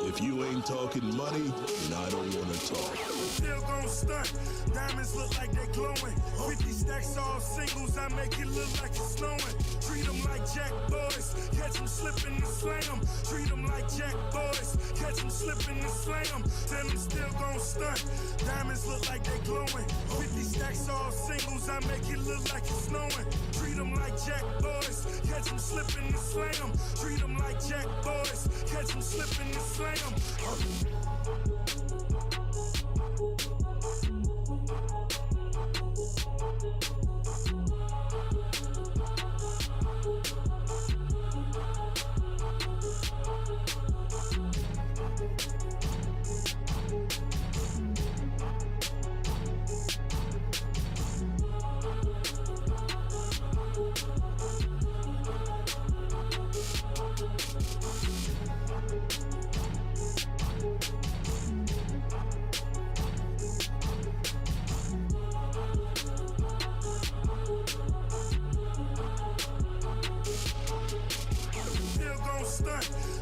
If you ain't talking money, then I don't want to talk. Still gon' stunt. Diamonds look like they glowing. 50 stacks all singles, I make it look like it's snowing. Treat them like Jack boys, catch them slipping and slam. Treat them like Jack boys, catch them slipping and slam. Tell them still gon' stunt. Diamonds look like they glowing. 50 stacks all singles, I make it look like it's snowing. Treat them like Jack boys, catch them slipping and slam. Treat them like Jack boys, catch them slipping and slam.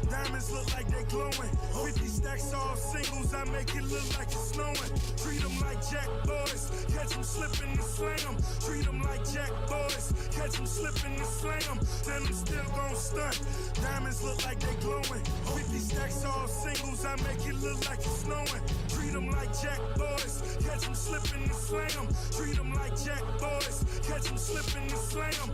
Diamonds look like they glowing. 50 stacks all singles, I make it look like it's snowing. Treat them like Jack boys, catch them slipping and slam. Treat them like Jack boys, catch them slipping and slam. Tell them still gon' stunt. Diamonds look like they glowing. 50 stacks all singles, I make it look like it's snowing. Treat them like Jack boys, catch them slipping and slam. Treat them like Jack boys, catch them slipping and slam.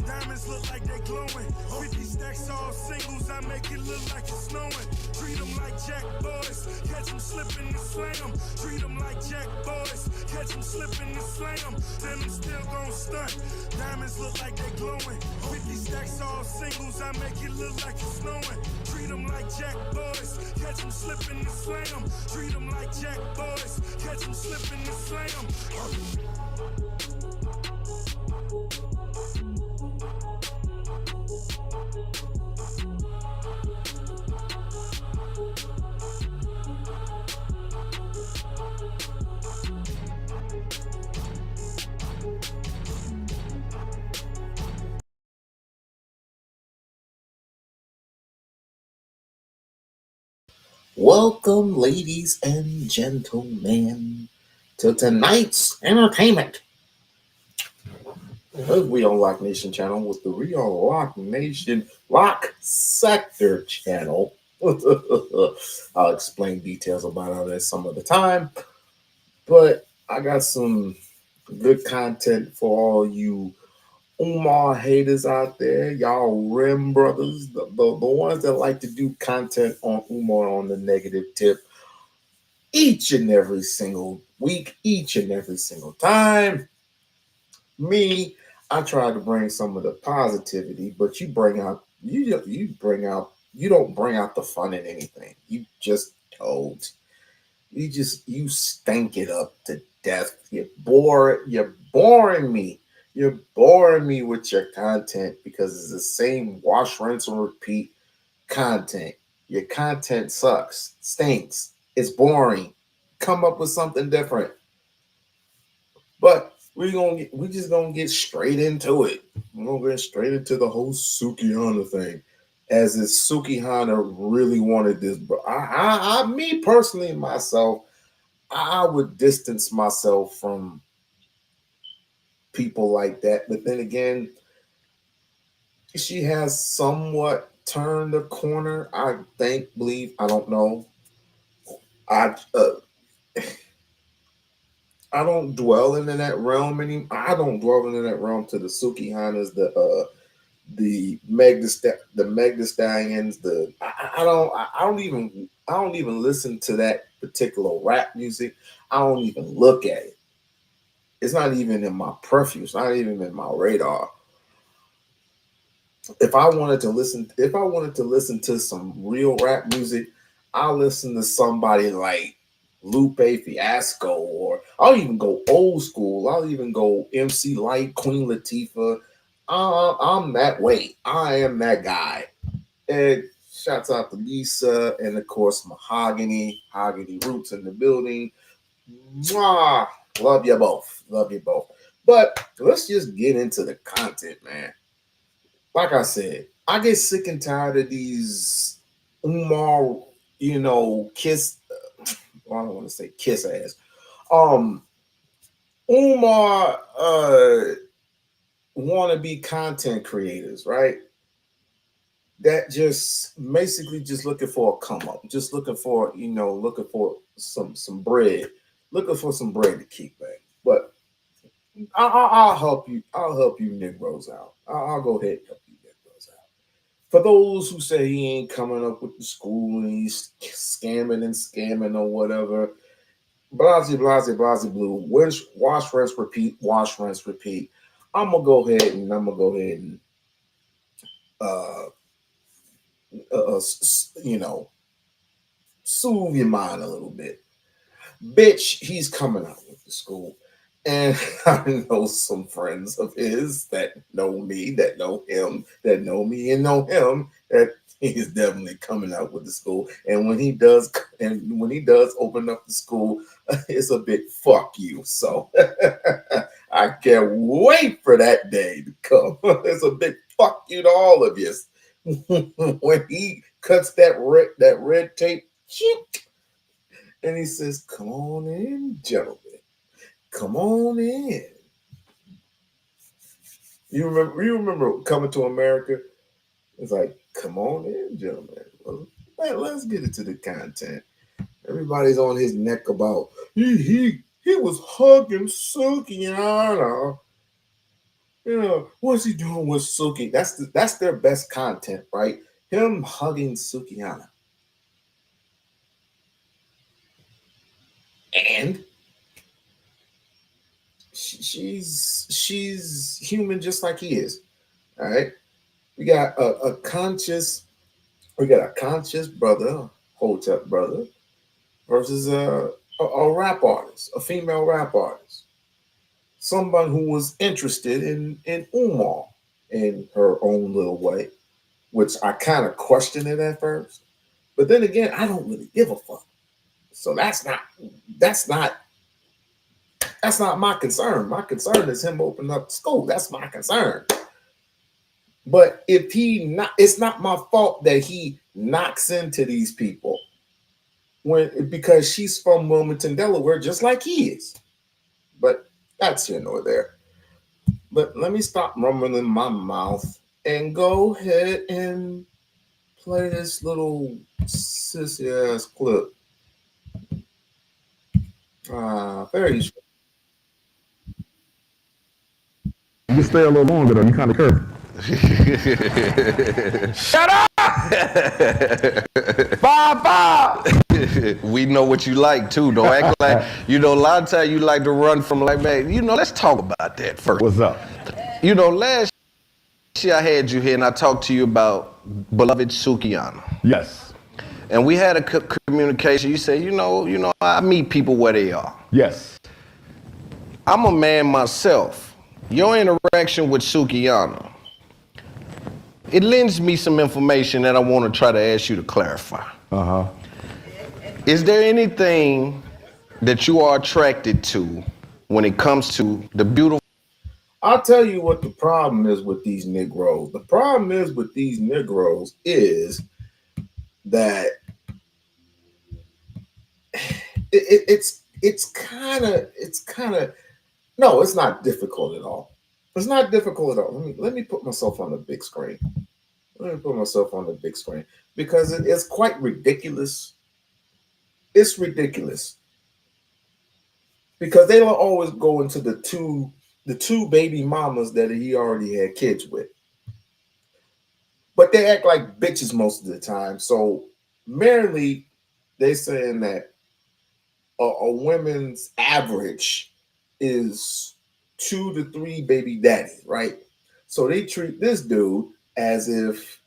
Diamonds look like they glowing. 50 stacks all singles, I make it look like it's snowing. Treat them like Jack boys, catch them slipping and slam. Treat them like Jack boys, catch them slipping and slam. Then them still gon' stunt. Diamonds look like they glowing. 50 stacks all singles, I make it look like it's snowing. Treat them like Jack boys, catch them slipping and slam. Treat them like Jack boys, catch them slipping and slam. Welcome, ladies and gentlemen, to tonight's entertainment. The We-On-Loc Nation channel with the We-On-Loc Nation Lock Sector channel. I'll explain details about it some of the time, but I got some good content for all you Umar haters out there, y'all rim brothers, the ones that like to do content on Umar on the negative tip each and every single week, each and every single time. Me, I try to bring some of the positivity, but you don't bring out the fun in anything. You just don't. You stank it up to death. You're boring me. You're boring me with your content because it's the same wash, rinse, and repeat content. Your content sucks, stinks, it's boring. Come up with something different. But we just gonna get straight into it. We're gonna get straight into the whole Sukihana thing, as if Sukihana really wanted this. But me personally, myself, I would distance myself from people like that. But then again, she has somewhat turned the corner. I don't know. I don't dwell into that realm anymore. I don't dwell into that realm to the Sukihanas, Meg Thee Stallions. I don't even listen to that particular rap music. I don't even look at it. It's not even in my purview. It's not even in my radar. If I wanted to listen to some real rap music, I'll listen to somebody like Lupe Fiasco, or I'll even go old school. I'll even go MC Light, Queen Latifah. I'm that way. I am that guy. And shouts out to Lisa, and of course Mahogany Roots in the building. Mwah! Love you both. Love you both. But let's just get into the content, man. Like I said, I get sick and tired of these Umar, kiss. Well, I don't want to say kiss ass. Um, Umar wannabe content creators, right? That just basically just looking for a come up, just looking for some bread, looking for some bread to keep back. But I'll help you. I'll help you Negroes out. I'll go ahead and help you Negroes out. For those who say he ain't coming up with the school and he's scamming or whatever, blase blue. Wash, rinse, repeat. Wash, rinse, repeat. I'm gonna go ahead and uh, you know soothe your mind a little bit. Bitch, he's coming out with the school. And I know some friends of his that know me, that know him, that know me and know him, that he's definitely coming out with the school. And when he does open up the school, it's a big fuck you. So I can't wait for that day to come. It's a big fuck you to all of you. When he cuts that red tape, and he says, "Come on in, gentlemen. Come on in." You remember Coming to America? It's like, "Come on in, gentlemen. Well, let's get into the content." Everybody's on his neck about he was hugging Sukihana. What's he doing with Suki? That's their best content, right? Him hugging Sukihana. And she's human just like he is. All right. We got a conscious brother, Hotep brother, versus a rap artist, a female rap artist. Someone who was interested in Umar in her own little way, which I kind of questioned it at first. But then again, I don't really give a fuck. So that's not my concern. My concern is him opening up the school. That's my concern. But it's not my fault that he knocks into these people because she's from Wilmington, Delaware, just like he is. But that's here nor there. But let me stop rumbling my mouth and go ahead and play this little sissy ass clip. Very. You stay a little longer though. You kind of curvy. Shut up! Bob! We know what you like too. Don't act like, a lot of times you like to run from like, man, let's talk about that first. What's up? Last year I had you here and I talked to you about beloved Sukihana. Yes. And we had a communication. You say, I meet people where they are. Yes. I'm a man myself. Your interaction with Sukihana, it lends me some information that I want to try to ask you to clarify. Uh-huh. Is there anything that you are attracted to when it comes to the beautiful? I'll tell you what the problem is with these Negroes. The problem is with these Negroes is that it's kind of no, it's not difficult at all. It's not difficult at all. Let me put myself on the big screen. Let me put myself on the big screen because it's quite ridiculous. It's ridiculous because they don't always go into the two baby mamas that he already had kids with. but they act like bitches most of the time. So merely they're saying that a woman's average is 2 to 3 baby daddies, right? So they treat this dude as if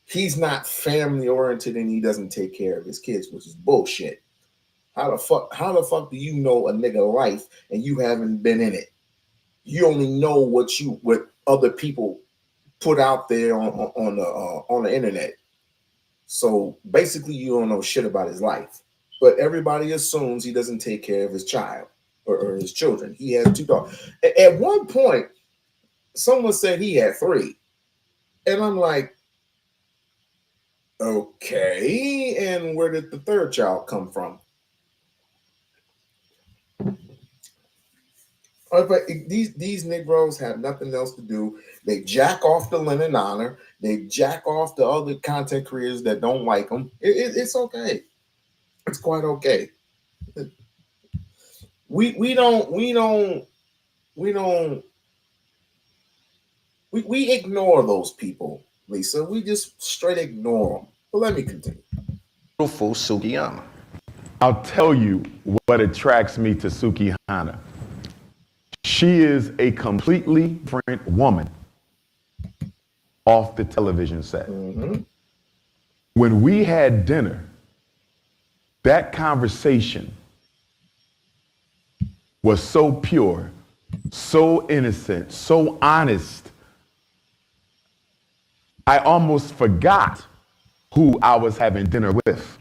he's not family oriented and he doesn't take care of his kids, which is bullshit. How the fuck do you know a nigga life and you haven't been in it? You only know what other people put out there on the internet. So basically, you don't know shit about his life. But everybody assumes he doesn't take care of his child or his children. He has 2 daughters. At one point, someone said he had 3, and I'm like, okay. And where did the 3rd child come from? But these Negroes have nothing else to do. They jack off the Lennon Honor. They jack off the other content creators that don't like them. It's okay. It's quite okay. We ignore those people, Lisa. We just straight ignore them. But let me continue. Beautiful Sukihana. I'll tell you what attracts me to Sukihana. She is a completely different woman off the television set. Mm-hmm. When we had dinner, that conversation was so pure, so innocent, so honest. I almost forgot who I was having dinner with.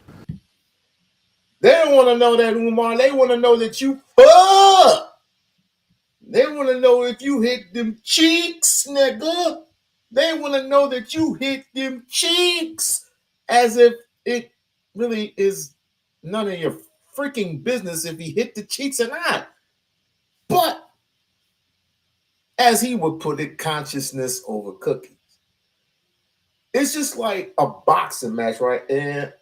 They don't want to know that, Umar. They want to know that you fuck. They want to know if you hit them cheeks, nigga. They want to know that you hit them cheeks, as if it really is none of your freaking business if he hit the cheeks or not. But as he would put it, consciousness over cookies. It's just like a boxing match, right? And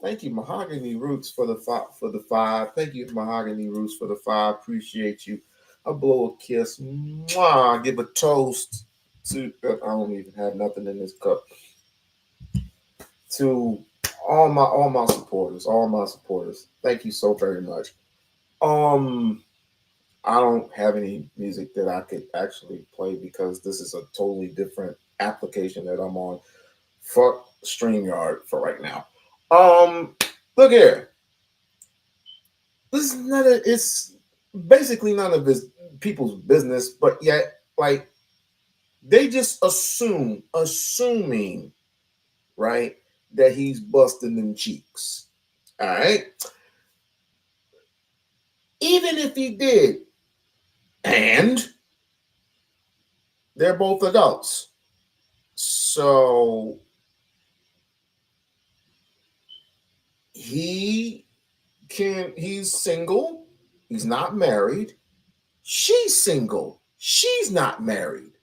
thank you, Mahogany Roots for the 5. Thank you, Mahogany Roots for the 5. Appreciate you. I blow a kiss. Mwah, give a toast to. I don't even have nothing in this cup. To all my supporters. Thank you so very much. I don't have any music that I could actually play because this is a totally different application that I'm on. Fuck StreamYard for right now. Look here. This is it's basically none of his people's business, but yet, like, they just assuming, right, that he's busting them cheeks. All right. Even if he did, and they're both adults. So he's single, he's not married. She's single, she's not married.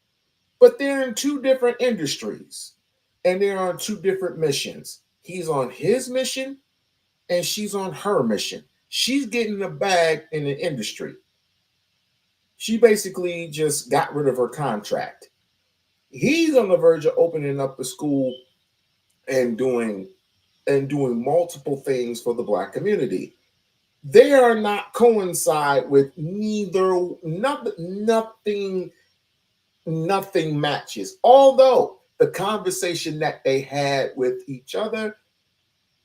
But they're in 2 different industries and they're on 2 different missions. He's on his mission and she's on her mission. She's getting a bag in the industry. She basically just got rid of her contract. He's on the verge of opening up a school and doing multiple things for the Black community. They are not coincide with nothing matches. Although the conversation that they had with each other,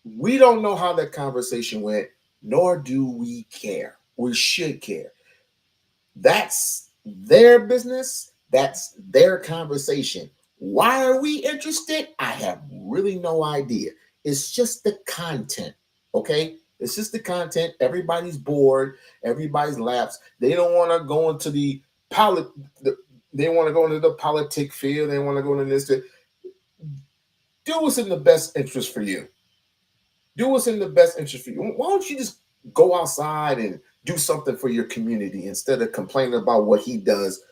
we don't know how that conversation went, nor do we care. We should care. That's their business. That's their conversation. Why are we interested? I have really no idea. It's just the content, okay? It's just the content. Everybody's bored. Everybody's lapsed. They don't want to go into the they want to go into the politic field. They want to go into this. Do what's in the best interest for you. Do what's in the best interest for you. Why don't you just go outside and do something for your community instead of complaining about what he does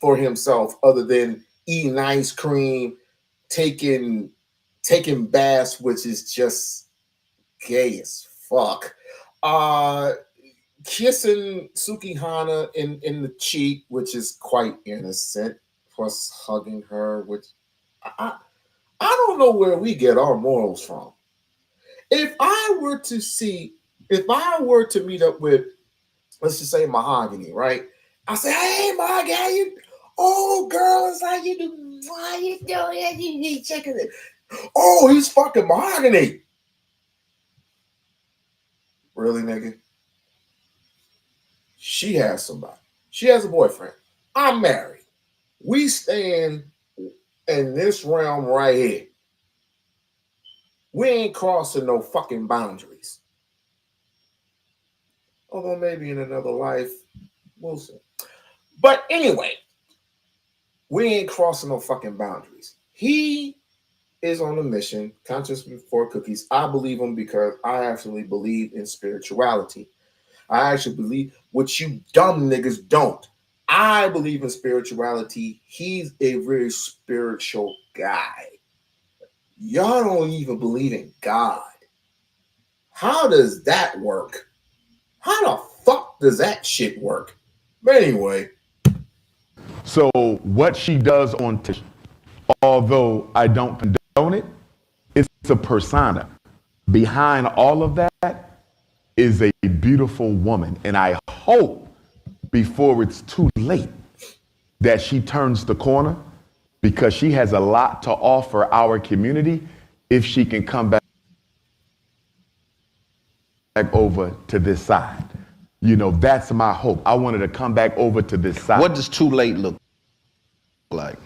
for himself, other than eating ice cream, taking baths, which is just gay as fuck. kissing Sukihana in the cheek, which is quite innocent, plus hugging her, which I don't know where we get our morals from. If I were to meet up with, let's just say Mahogany, right? I say, hey Mahogany, how you? Oh girl, it's like you do. Why you doing? You checking it? Oh, he's fucking Mahogany. Really, nigga? She has somebody. She has a boyfriend. I'm married. We stand in this realm right here. We ain't crossing no fucking boundaries. Although maybe in another life, we'll see. But anyway, we ain't crossing no fucking boundaries. He is on a mission, conscious before cookies. I believe him because I actually believe in spirituality. I actually believe what you dumb niggas don't. I believe in spirituality. He's a very spiritual guy. Y'all don't even believe in God. How does that work? How the fuck does that shit work? But anyway. So what she does on television, although I don't condone it, it's a persona. Behind all of that is a beautiful woman. And I hope before it's too late that she turns the corner, because she has a lot to offer our community if she can come back over to this side. You know, that's my hope. I wanted to come back over to this side. What does too late look like?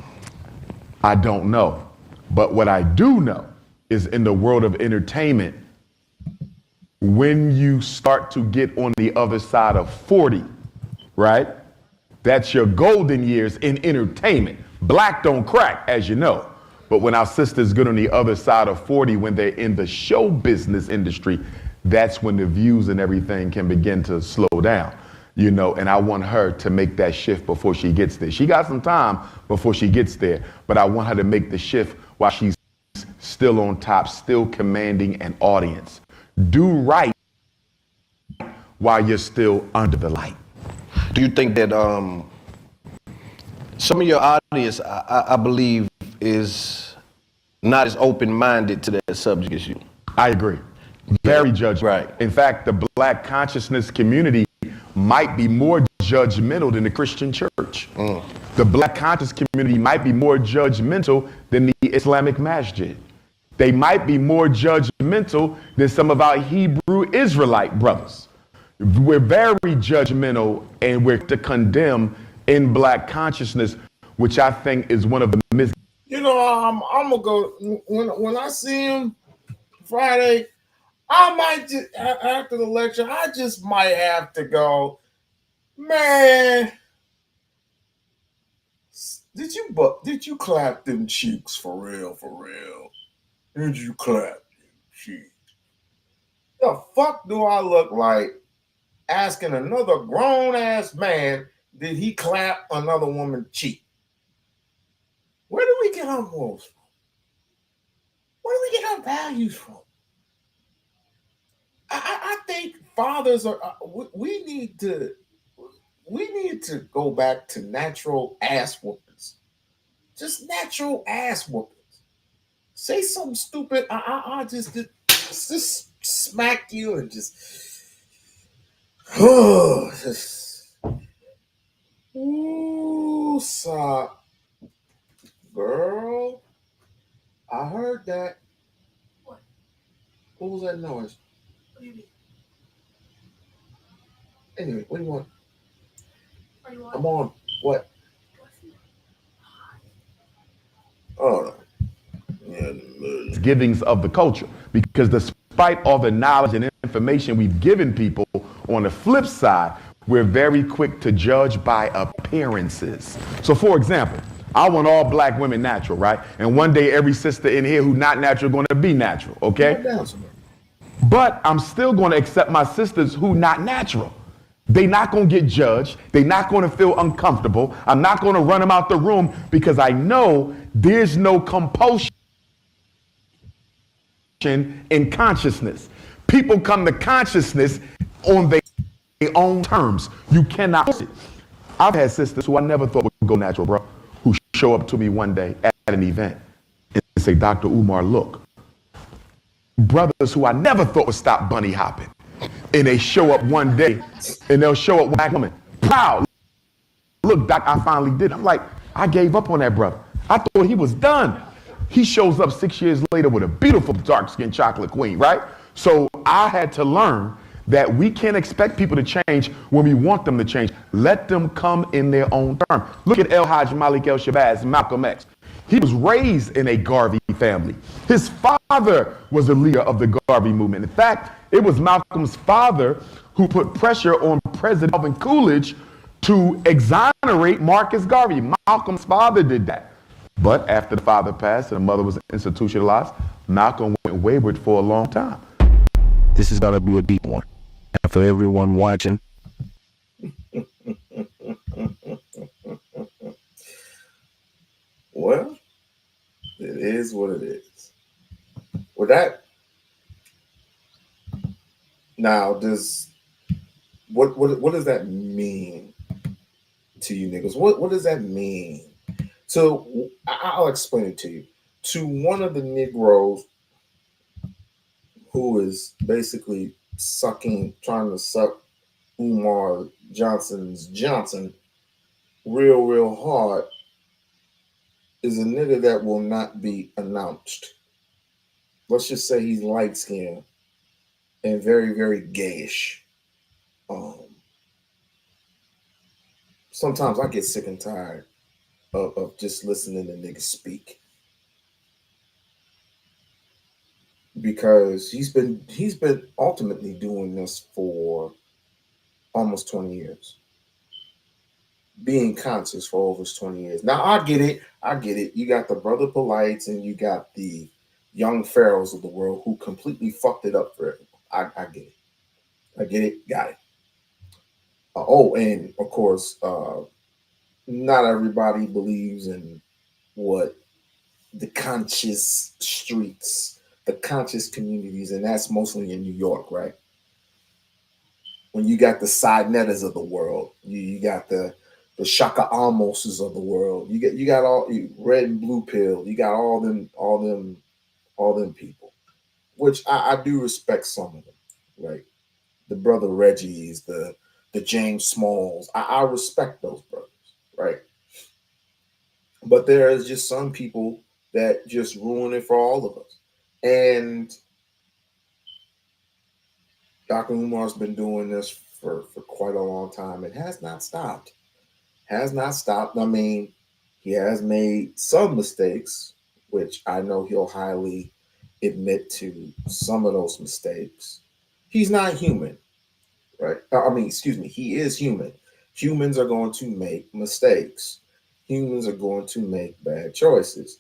I don't know. But what I do know is in the world of entertainment, when you start to get on the other side of 40, right? That's your golden years in entertainment. Black don't crack, as you know. But when our sisters get on the other side of 40, when they're in the show business industry, that's when the views and everything can begin to slow down, you know, and I want her to make that shift before she gets there. She got some time before she gets there, but I want her to make the shift while she's still on top, still commanding an audience. Do right while you're still under the light. Do you think that some of your audience, I believe, is not as open-minded to that subject as you? I agree. Very judgmental. Right. In fact, the black consciousness community might be more judgmental than the Christian church. The black conscious community might be more judgmental than the Islamic masjid. They might be more judgmental than some of our Hebrew Israelite brothers. We're very judgmental, and we're to condemn in black consciousness, which I think is one of the mis. You know, I'm gonna go when I see him Friday. I might just, after the lecture, I just might have to go, man. Did you clap them cheeks for real? For real? Did you clap them cheeks? The fuck do I look like asking another grown ass man, did he clap another woman's cheek? Where do we get our morals from? Where do we get our values from? I think fathers are. We need to go back to natural ass whoopings, just natural ass whoopings. Say something stupid, I just smack you and just ooh, stop, girl. I heard that. What? What was that noise? What do you mean? Anyway, what do you want? What do you want? I'm on. What? Oh, yeah. Givings of the culture, because despite all the knowledge and information we've given people, on the flip side, we're very quick to judge by appearances. So for example, I want all black women natural, right? And one day every sister in here who's not natural going to be natural, okay? But I'm still going to accept my sisters who not natural. They not going to get judged. They not going to feel uncomfortable. I'm not going to run them out the room because I know there's no compulsion in consciousness. People come to consciousness on their their own terms. You cannot force it. I've had sisters who I never thought would go natural, bro, who show up to me one day at an event and say, Dr. Umar, look. Brothers who I never thought would stop bunny hopping. And they show up one day and they'll show up with a black woman. Proud. Look, doc, I finally did. I'm like, I gave up on that brother. I thought he was done. He shows up 6 years later with a beautiful dark-skinned chocolate queen, right? So I had to learn that we can't expect people to change when we want them to change. Let them come in their own term. Look at El Hajj Malik El Shabazz, Malcolm X. He was raised in a Garvey family. His father was the leader of the Garvey movement. In fact, it was Malcolm's father who put pressure on President Calvin Coolidge to exonerate Marcus Garvey. Malcolm's father did that. But after the father passed and the mother was institutionalized, Malcolm went wayward for a long time. This is gonna be a deep one. And for everyone watching, Well, it is what it is. With that, now what does that mean to you niggas? What does that mean? So I'll explain it to you. To one of the Negroes who is basically trying to suck Umar Johnson's Johnson real hard, is a nigga that will not be announced. Let's just say he's light skinned and very gayish. Sometimes I get sick and tired of just listening to niggas speak, because he's been ultimately doing this for almost 20 years. Being conscious for over 20 years. Now I get it. You got the Brother Polites and you got the young pharaohs of the world who completely fucked it up for everyone. I get it. Got it. And of course, not everybody believes in what the conscious streets, the conscious communities, and that's mostly in New York, right? When you got the side netters of the world, you got the Shaka Almoses of the world. You got all red and blue pill. You got all them people, which I do respect some of them, right? The brother Reggie's, the James Smalls. I respect those brothers, right? But there is just some people that just ruin it for all of us. And Dr. Umar's been doing this for quite a long time. It has not stopped. I mean, he has made some mistakes, which I know he'll highly admit to some of those mistakes. He's not human, right? He is human. Humans are going to make mistakes. Humans are going to make bad choices.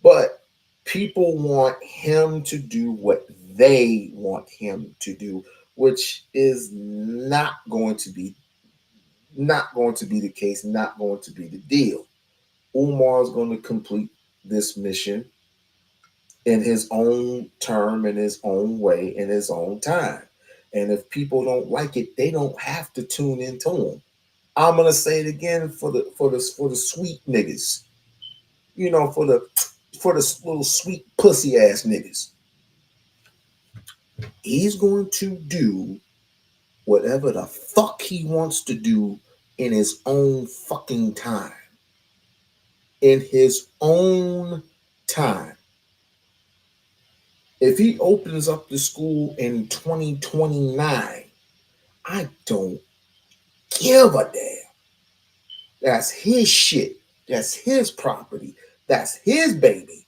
But people want him to do what they want him to do, which is not going to be the case, not going to be the deal. Umar is going to complete this mission in his own term, in his own way, in his own time. And if people don't like it, they don't have to tune into him. I'm gonna say it again for the sweet niggas, for the little sweet pussy ass niggas. He's going to do whatever the fuck he wants to do in his own fucking time. In his own time. If he opens up the school in 2029, I don't give a damn. That's his shit. That's his property. That's his baby.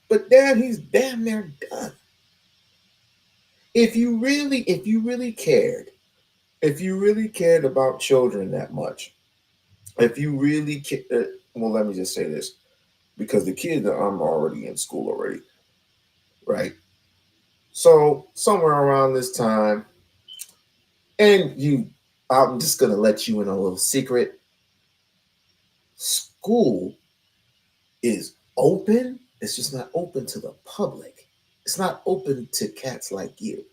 But damn, he's damn near done. If you really cared about children that much, if you really well, let me just say this, because the kids I'm already in school already, right? So somewhere around this time, and I'm just gonna let you in a little secret. School is open. It's just not open to the public. It's not open to cats like you.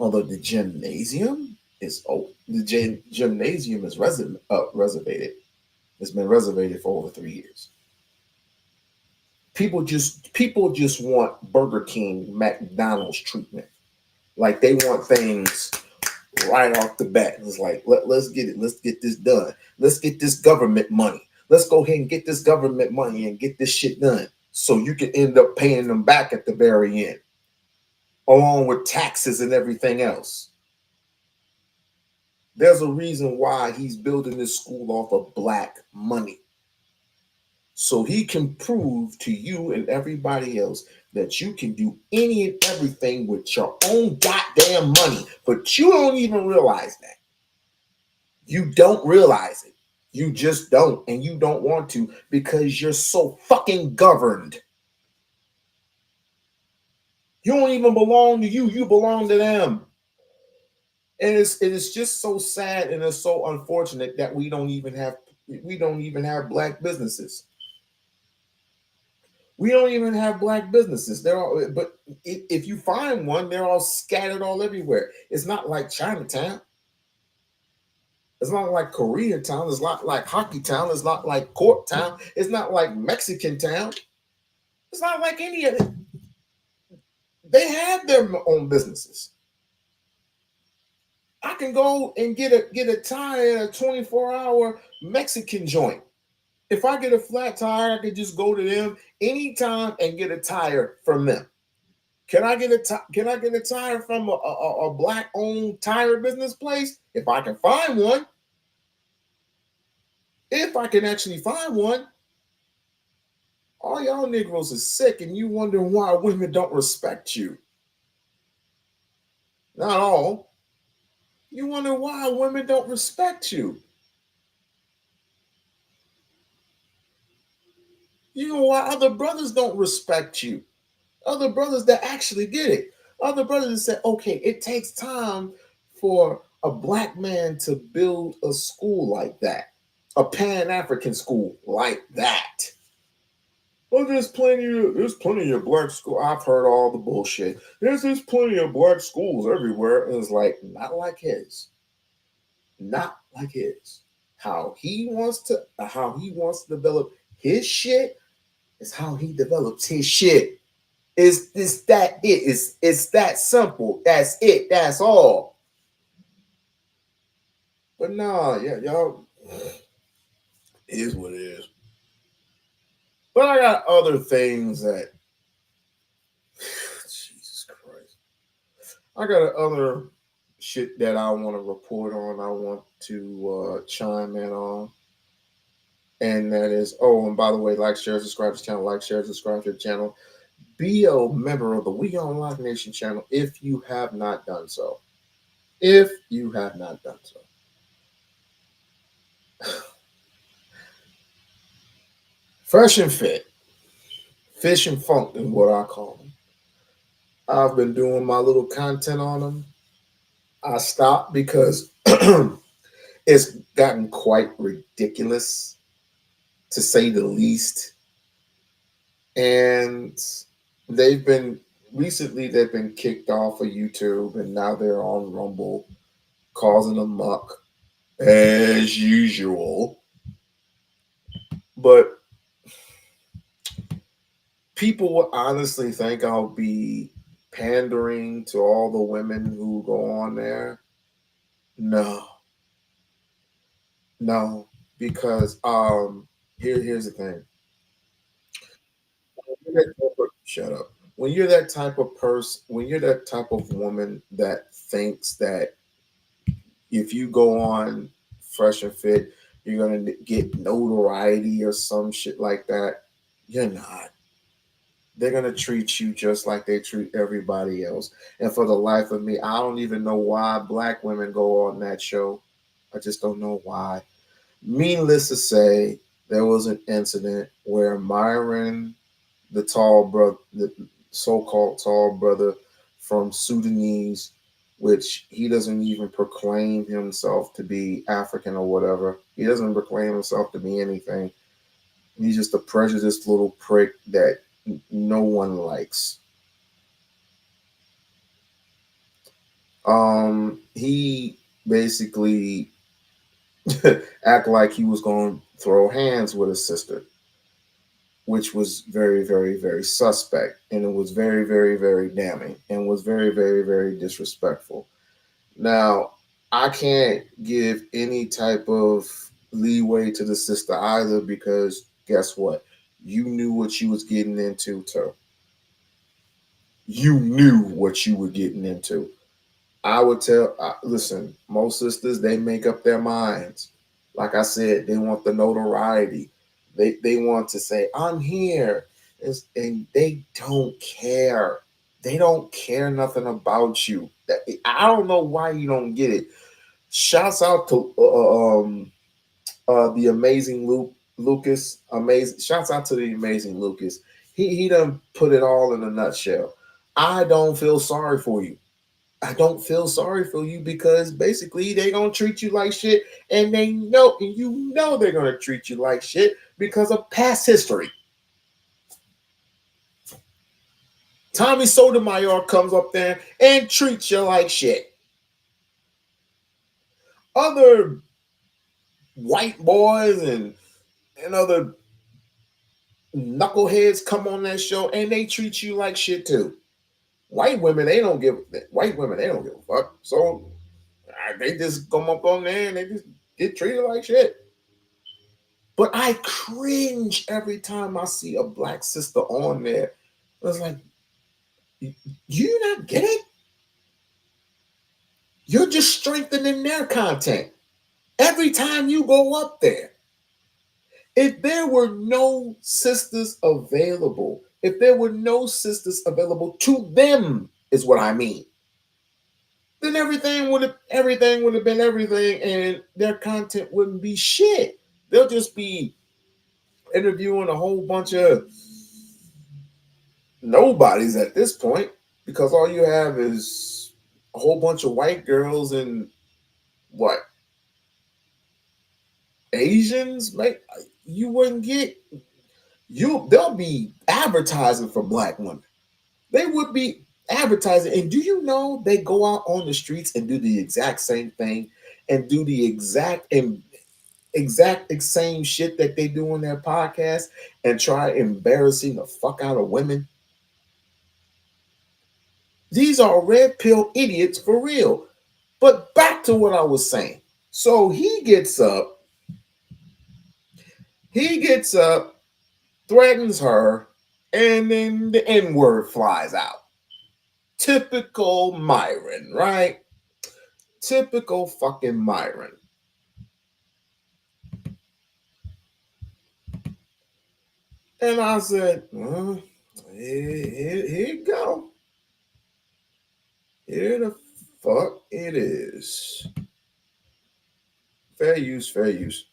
Although the gymnasium is open, the gymnasium is reservated. It's been reservated for over 3 years. People just want Burger King, McDonald's treatment. Like they want things right off the bat. It's like let's get it. Let's get this done. Let's get this government money. Let's go ahead and get this government money and get this shit done. So you can end up paying them back at the very end, along with taxes and everything else. There's a reason why he's building this school off of black money. So he can prove to you and everybody else that you can do any and everything with your own goddamn money. But you don't even realize that. You don't realize it. You just don't. And you don't want to because you're so fucking governed. You don't even belong to you. You belong to them. And it is just so sad and it's so unfortunate that we don't even have black businesses. We don't even have black businesses. But if you find one, they're all scattered all everywhere. It's not like Chinatown. It's not like Koreatown. It's not like Hockey Town. It's not like Court Town. It's not like Mexican Town. It's not like any of it. They have their own businesses. I can go and get a tire at a 24-hour Mexican joint. If I get a flat tire, I could just go to them anytime and get a tire from them. Can I get a tire from a black-owned tire business place? If I can find one. If I can actually find one. All y'all Negroes are sick and you wondering why women don't respect you. Not all. You wonder why women don't respect you. You know why other brothers don't respect you. Other brothers that actually get it. Other brothers that say, okay, it takes time for a black man to build a school like that. A Pan-African school like that. Well, there's plenty of black schools. I've heard all the bullshit. There's plenty of black schools everywhere. And it's like, not like his. Not like his. How he wants to develop his shit is how he develops his shit. It's that it. It's that simple. That's it. That's all. But nah, yeah, y'all, it is what it is. But I got other things that Jesus Christ. I got other shit that I want to report on. I want to chime in on. And that is, and by the way, like, share, subscribe to the channel, like, share, subscribe to the channel. Be a member of the We-On-Loc Nation channel if you have not done so. If you have not done so. Fresh and fit. Fish and funk is what I call them. I've been doing my little content on them. I stopped because it's gotten quite ridiculous, to say the least. And they've been kicked off of YouTube, and now they're on Rumble, causing a muck as usual. But people will honestly think I'll be pandering to all the women who go on there. No, because here's the thing. Shut up. When you're that type of person, when you're that type of woman that thinks that if you go on Fresh and Fit, you're gonna get notoriety or some shit like that, you're not. They're gonna treat you just like they treat everybody else. And for the life of me, I don't even know why black women go on that show. I just don't know why. Needless to say, there was an incident where Myron, the so-called tall brother from Sudanese, which he doesn't even proclaim himself to be African or whatever. He doesn't proclaim himself to be anything. He's just a prejudiced little prick that no one likes. He basically act like he was going to throw hands with his sister, which was very, very, very suspect, and it was very, very, very damning, and was very, very, very disrespectful. Now, I can't give any type of leeway to the sister either, because guess what? You knew what you was getting into, too. You knew what you were getting into. I would tell, listen, most sisters, they make up their minds. Like I said, they want the notoriety. They want to say, I'm here. And they don't care. They don't care nothing about you. I don't know why you don't get it. Shouts out to the amazing Lucas. Amazing. Shouts out to the amazing Lucas. He done put it all in a nutshell. I don't feel sorry for you. I don't feel sorry for you, because basically they gonna treat you like shit, and they know, and you know they're gonna treat you like shit because of past history. Tommy Sotomayor comes up there and treats you like shit. Other white boys and other knuckleheads come on that show and they treat you like shit too. White women, they don't give a fuck. So they just come up on there and they just get treated like shit. But I cringe every time I see a black sister on there. It's like, you not get it? You're just strengthening their content every time you go up there. If there were no sisters available, if there were no sisters available to them, is what I mean, then everything would have been everything, and their content wouldn't be shit. They'll just be interviewing a whole bunch of nobodies at this point, because all you have is a whole bunch of white girls and what, Asians. Like, you wouldn't get they'll be advertising for black women. They would be advertising. And do you know they go out on the streets and do the exact same thing, and do the exact same shit that they do on their podcast, and try embarrassing the fuck out of women? These are red pill idiots for real. But back to what I was saying. So he gets up, threatens her, and then the N-word flies out. Typical Myron, right? Typical fucking Myron. And I said, here you go. Here the fuck it is. Fair use, fair use.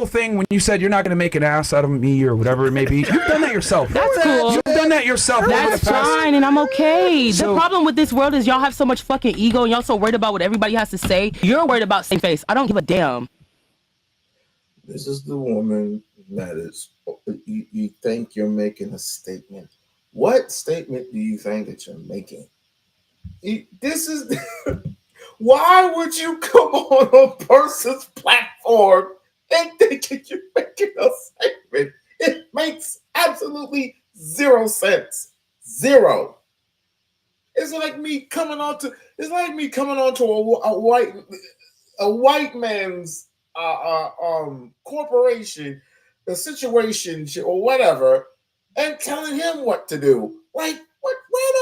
Thing when you said you're not going to make an ass out of me or whatever it may be, you've done that yourself. That's cool. You've done that yourself. That's fine, and I'm okay. The problem with this world is y'all have so much fucking ego, and y'all so worried about what everybody has to say. You're worried about same face. I don't give a damn. This is the woman that is. You think you're making a statement? What statement do you think that you're making? This is. Why would you come on a person's platform and thinking you're making a statement? It makes absolutely zero sense. Zero. It's like me coming on to a white man's corporation, a situation or whatever, and telling him what to do. Like, what? Where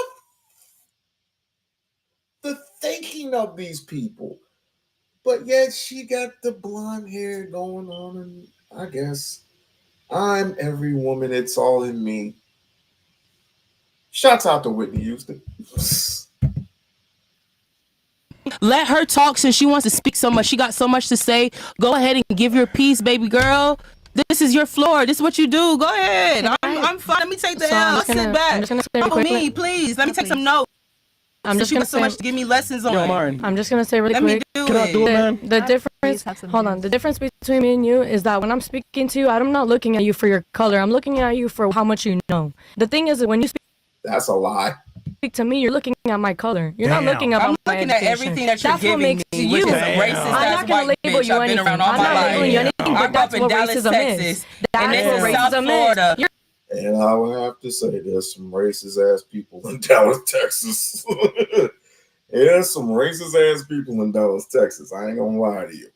the thinking of these people? But yet she got the blonde hair going on, and I guess I'm every woman. It's all in me. Shouts out to Whitney Houston. Let her talk since she wants to speak so much. She got so much to say. Go ahead and give your piece, baby girl. This is your floor. This is what you do. Go ahead. I'm fine. Let me take the L. Sit back. Follow me, please. Let me take some notes. I'm just gonna so much to give me lessons on. I'm just gonna say really quick. Can I do it, man? The difference. Hold on. The difference between me and you is that when I'm speaking to you, I'm not looking at you for your color. I'm looking at you for how much you know. The thing is that when you speak, that's a lie. Speak to me, you're looking at my color. You're not looking at my education. I'm looking at everything that you're giving me. You racist. I'm not gonna label you anything. I'm not labeling you anything. But that's what racism is. That's what racism is. And I would have to say there's some racist ass people in Dallas, Texas. There's some racist ass people in Dallas, Texas. I ain't gonna lie to you.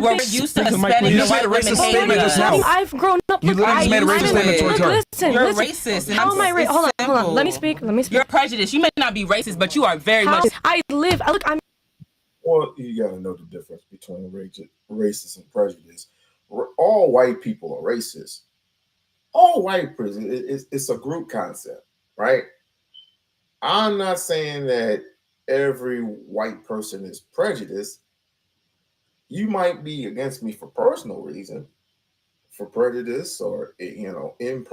We're used to Hispanic. You just made a racist statement just now. I've grown up. You literally just made a racist statement towards her. Listen, you're racist. How am I racist? Hold on. Let me speak. You're prejudiced. You may not be racist, but you are very much. Look, I'm. Well, you gotta know the difference between racist and prejudice. All white people are racist. All white person, it's a group concept, right? I'm not saying that every white person is prejudiced. You might be against me for personal reason, for prejudice, or in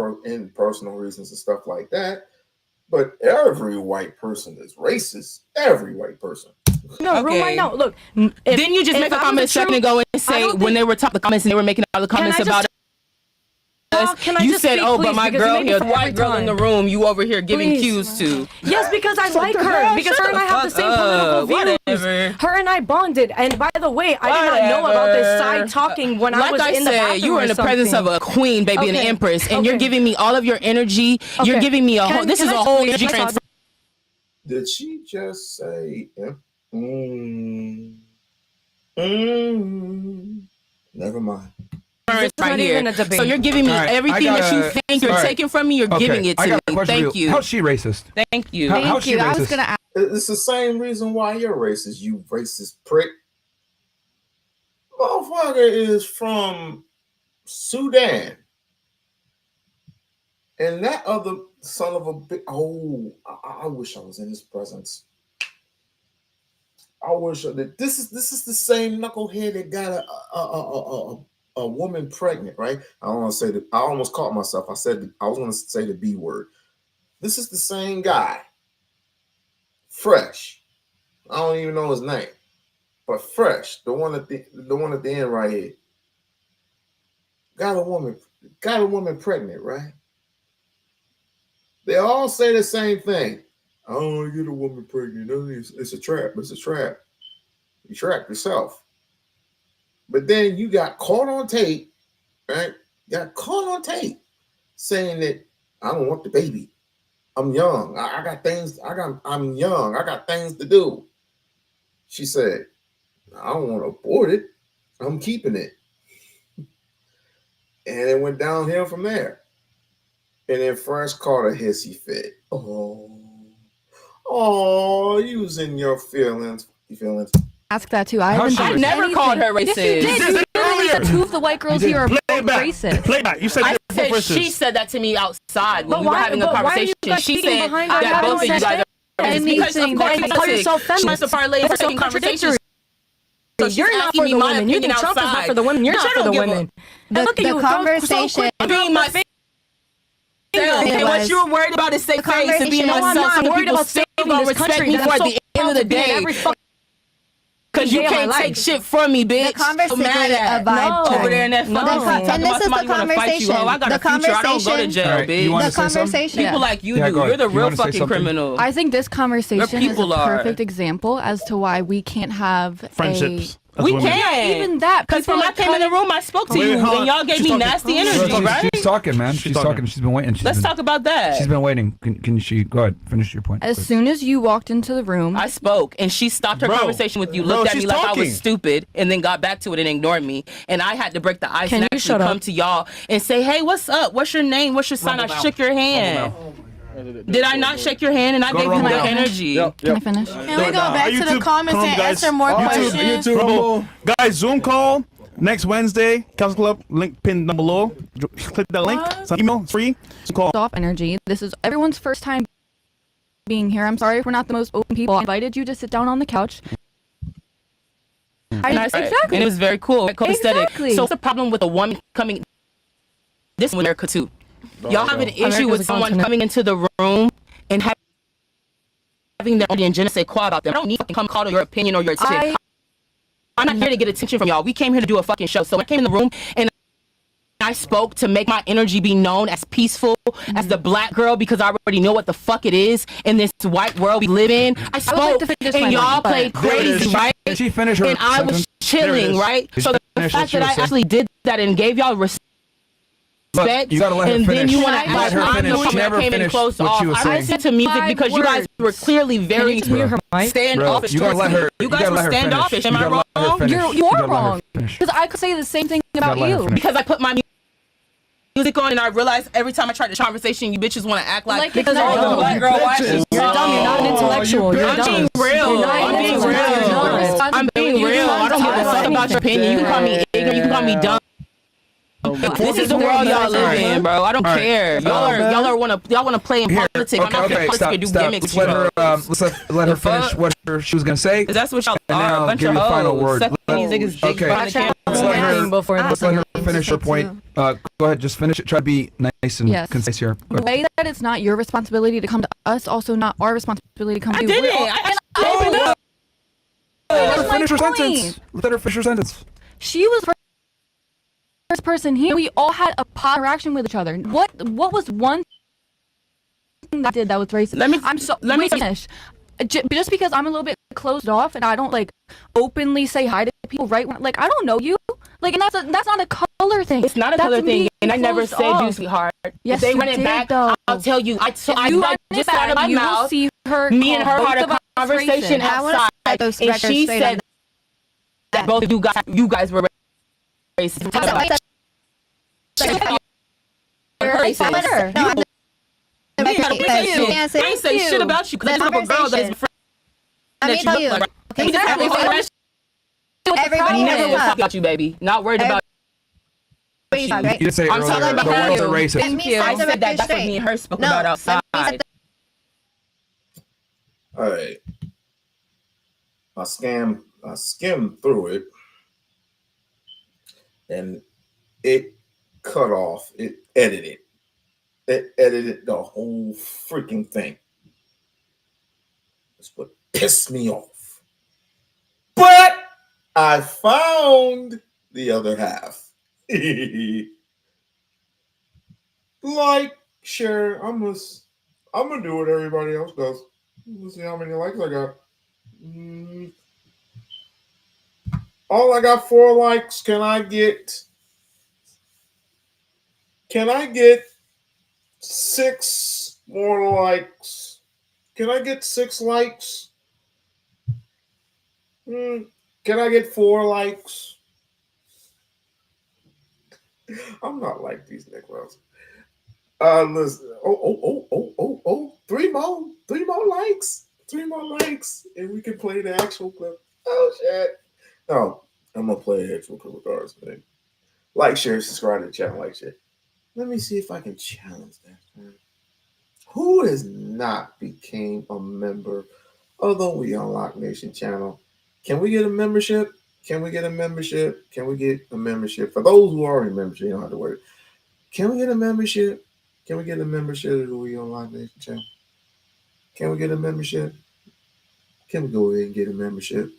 personal reasons and stuff like that. But every white person is racist. Every white person. No, okay. Right now, look. Didn't you just make a comment a second ago and say when they were talking the comments and they were making all the comments about it? You said, "Oh, but my girl here, the white girl in the room, you over here giving cues to." Yes, because I like her. Because her and I have the same political views. Her and I bonded. And by the way, I did not know about this side talking when I was in the bathroom. You were in the presence of a queen, baby, an empress, and you're giving me all of your energy. You're giving me a whole. This is a whole energy transfer. Did she just say? Never mind. Right here. So you're giving me everything that you think you're taking from me. You're giving it to me. Thank you. How's she racist? Thank you. How's she racist? I was gonna ask. It's the same reason why you're racist, you racist prick. Motherfucker is from Sudan. And that other son of a bitch. Oh, I wish I was in his presence. I wish that this is the same knucklehead that got a woman pregnant, right? I don't want to say that. I almost caught myself. I was going to say the B word. This is the same guy. Fresh. I don't even know his name, but Fresh, the one at the end right here, got a woman pregnant, right? They all say the same thing. I don't want to get a woman pregnant. It's a trap. It's a trap. You trapped yourself. But then you got caught on tape, right? Got caught on tape saying that I don't want the baby. I'm young. I got things. I'm young. I got things to do. She said, I don't want to abort it. I'm keeping it. And it went downhill from there. And then Fresh caught a hissy fit. Oh, using your feelings. Ask that too. I never called her racist. Yes, you did. You said two of the white girls here are racist. Playback. You said she said that to me outside when we were having a conversation. She said that both of you guys are racist. Because of course, yourself feminist. She's parlay for taking conversations. So you're not for the women. You think Trump is not for the women. You're not for the women. The conversation. Being my face. Okay, what you're worried about is safe face and being myself. I'm worried about still gonna respect me for at the end of the day. Because you can't take shit from me, bitch. The conversation over there in that phone. And this is the conversation. I got a future. I don't go to jail, bitch. The conversation. People like you do. You're the real fucking criminal. I think this conversation is a perfect example as to why we can't have friendships. We can't. Even that. Because when I came in the room, I spoke to you, and y'all gave me nasty energy, right? She's talking, man. She's talking. She's been waiting. Let's talk about that. She's been waiting. Can she go ahead? Finish your point. As soon as you walked into the room, I spoke, and she stopped her conversation with you, looked at me like I was stupid, and then got back to it and ignored me. And I had to break the ice and actually come to y'all and say, "Hey, what's up? What's your name? What's your sign?" I shook your hand. Did I not shake your hand and I gave you the energy? Can I finish? Can we go back to the comments and answer more questions? YouTube, guys, Zoom call next Wednesday. Council Club link pinned down below. Click that link. It's an email. It's free. Call. Off energy. This is everyone's first time being here. I'm sorry if we're not the most open people. I invited you to sit down on the couch Exactly. And it was very cool. Exactly. So what's the problem with a woman coming this in America too? Y'all have an issue with someone coming into the room and having their own je ne sais quoi about them. I don't need to come call to your opinion or your attention. I'm not here to get attention from y'all. We came here to do a fucking show. So I came in the room and I spoke to make my energy be known as peaceful as the black girl because I already know what the fuck it is in this white world we live in. I spoke and y'all played crazy, right? She finished her and I was chilling, right? So the fact that I actually did that and gave y'all respect, you gotta let her and finish. then you want to let her finish. She never finished what she was saying. I listened to music because you guys were clearly very standoffish. You gotta let her. You guys were standoffish. Am I wrong? You are wrong. Because I could say the same thing about you. Because I put my music on and I realized every time I tried the conversation, you bitches want to act like because you're a black girl. You're dumb. You're not an intellectual. You're I'm being real. I'm being real. I don't give a fuck about your opinion. You can call me ignorant. You can call me dumb. This is the world y'all live in, bro. I don't care. Y'all wanna play in politics. I'm not here to do gimmicks. Let's let her finish what she was gonna say. That's what y'all and are. now A bunch give of you a final hoes. word. Okay. Let's let her finish her point. Go ahead, just finish it. Try to be nice and concise here. The way that it's not your responsibility to come to us, also not our responsibility to come to you. I didn't. Let her finish her sentence. Let her finish her sentence. She was first person here. We all had a pot interaction with each other. What was one thing that I did that was racist? Let me finish. Just because I'm a little bit closed off and I don't like openly say hi to people, right? Like I don't know you, like, and that's not a color thing. It's not a color thing, and I never said you, sweetheart. Yes, if they run it back, I'll tell you. I just out of my mouth. Me and her had a conversation outside, and she said that both of you guys were racist. I ain't say shit about you because I'm a girl that is Let me tell you. Everybody never will talk about you, baby. Not worried about you. You did say earlier the world's a racist. Thank you. I said that. That's what me and her spoke about outside. All right. I skimmed through it, and it cut off. It edited the whole freaking thing. That's what pissed me off. But I found the other half. Like, share. I'm gonna do what everybody else does. We'll see how many likes I got. All I got 4 likes. Can I get 6 more likes? Can I get 6 likes? Can I get 4 likes? I'm not like these Negroes. Listen. 3 more likes. 3 more likes. And we can play the actual clip. Oh shit. No, I'm gonna play the actual clip regardless, man. Like, share, subscribe to the channel, like shit. Let me see if I can challenge that. Who has not became a member of the We-On-Loc Nation channel? Can we get a membership? Can we get a membership? Can we get a membership? For those who are in membership, you don't have to worry. Can we get a membership? Can we get a membership to the We-On-Loc Nation channel? Can we get a membership? Can we go ahead and get a membership?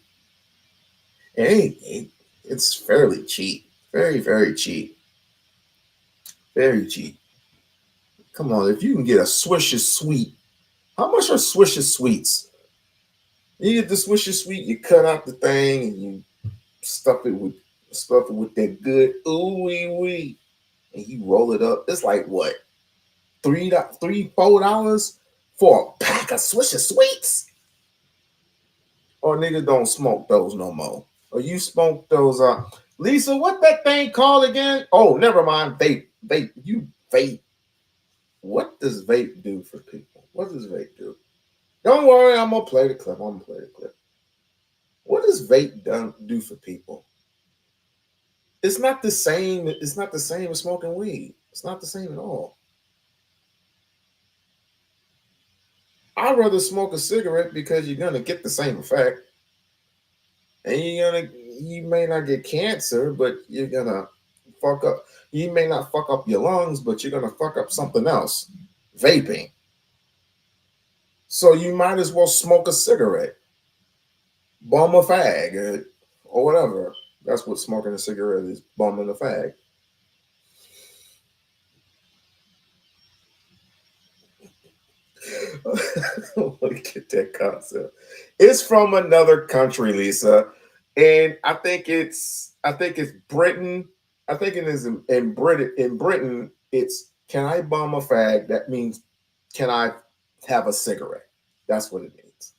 It's fairly cheap. Very, very cheap. Very cheap. Come on, if you can get a Swisher Sweet. How much are Swisher Sweets? You get the Swisher Sweet, you cut out the thing and you stuff it with that good ooey-wee. And you roll it up. It's like what? $4 for a pack of Swisher Sweets? Or niggas don't smoke those no more. Or you smoke those Lisa, what that thing called again? Oh, never mind. Vape. You vape. What does vape do for people? What does vape do? Don't worry, I'm gonna play the clip. What does vape do for people? It's not the same. It's not the same as smoking weed. It's not the same at all. I'd rather smoke a cigarette because you're gonna get the same effect, and you're you may not get cancer, but you're gonna fuck up. You may not fuck up your lungs, but you're gonna fuck up something else. Vaping. So you might as well smoke a cigarette, bum a fag, or whatever. That's what smoking a cigarette is, bumming a fag. Look at that concept. It's from another country, Lisa, and I think it's Britain. I think it is in Britain. In Britain, it's can I bum a fag? That means can I have a cigarette? That's what it means.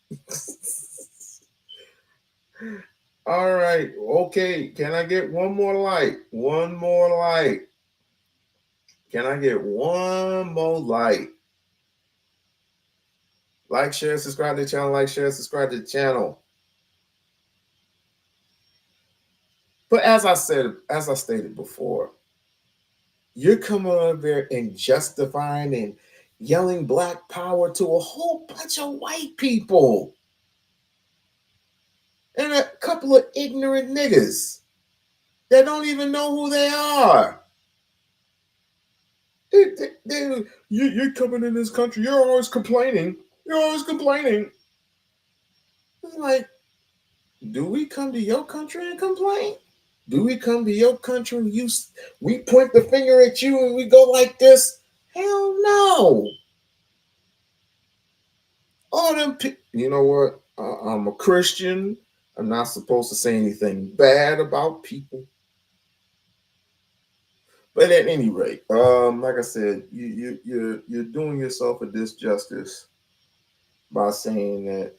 All right. Okay. Can I get one more light? One more light. Can I get one more light? Like, share, subscribe to the channel. Like, share, subscribe to the channel. But as I stated before, you're coming over there and justifying and yelling black power to a whole bunch of white people and a couple of ignorant niggas that don't even know who they are. You're coming in this country. You're always complaining. You're always complaining. It's like, do we come to your country and complain? Do we come to your country and we point the finger at you and we go like this? Hell no. All them you know what? I'm a Christian. I'm not supposed to say anything bad about people. But at any rate, like I said, you're doing yourself a disjustice by saying that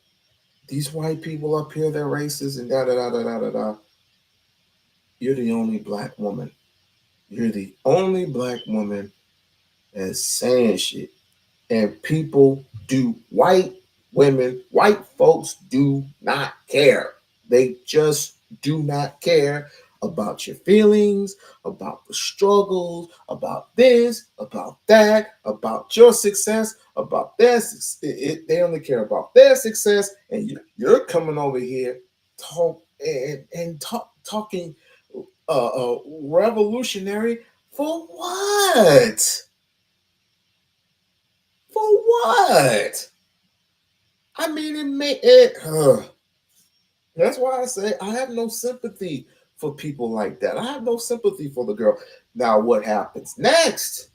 these white people up here, they're racist and da da da da da da da. You're the only black woman. You're the only black woman that's saying shit. And people white folks do not care. They just do not care about your feelings, about the struggles, about this, about that, about your success, about their success. They only care about their success. And you're coming over here talking revolutionary for what? For what? I mean, that's why I say I have no sympathy for people like that. I have no sympathy for the girl. Now, what happens next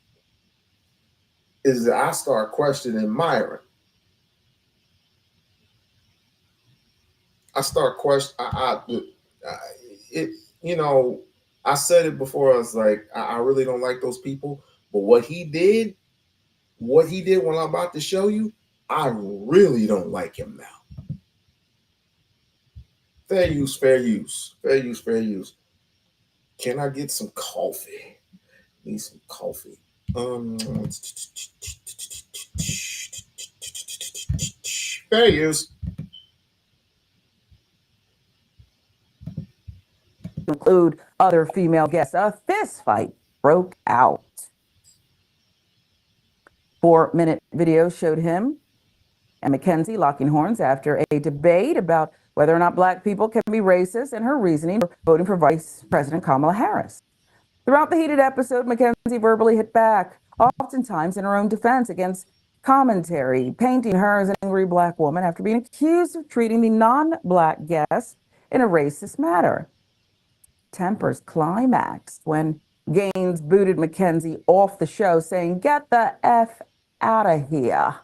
is that I start questioning Myron. I start questioning. I said it before. I was like, I really don't like those people. But what he did when I'm about to show you, I really don't like him now. Fair use, fair use. Fair use, fair use. Can I get some coffee? Need some coffee. Fair use. Include other female guests. A fist fight broke out. 4-minute video showed him and Mackenzie locking horns after a debate about whether or not black people can be racist and her reasoning for voting for Vice President Kamala Harris. Throughout the heated episode, Mackenzie verbally hit back, oftentimes in her own defense against commentary, painting her as an angry black woman after being accused of treating the non-black guests in a racist manner. Tempers climaxed when Gaines booted Mackenzie off the show, saying, "Get the F out of here.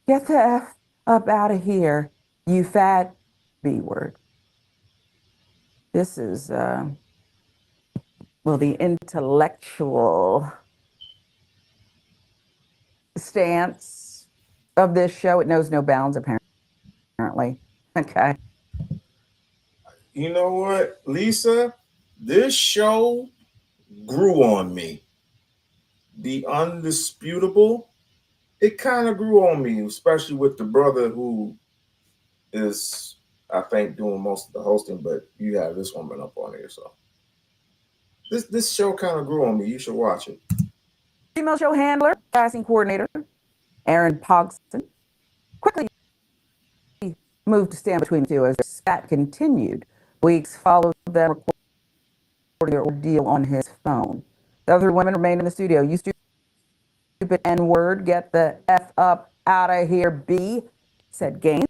Get the F up out of here, you fat B word." This is, the intellectual stance of this show. It knows no bounds, apparently. Okay. You know what, Lisa? This show grew on me. The Undisputable, it kind of grew on me, especially with the brother who is, I think, doing most of the hosting, but you have this woman up on here, so. This show kind of grew on me. You should watch it. Female show handler, casting coordinator, Aaron Pogson, quickly moved to stand between the two as the spat continued Weeks followed them recording their ordeal on his phone. The other women remained in the studio. You stupid N-word, get the F up out of here, B, said Gaines.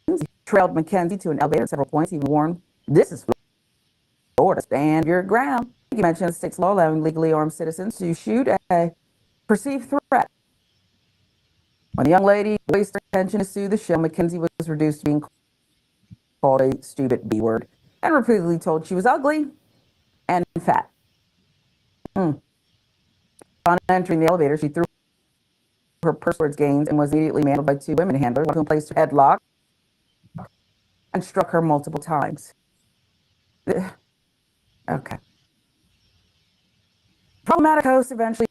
He trailed Mackenzie to an elevator at several points. He warned, this is Florida, stand your ground. He mentioned 6 law allowing legally armed citizens to shoot a perceived threat. When the young lady voiced her intention to sue the show, Mackenzie was reduced to being called a stupid B-word and repeatedly told she was ugly and fat. On entering the elevator, she threw her purse towards Gaines and was immediately manhandled by 2 women handlers, one of whom placed her headlock and struck her multiple times. Okay. Problematic host eventually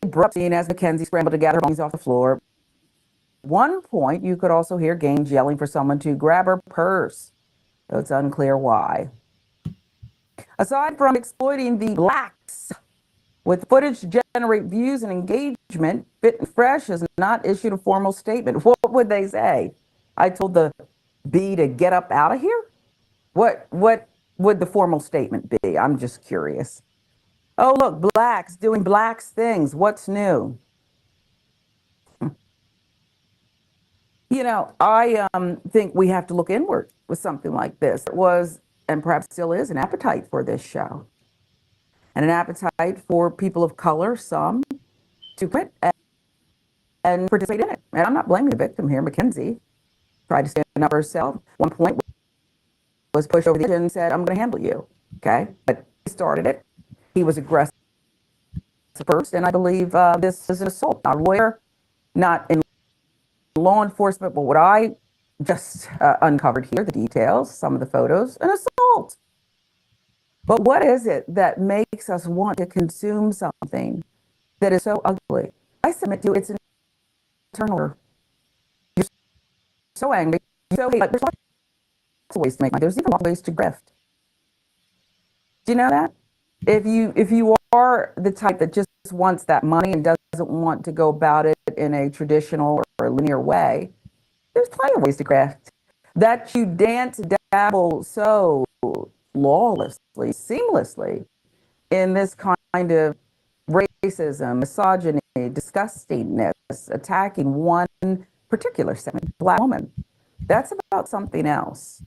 broke the scene as Mackenzie scrambled to get her belongings off the floor. At one point, you could also hear Gaines yelling for someone to grab her purse, though it's unclear why. Aside from exploiting the blacks with footage to generate views and engagement, Fit and Fresh has not issued a formal statement. What would they say? I told the B to get up out of here? What would the formal statement be? I'm just curious. Oh, look, blacks doing blacks things. What's new? You know, I think we have to look inward with something like this. There was, and perhaps still is, an appetite for this show. And an appetite for people of color, some, to quit and participate in it. And I'm not blaming the victim here. Mackenzie tried to stand up for herself. One point was pushed over the edge and said, I'm going to handle you. Okay? But he started it. He was aggressive first, and I believe this is an assault. Not a lawyer, not in law enforcement, but what I just uncovered here, the details, some of the photos, an assault. But what is it that makes us want to consume something that is so ugly? I submit to you, it's an internal. You're so angry, you're so hate. There's lots of ways to make money. There's even lots of ways to grift. Do you know that? If you are the type that just wants that money and doesn't want to go about it in a traditional or a linear way, there's plenty of ways to graft. That you dance, dabble so lawlessly, seamlessly in this kind of racism, misogyny, disgustingness, attacking one particular segment, Black woman. That's about something else.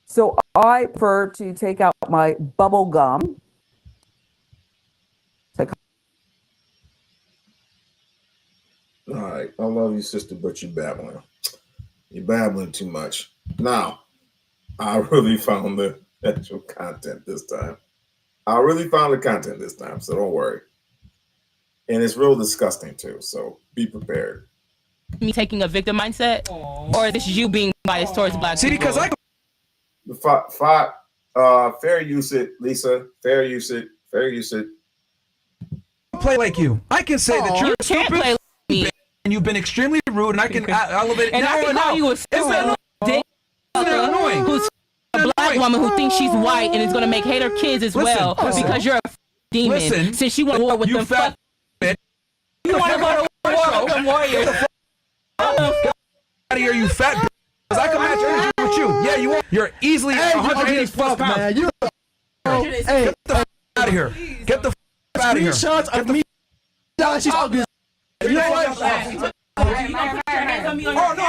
So I prefer to take out my bubble gum. All right, I love you, sister, but you're babbling. You're babbling too much. Now, I really found the actual content this time. So don't worry. And it's real disgusting too, so be prepared. Me taking a victim mindset, or is this you being biased towards Black people? Because fair use it, Lisa. Fair use it. Play like you. I can say that you're can't stupid play like me. and you've been extremely rude, and I can elevate it. And I can call you a stupid dick annoying. who's a Black woman who thinks she's white and is going to make hate her kids as well because you're a demon. Listen, since you want to war with them fat bitch. You want to go to war with them warriors. Out of here, you fat bitch. Because I can match energy with you. Yeah, you are. You're easily 180 plus pounds. Man, get the out of here. Get the out of here. Screenshots of me. She's ugly. You know what? Oh, no,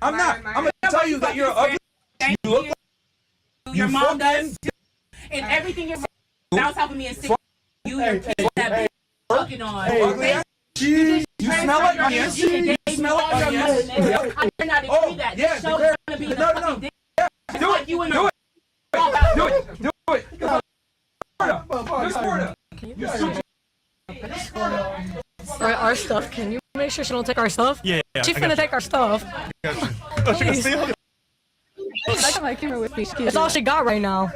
I'm not. I'm going to tell you that you're ugly. You look like your mom does too. And everything you're now helping me and sick. You your kids that bitch fucking on. You smell like onions. You smell like onions. You're not agree that. This show is gonna be the fucking dick. Do it. You and Do it. Our stuff. Can you make sure she don't take our stuff? Yeah. She's finna take our stuff. Oh, she can steal it? I got my camera with me. That's all she got right now.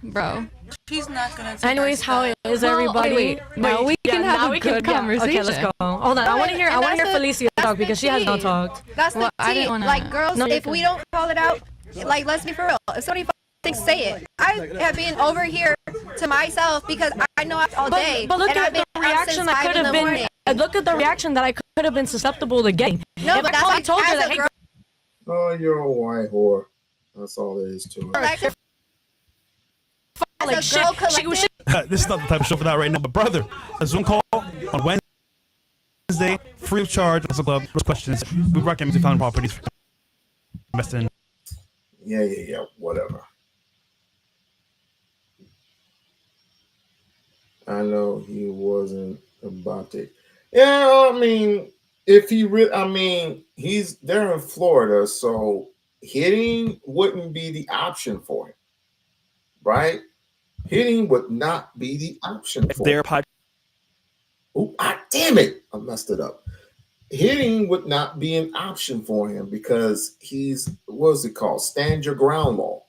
Bro. She's not gonna take Anyways, how is everybody? Wait. Now we can have a good conversation. Okay, let's go. Hold on. I want to hear Felicia talk because she has not talked. That's the I tea. didn't wanna- Like, girls, No, if we don't call it out, like, let's be for real. If somebody thinks, say it. I have been over here to myself because I know all day. But look and at I've been the up reaction since that 5 could in have the been. morning. Look at the reaction that I could have been susceptible to getting. No, if but I that's told like, you as that, a hey, girl. Oh, you're a white whore. That's all there is to it. Like shit. She was This is not the type of show for that right now. But brother, a Zoom call on Wednesday, free of charge. As a club, those questions. We recommend you found properties for investing. Yeah. Whatever. I know he wasn't about it. Yeah, I mean, if he he's there in Florida, so hitting wouldn't be the option for him, right? Hitting would not be the option for him. Damn it! I messed it up. Hitting would not be an option for him because he's, what's it called? Stand your ground law,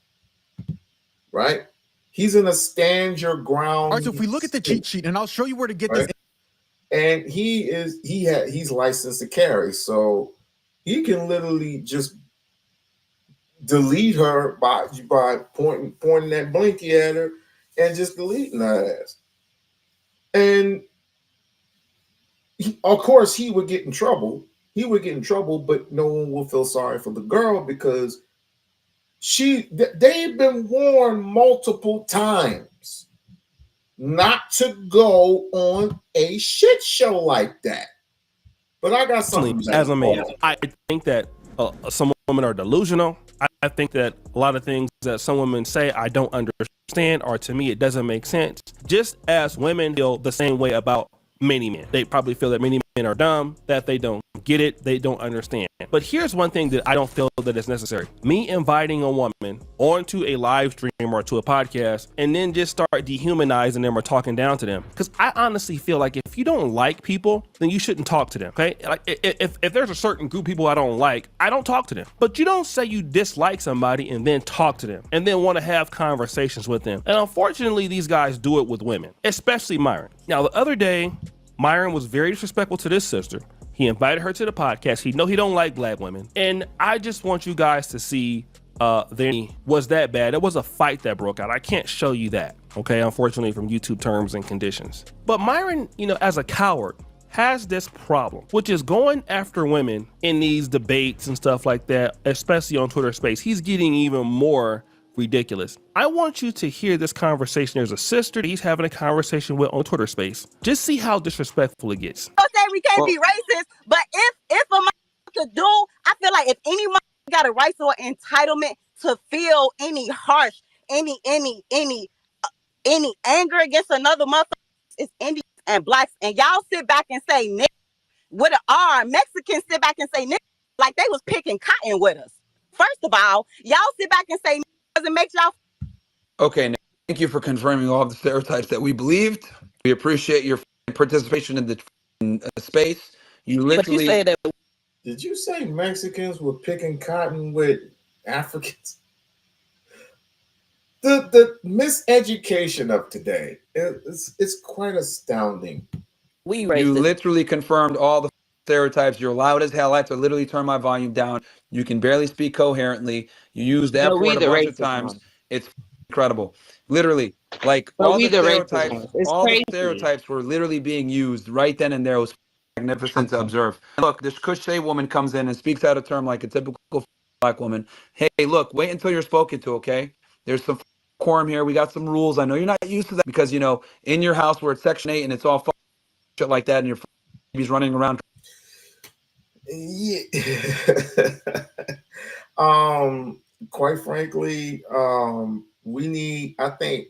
right? He's in a stand your ground. All right, so if we look at the cheat sheet, and I'll show you where to get this. And he's licensed to carry, so he can literally just delete her by pointing that blinky at her and just deleting her ass. And of course, he would get in trouble. But no one will feel sorry for the girl because they've been warned multiple times not to go on a shit show like that. But I got something. As a man, I think that some women are delusional. I think that a lot of things that some women say I don't understand, or to me it doesn't make sense. Just as women feel the same way about many men. They probably feel that many men are dumb, that they don't get it, they don't understand. But here's one thing that I don't feel that is necessary. Me inviting a woman onto a live stream or to a podcast and then just start dehumanizing them or talking down to them. Because I honestly feel like if you don't like people, then you shouldn't talk to them, okay? Like if there's a certain group of people I don't like, I don't talk to them. But you don't say you dislike somebody and then talk to them and then want to have conversations with them. And unfortunately, these guys do it with women, especially Myron. Now, the other day, Myron was very disrespectful to this sister. He invited her to the podcast. He don't like black women. And I just want you guys to see was that bad. It was a fight that broke out. I can't show you that, okay, unfortunately, from YouTube terms and conditions. But Myron, as a coward, has this problem, which is going after women in these debates and stuff like that, especially on Twitter Space. He's getting even more ridiculous. I want you to hear this conversation. There's a sister that he's having a conversation with on Twitter Space. Just see how disrespectful it gets. Don't say we can't be racist, but if a motherfucker do, I feel like if any motherfucker got a right or entitlement to feel any harsh, any anger against another motherfucker, it's Indians and blacks, and y'all sit back and say nigga with an R. Mexicans sit back and say nigga like they was picking cotton with us. First of all, y'all sit back and say doesn't make y'all. Okay, Nick, thank you for confirming all of the stereotypes that we believed. We appreciate your participation in the space. You literally. But you said that. Did you say Mexicans were picking cotton with Africans? The miseducation of today is quite astounding. You literally confirmed all the stereotypes. You're loud as hell. I have to literally turn my volume down. You can barely speak coherently. You use the F word a bunch of times. It's incredible. Literally, like all the stereotypes were literally being used right then and there. It was magnificent to observe. Look, this Kushay woman comes in and speaks out a term like a typical black woman. Hey, look, wait until you're spoken to, okay? There's some quorum here. We got some rules. I know you're not used to that because, in your house where it's Section 8 and it's all shit like that and your baby's running around. Yeah. Quite frankly, we need, I think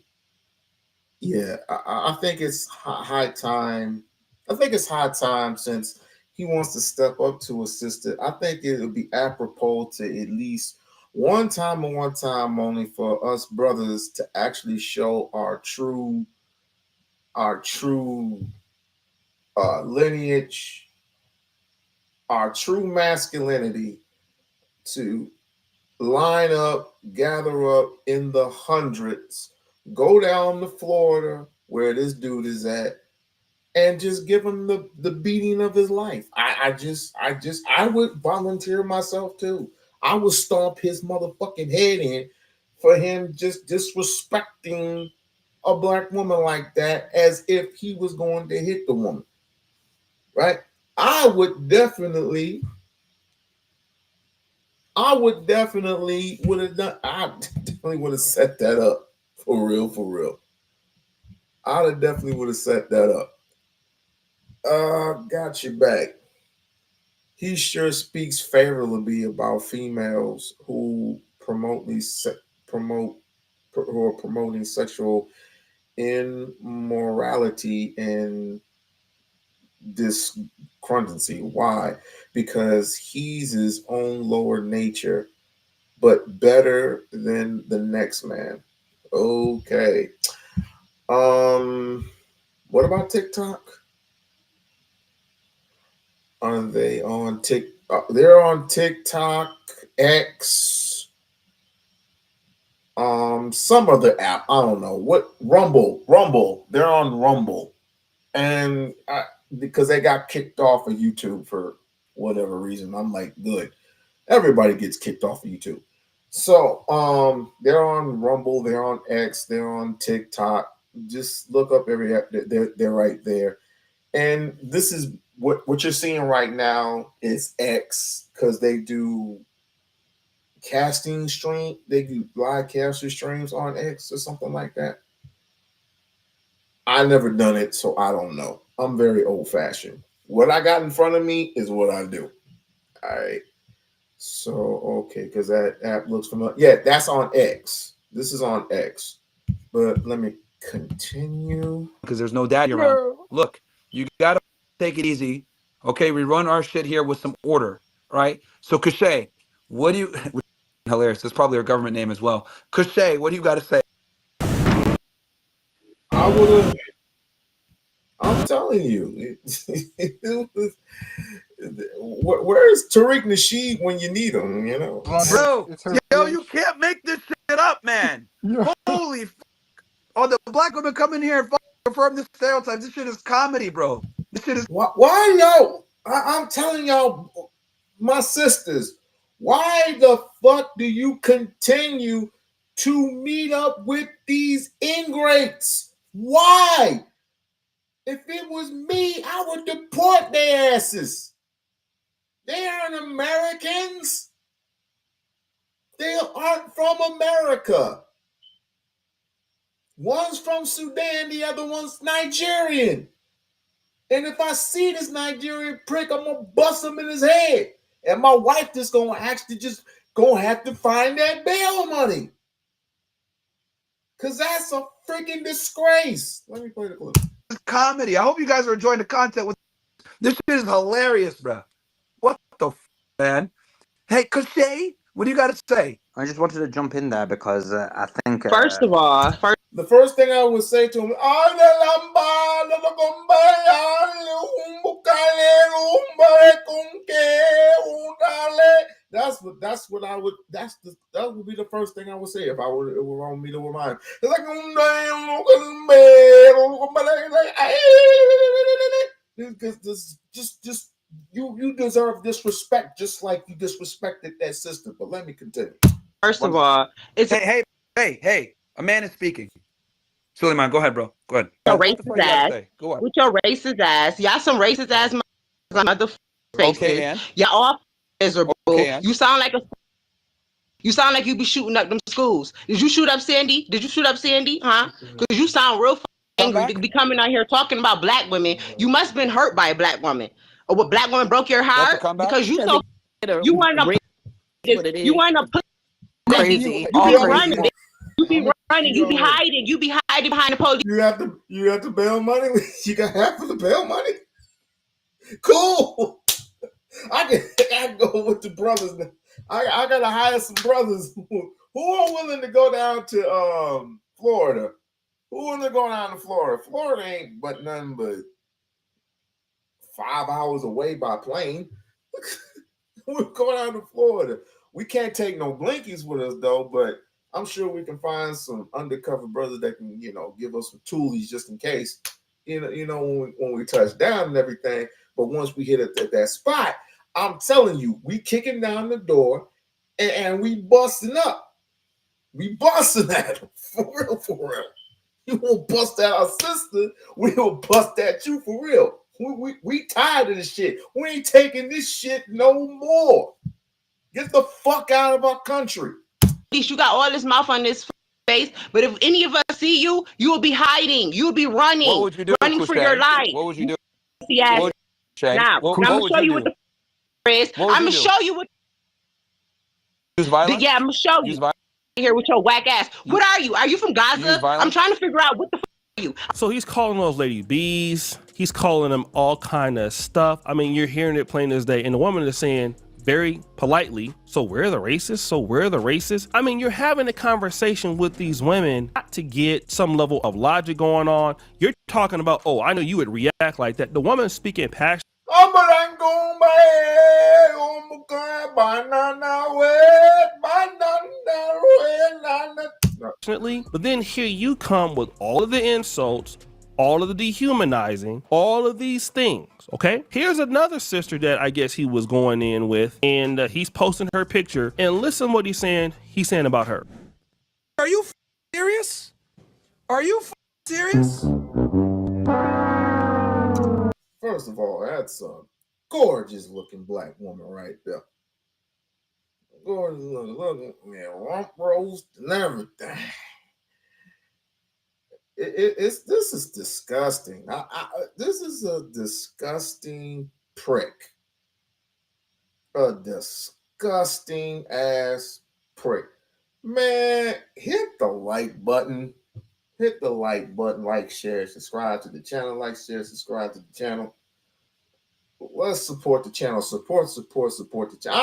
it's high time. I think it's high time since he wants to step up to a sister. I think it would be apropos to at least one time and one time only for us brothers to actually show our true lineage, our true masculinity, to line up, gather up in the hundreds, go down to Florida where this dude is at, and just give him the beating of his life. I would volunteer myself too. I would stomp his motherfucking head in for him just disrespecting a black woman like that as if he was going to hit the woman. Right? I would definitely I would definitely would have done. I definitely would have set that up for real, for real. I'd have definitely would have set that up. Got you back. He sure speaks favorably about females who promote who are promoting sexual immorality and discrepancy. Why? Because he's his own lower nature, but better than the next man. Okay. What about TikTok? Are they on TikTok? They're on TikTok, X, some other app. I don't know what. Rumble. They're on Rumble, and because they got kicked off of YouTube for whatever reason, I'm like, good. Everybody gets kicked off of YouTube. So they're on Rumble, they're on X, they're on TikTok. Just look up every app. They're right there. And this is what you're seeing right now is X, because they do casting stream. They do live casting streams on X or something like that. I never done it, so I don't know. I'm very old fashioned. What I got in front of me is what I do. All right. So, okay, because that app looks familiar. Yeah, that's on X. This is on X. But let me continue. Because there's no daddy around. Look, you got to take it easy. Okay, we run our shit here with some order, right? So, Cachet, what do you... Hilarious. That's probably our government name as well. Cachet, what do you got to say? I would have... I'm telling you. Where's Tariq Nasheed when you need him, you know? Bro, you can't make this shit up, man. Holy fuck. Oh, the black women come in here and confirm this stereotype. This shit is comedy, bro. This shit is... Why y'all... I'm telling y'all, my sisters, why the fuck do you continue to meet up with these ingrates? Why? If it was me, I would deport their asses. They aren't Americans. They aren't from America. One's from Sudan, the other one's Nigerian. And if I see this Nigerian prick, I'm going to bust him in his head. And my wife is going to actually just going to have to find that bail money. Because that's a freaking disgrace. Let me play the clip. It's comedy. I hope you guys are enjoying the content. This shit is hilarious, bro. What the man? Hey, Cachet, what do you got to say? I just wanted to jump in there because I think... First of all, the first thing I would say to him, that would be the first thing I would say if I were it were on me to remind. It's like just you deserve disrespect just like you disrespected that sister. But let me continue. First of all, it's hey, a man is speaking. Suleiman, go ahead, bro. Go ahead. Your racist ass. Go on. With your racist ass. Y'all some racist ass mother faces. Okay, Ann. Y'all all miserable. Okay, Ann. You sound like you be shooting up them schools. Did you shoot up Sandy? Huh? Because you sound real angry to be coming out here talking about black women. You must have been hurt by a black woman. Or what black woman broke your heart? Because you so you want to put crazy. You be running. You be hiding. You be hiding behind the police. You have to bail money. You got half of the bail money. Cool. I can go with the brothers. I gotta hire some brothers who are willing to go down to Florida. Who willing to go down to Florida? Florida ain't but nothing but 5 hours away by plane. We're going down to Florida. We can't take no blinkies with us though, but I'm sure we can find some undercover brothers that can, give us some toolies just in case, when we touch down and everything. But once we hit at that spot, I'm telling you, we kicking down the door and we busting up. We busting at them. For real. You won't bust at our sister. We will bust at you for real. We tired of this shit. We ain't taking this shit no more. Get the fuck out of our country. You got all this mouth on this face, but if any of us see you, you will be hiding. You will be running. What would you do, running for your life. What would you do? Now, What I'm gonna would show you you what do? the is. What would I'm you gonna do? show you what. Use violence? Yeah, I'm gonna show you. Here with your whack ass. What are you? Are you from Gaza? I'm trying to figure out what the are you. So he's calling those ladies bees. He's calling them all kind of stuff. I mean, you're hearing it plain as day. And the woman is saying very politely, so we're the racists? So we're the racists? I mean, you're having a conversation with these women not to get some level of logic going on. You're talking about, oh, I know you would react like that. The woman speaking passion. But then here you come with all of the insults, all of the dehumanizing, all of these things, okay? Here's another sister that I guess he was going in with, and he's posting her picture, and listen what he's saying about her. Are you serious? Are you serious? First of all, that's a gorgeous looking black woman right there. Gorgeous looking, man, rump roast and everything. This is disgusting. This is a disgusting prick. A disgusting ass prick. Man, hit the like button. Hit the like button, like, share, subscribe to the channel. Like, share, subscribe to the channel. Let's support the channel. Support the channel.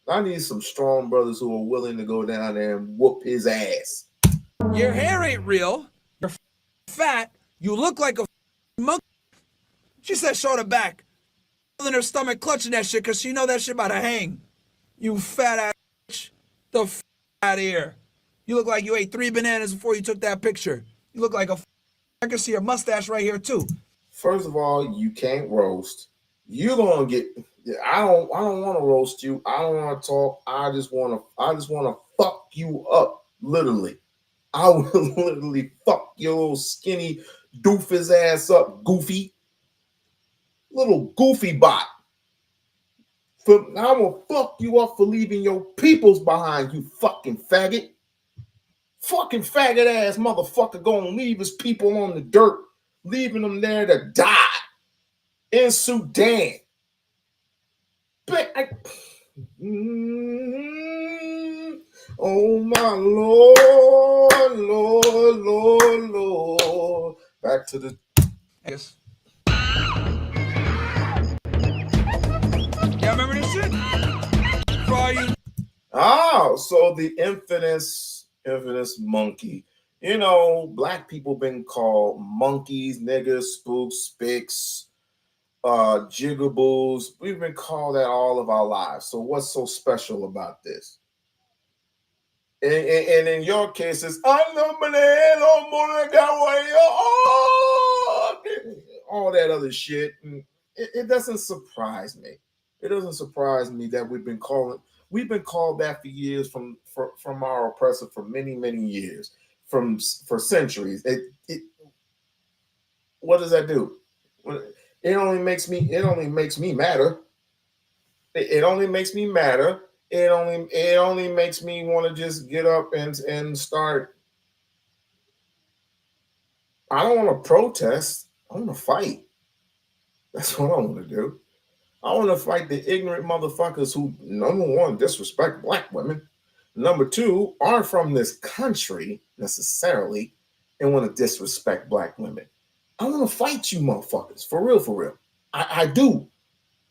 I need some strong brothers who are willing to go down there and whoop his ass. Your hair ain't real. You're fat. You look like a monkey. She said show the back. In her stomach clutching that shit because she know that shit about to hang. You fat ass bitch. The f out of here. You look like you ate 3 bananas before you took that picture. You look like a I can see your mustache right here too. First of all, you can't roast. You're gonna get. I don't want to roast you. I don't want to talk. I just want to fuck you up. Literally, I will literally fuck your little skinny doofus ass up, goofy little goofy bot. I'm gonna fuck you up for leaving your peoples behind. You fucking faggot. Fucking faggot ass motherfucker gonna leave his people on the dirt, leaving them there to die in Sudan. But oh my Lord. Back to the yes. Yeah, remember this shit? Oh, so the infamous monkey. You know, black people been called monkeys, niggas, spooks, spics, jigaboos. We've been called that all of our lives. So what's so special about this? And in your case, it's all that other shit. And it doesn't surprise me. It doesn't surprise me that we've been called that for years from our oppressor for many, many years, for centuries. What does that do? It only makes me matter. It only makes me matter. It only makes me want to just get up and start. I don't want to protest. I want to fight. That's what I want to do. I want to fight the ignorant motherfuckers who, number one, disrespect black women. Number two, aren't from this country necessarily and want to disrespect black women. I want to fight you motherfuckers, for real. I do.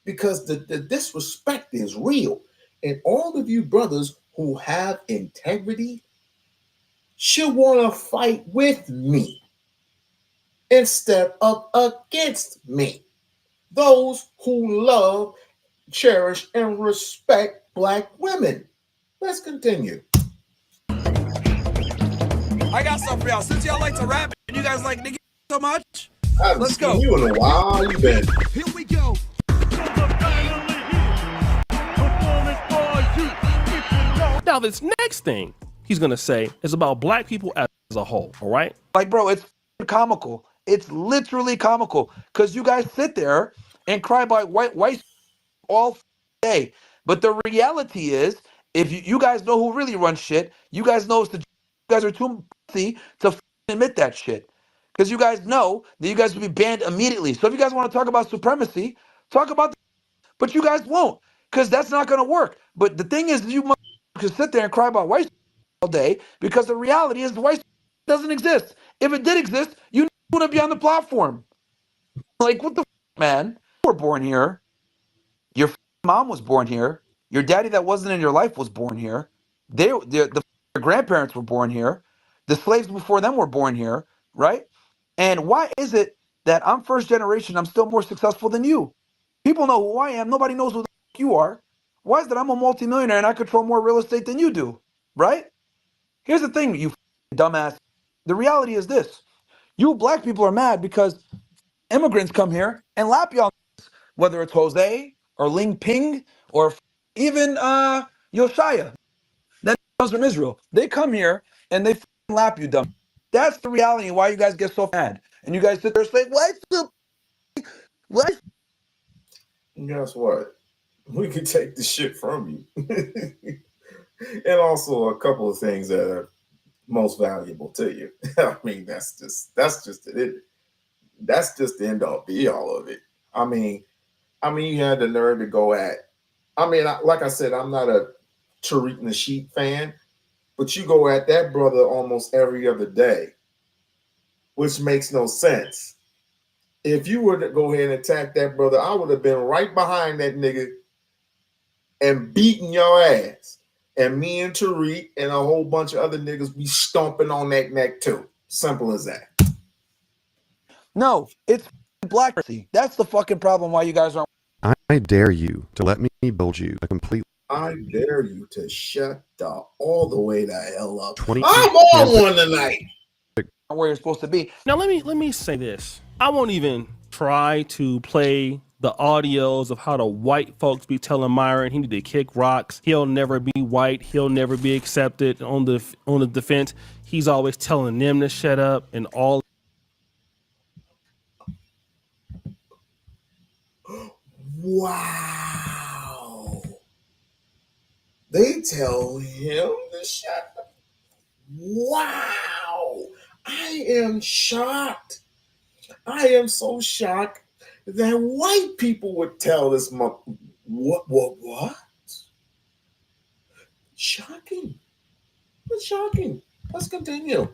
Because the disrespect is real. And all of you brothers who have integrity should want to fight with me instead of against me. Those who love, cherish, and respect black women. Let's continue. I got something for y'all. Since y'all like to rap and you guys like niggas so much, let's go. You in a while, you been. Here we go. Now this next thing he's gonna say is about black people as a whole. All right, like, bro, it's comical. It's literally comical because you guys sit there and cry about white all day. But the reality is, if you guys know who really runs shit, you guys know it's you guys are too pussy to admit that shit. Because you guys know that you guys will be banned immediately. So if you guys want to talk about supremacy, talk about but you guys won't, because that's not going to work. But the thing is, you could sit there and cry about white all day, because the reality is the white doesn't exist. If it did exist, you wouldn't be on the platform. Like, what the man? You were born here. Your mom was born here. Your daddy that wasn't in your life was born here. The grandparents were born here. The slaves before them were born here, right? And why is it that I'm first generation, I'm still more successful than you? People know who I am. Nobody knows who the you are. Why is that I'm a multimillionaire and I control more real estate than you do, right? Here's the thing, you dumbass. The reality is this. You black people are mad because immigrants come here and lap y'all, whether it's Jose or Ling Ping or even Yoshaya that comes from Israel. They come here and they lap you, dumb. That's the reality and why you guys get so mad. And you guys sit there and say, what? And guess what? We can take the shit from you. And also a couple of things that are most valuable to you. I mean, that's just it. That's just the end all be all of it. I mean, you had the nerve to go at. I mean, like I said, I'm not a Tariq Nasheed fan, but you go at that brother almost every other day, which makes no sense. If you were to go ahead and attack that brother, I would have been right behind that nigga and beating your ass. And me and Tariq and a whole bunch of other niggas be stomping on that neck too. Simple as that. No, it's black. That's the fucking problem why you guys aren't. I dare you to let me build you a complete. I dare you to shut all the way the hell up. 20 I'm on one tonight. Where you're supposed to be. Now let me say this. I won't even try to play the audios of how the white folks be telling Myron he need to kick rocks. He'll never be white. He'll never be accepted on the defense. He's always telling them to shut up and all. Wow. They tell him to shut up. Wow. I am shocked. I am so shocked that white people would tell this what? Shocking. It's shocking. Let's continue.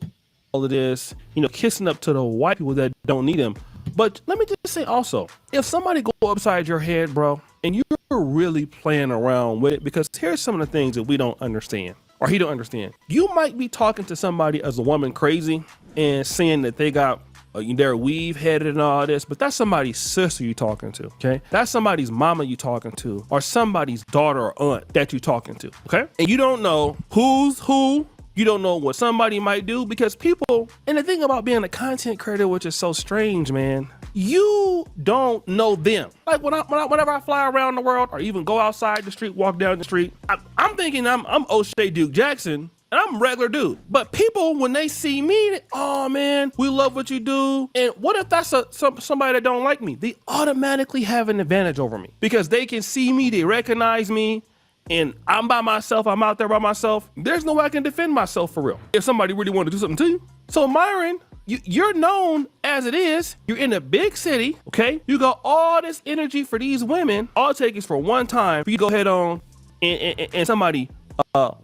All of this, kissing up to the white people that don't need him. But let me just say also, if somebody go upside your head, bro, and you're really playing around with it, because here's some of the things that we don't understand, or he don't understand. You might be talking to somebody as a woman crazy and saying that they got they're weave headed and all this, but that's somebody's sister you talking to, okay? That's somebody's mama you talking to, or somebody's daughter or aunt that you talking to, okay? And you don't know who's who. You don't know what somebody might do, because people, and the thing about being a content creator, which is so strange, man, you don't know them. Like whenever I fly around the world or even go outside the street, walk down the street, I'm thinking I'm O'Shea Duke Jackson. And I'm a regular dude. But people, when they see me, oh man, we love what you do. And what if that's somebody that don't like me? They automatically have an advantage over me because they can see me, they recognize me, and I'm by myself, I'm out there by myself. There's no way I can defend myself for real if somebody really want to do something to you. So Myron, you're known as it is. You're in a big city, okay? You got all this energy for these women. All it takes is for one time for you to go ahead on and somebody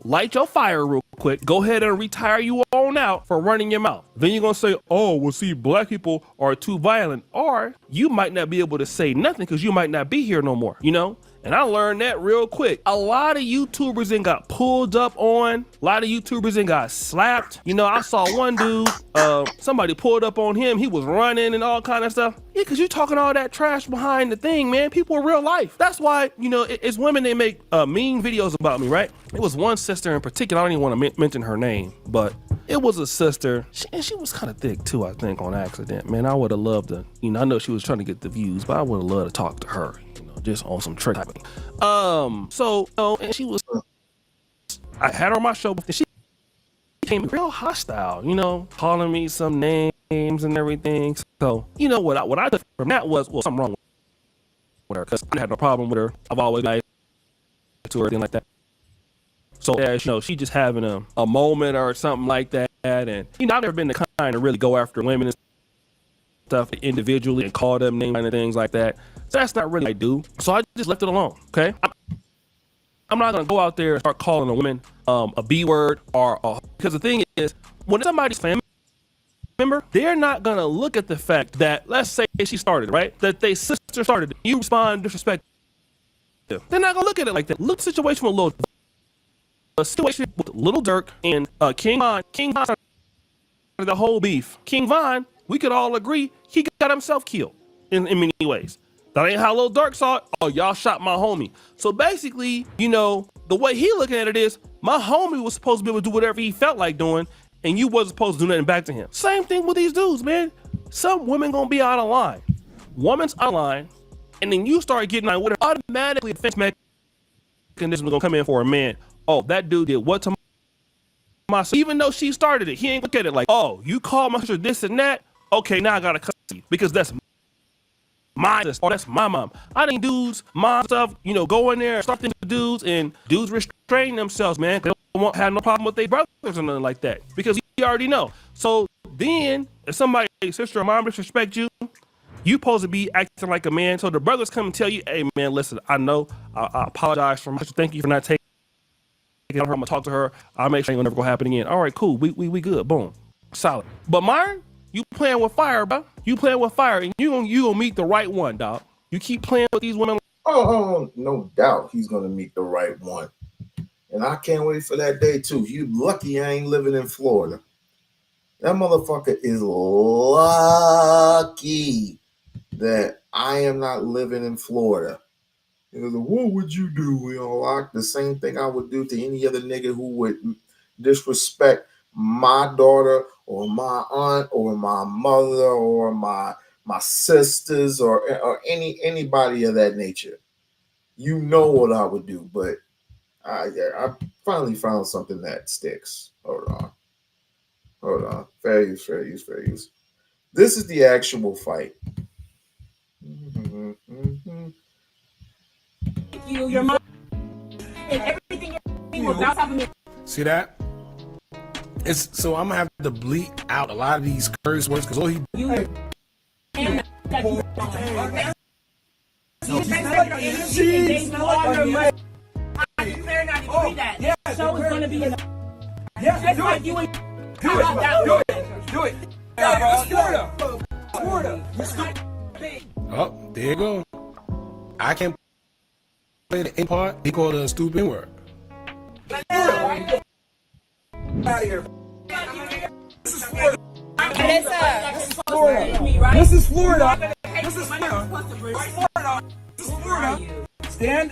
light your fire real quick. Go ahead and retire you on out for running your mouth. Then you're gonna say, oh, well, see, black people are too violent. Or you might not be able to say nothing because you might not be here no more, And I learned that real quick. A lot of YouTubers and got pulled up on. A lot of YouTubers and got slapped. I saw one dude, somebody pulled up on him. He was running and all kind of stuff. Yeah, because you're talking all that trash behind the thing, man. People are real life. That's why, it's women, they make mean videos about me, right? It was one sister in particular. I don't even want to mention her name, but it was a sister. And she was kind of thick too, I think, on accident. Man, I would have loved to, I know she was trying to get the views, but I would have loved to talk to her. Just on some trick. And she was, I had her on my show, and she became real hostile, calling me some names and everything. So, what I took from that was, well, something wrong with her because I had no problem with her. I've always liked to her, anything like that. So as you know, she just having a moment or something like that, and I've never been the kind to really go after women and stuff individually and call them names and things like that. So that's not really what I do. So I just left it alone. Okay, I'm not gonna go out there and start calling a woman a B word or because the thing is, when somebody's family member, they're not gonna look at the fact that, let's say she started, right? That they sister started, you respond disrespect. They're not gonna look at it like that. Look at the situation with a situation with Little Dirk and King Von. King Von started the whole beef. King Von, we could all agree, he got himself killed in many ways. That ain't how Little Dirk saw it. Oh, y'all shot my homie. So basically, the way he looking at it is, my homie was supposed to be able to do whatever he felt like doing, and you wasn't supposed to do nothing back to him. Same thing with these dudes, man. Some women gonna be out of line. Woman's out of line, and then you start getting out with her, automatically defense mechanism gonna come in for a man. Oh, that dude did what to my sister? Even though she started it, he ain't look at it like, oh, you called my sister this and that. Okay, now I gotta cut you because that's my sister. Oh, that's my mom. I think dudes, mom stuff, go in there and start things with dudes, and dudes restrain themselves, man. They don't have no problem with their brothers or nothing like that because you already know. So then, if somebody, sister or mom disrespect you, you supposed to be acting like a man. So the brothers come and tell you, hey, man, listen, I know, I apologize for my sister. Thank you for not taking her. I'm gonna talk to her. I'll make sure it ain't gonna never go happen again. All right, cool. We good. Boom, solid. But Myron, you playing with fire, bro. You playing with fire, and you gonna meet the right one, dog. You keep playing with these women. Oh, no doubt he's gonna meet the right one, and I can't wait for that day too. You lucky I ain't living in Florida. That motherfucker is lucky that I am not living in Florida. What would you do? We-On-Loc the same thing I would do to any other nigga who would disrespect my daughter or my aunt or my mother or my sisters or anybody of that nature. You know what I would do, but I finally found something that sticks. Hold on. Fair use. This is the actual fight. Your mom, and everything will bounce off of me. See that? So I'm gonna have to bleep out a lot of these curse words because all he. She's no longer my. I declare not to do that. So it's gonna be. Just like you and. Do it. Florida. Oh, there you go. I can't play the in part. He called it a stupid word. Out of here. This is Florida. This is Florida. Stand.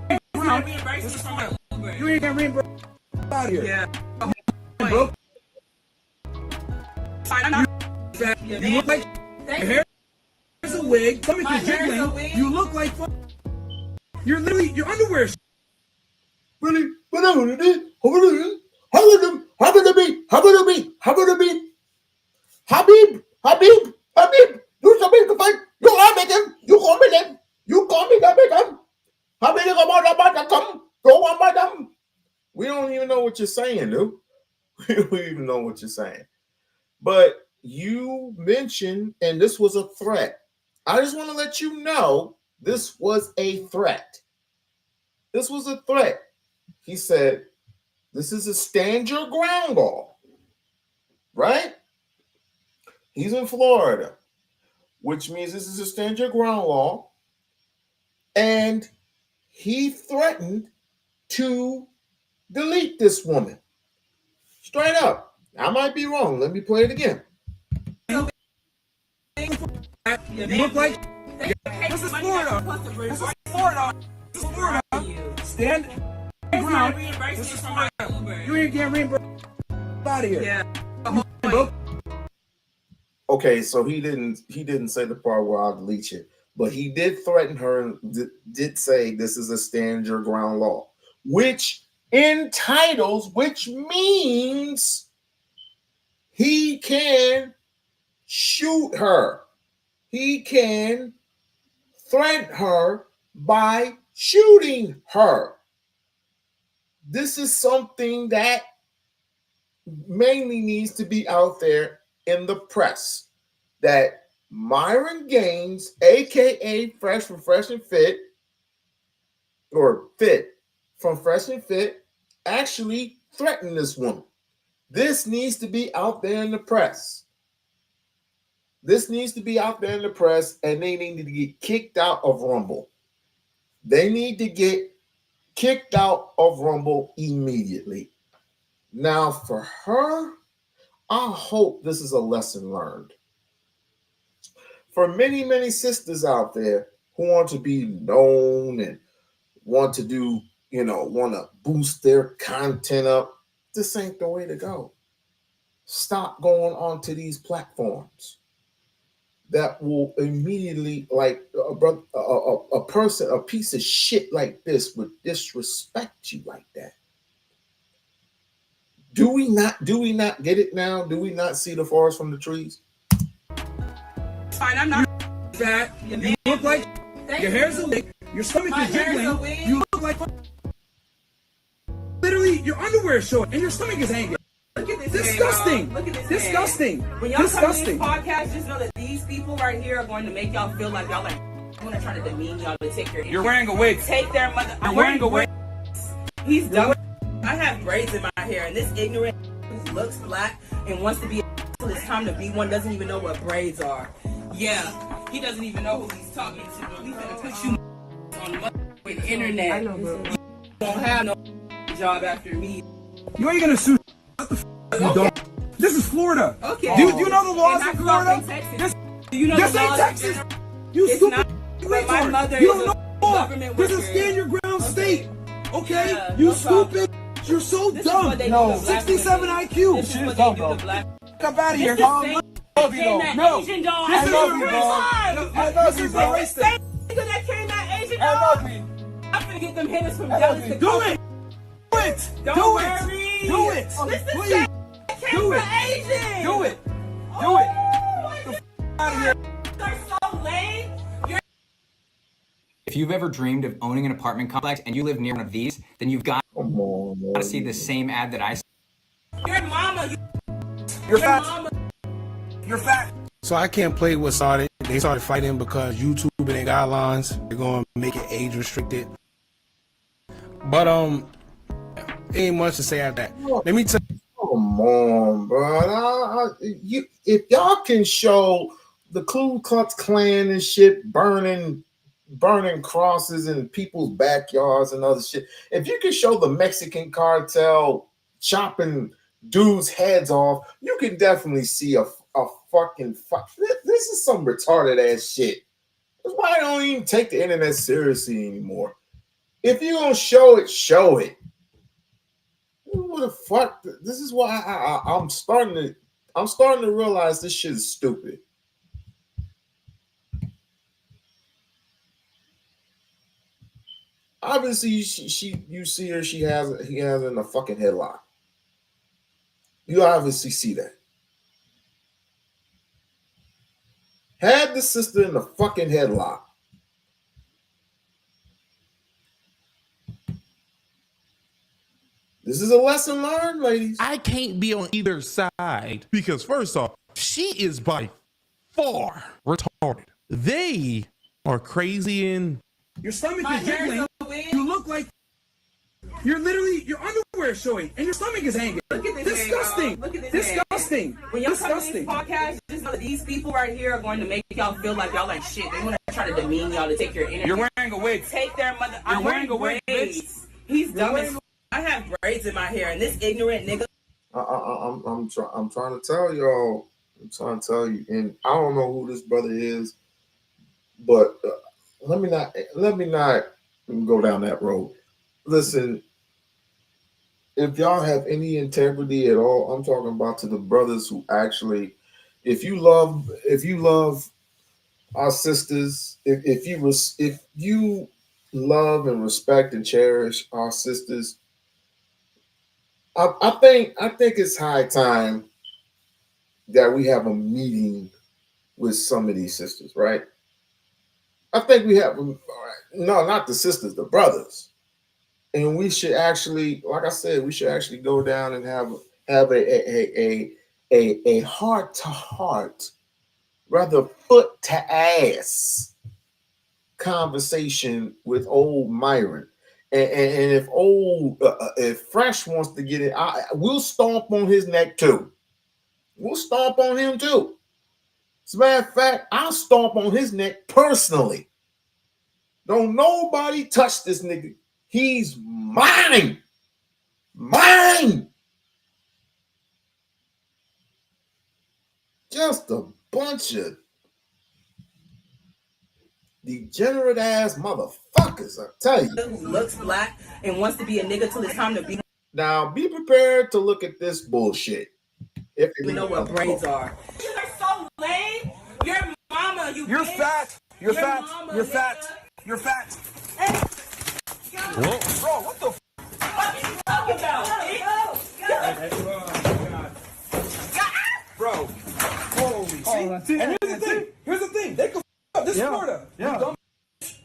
This is Florida. You ain't gonna reimburse out of here. Yeah. Bro. You look like your hair is a wig. Stomach is jiggling. You look like you're literally your underwear. Really? How about to be? Habib, do something to fight. You are making. You call me them. You call me them. We don't even know what you're saying, dude. We don't even know what you're saying. But you mentioned, and this was a threat. I just want to let you know this was a threat. This was a threat. He said, this is a stand your ground law. Right? He's in Florida, which means this is a stand your ground law. And he threatened to delete this woman. Straight up. I might be wrong. Let me play it again. You look like this is Florida. This is Florida. This is Florida. Stand your ground. This is Florida. You ain't getting reimbursed. Out of here. Yeah. Okay, so he didn't say the part where I'll delete you, but he did threaten her and did say this is a stand your ground law, which means he can shoot her. He can threaten her by shooting her. This is something that mainly needs to be out there in the press. That Myron Gaines, aka Fresh from Fresh and Fit, or Fit from Fresh and Fit, actually threatened this woman. This needs to be out there in the press. This needs to be out there in the press, and they need to get kicked out of Rumble. They need to get kicked out of Rumble immediately. Now, for her, I hope this is a lesson learned. For many, many sisters out there who want to be known and want to do, want to boost their content up, this ain't the way to go. Stop going onto these platforms that will immediately, like a person, a piece of shit like this would disrespect you like that. Do we not get it now? Do we not see the forest from the trees? Fine, I'm not fat. You look like your hair's a wig. Your stomach is jiggling. You look like literally your underwear is showing and your stomach is hanging. Look at this. Disgusting. Look at this. Disgusting. When y'all come to Disgusting. this podcast, just know that these people right here are going to make y'all feel like y'all like. I'm gonna try to demean y'all to take your. You're wearing a wig. Take their mother. You're wearing a wig. He's dumb. I have braids in my hair, and this ignorant who looks black and wants to be until it's time to be one doesn't even know what braids are. Yeah, he doesn't even know who he's talking to. But we finna put you on the internet. I know, bro. You won't have no job after me. You ain't gonna sue. What the you don't. This is Florida. Okay. Do you know the laws And I in grew up Florida? in Texas. This, Do you know this the ain't laws? Texas. You It's stupid not, but my retard. mother You is don't a know law. government This is worker. stand your ground state. Okay? Yeah, You no problem. stupid. You're so This is dumb. what they do to black 67 women. IQ. This is what they do to black. Come out of here. This is the same love you, thing though. that No. Asian dog. This is I a racist. I love you, bro. This is the same nigga that came that Asian dog. I love you. I'm finna get them hitters from I love Dallas you. to Do come. it. Do it. Don't Do worry. it. Do it. This is Please. the same that came Do from it. Asian. Do it. Do it. Get out of here. They're so lame. You're If you've ever dreamed of owning an apartment complex and you live near one of these, then you've got to see the same ad that I saw. your mama. You're fat. You're fat. So I can't play with started. They started fighting because YouTube and their guidelines, they're going to make it age restricted. But ain't much to say after that. Let me tell you. Come on, bro. If y'all can show the Ku Klux Klan and shit burning crosses in people's backyards and other shit, if you can show the Mexican cartel chopping dudes' heads off, you can definitely see a fucking fight. This is some retarded ass shit. That's why I don't even take the internet seriously anymore. If you're gonna show it, show it. What the fuck? This is why I'm starting to realize this shit is stupid. Obviously, you see her. He has in a fucking headlock. You obviously see that. Had the sister in the fucking headlock. This is a lesson learned, ladies. I can't be on either side because, first off, she is by far retarded. They are crazy and Your stomach My is hair's jiggling. a wig. You look like you're literally your underwear is showing and your stomach is hanging. Look at this Disgusting. Man, Look at this Disgusting. Man. When y'all come to this Disgusting. podcast, just know that these people right here are going to make y'all feel like y'all like shit. They want to try to demean y'all to take your energy. You're wearing a wig. Take their mother. You're I'm wearing a wig, braids. He's You're dumb wearing as. I have braids in my hair, and this ignorant nigga. I'm trying to tell y'all. I'm trying to tell you, and I don't know who this brother is, but let me not go down that road. Listen, if y'all have any integrity at all, I'm talking about to the brothers who actually, if you love our sisters, if you love and respect and cherish our sisters, I think it's high time that we have a meeting with some of these sisters, right? I think we have no, not the sisters, the brothers, and we should actually, like I said, we should actually go down and have a heart to heart, rather foot to ass conversation with old Myron. And if Fresh wants to get it, we'll stomp on his neck too. We'll stomp on him too. As a matter of fact, I'll stomp on his neck personally. Don't nobody touch this nigga. He's mine. Mine. Just a bunch of degenerate ass motherfuckers, I tell you. Who looks black and wants to be a nigga till it's time to be. Now be prepared to look at this bullshit. If You know what braids are. You are so lame. Your mama, You're fat. You're fat. You're fat. You're fat. Whoa. Bro, what the What are you talking about? Bro. Holy shit. And here's the thing. Here's the thing. They could up. This is Florida. Yeah. Dumb.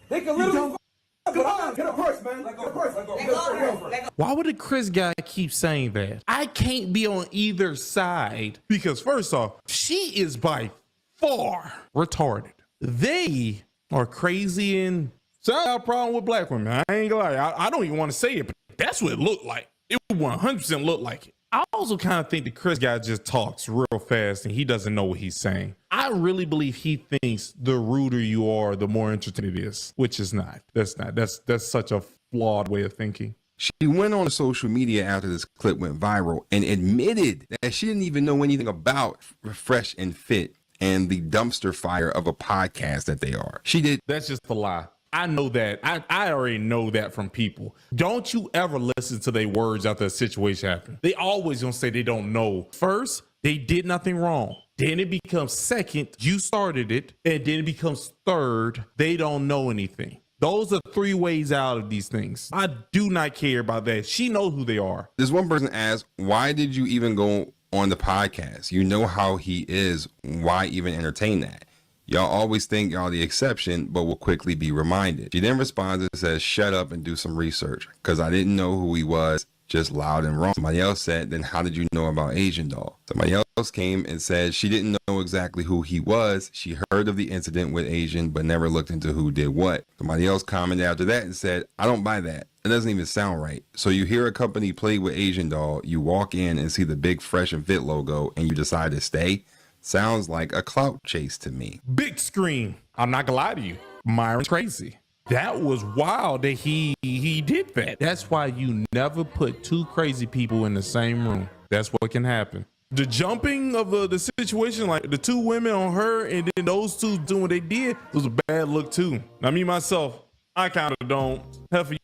They could literally up. But I'm not get a purse, man. Let go. Let go. Why would the Chris guy keep saying that? I can't be on either side because first off, she is by far retarded. They are crazy and so I have a problem with black women. I ain't gonna lie. I don't even want to say it, but that's what it looked like. It 100% looked like it. I also kind of think the Chris guy just talks real fast and he doesn't know what he's saying. I really believe he thinks the ruder you are, the more interesting it is, which is not. That's not. That's such a flawed way of thinking. She went on social media after this clip went viral and admitted that she didn't even know anything about Fresh and Fit and the dumpster fire of a podcast that they are. She did. That's just a lie. I know that. I already know that from people. Don't you ever listen to their words after a situation happens. They always gonna say they don't know. First, they did nothing wrong. Then it becomes second, you started it. And then it becomes third, they don't know anything. Those are 3 ways out of these things. I do not care about that. She knows who they are. This one person asked, why did you even go on the podcast? You know how he is. Why even entertain that? Y'all always think y'all the exception, but will quickly be reminded. She then responds and says, shut up and do some research, because I didn't know who he was, just loud and wrong. Somebody else said, then how did you know about Asian Doll? Somebody else came and said she didn't know exactly who he was. She heard of the incident with Asian, but never looked into who did what. Somebody else commented after that and said, I don't buy that. It doesn't even sound right. So you hear a company play with Asian Doll, you walk in and see the big Fresh and Fit logo, and you decide to stay? Sounds like a clout chase to me. Big screen. I'm not gonna lie to you. Myron's crazy. That was wild that he did that. That's why you never put 2 crazy people in the same room. That's what can happen. The jumping of the situation, like the 2 women on her and then those 2 doing what they did, was a bad look too. Now me myself, I kind of don't. Hell for you.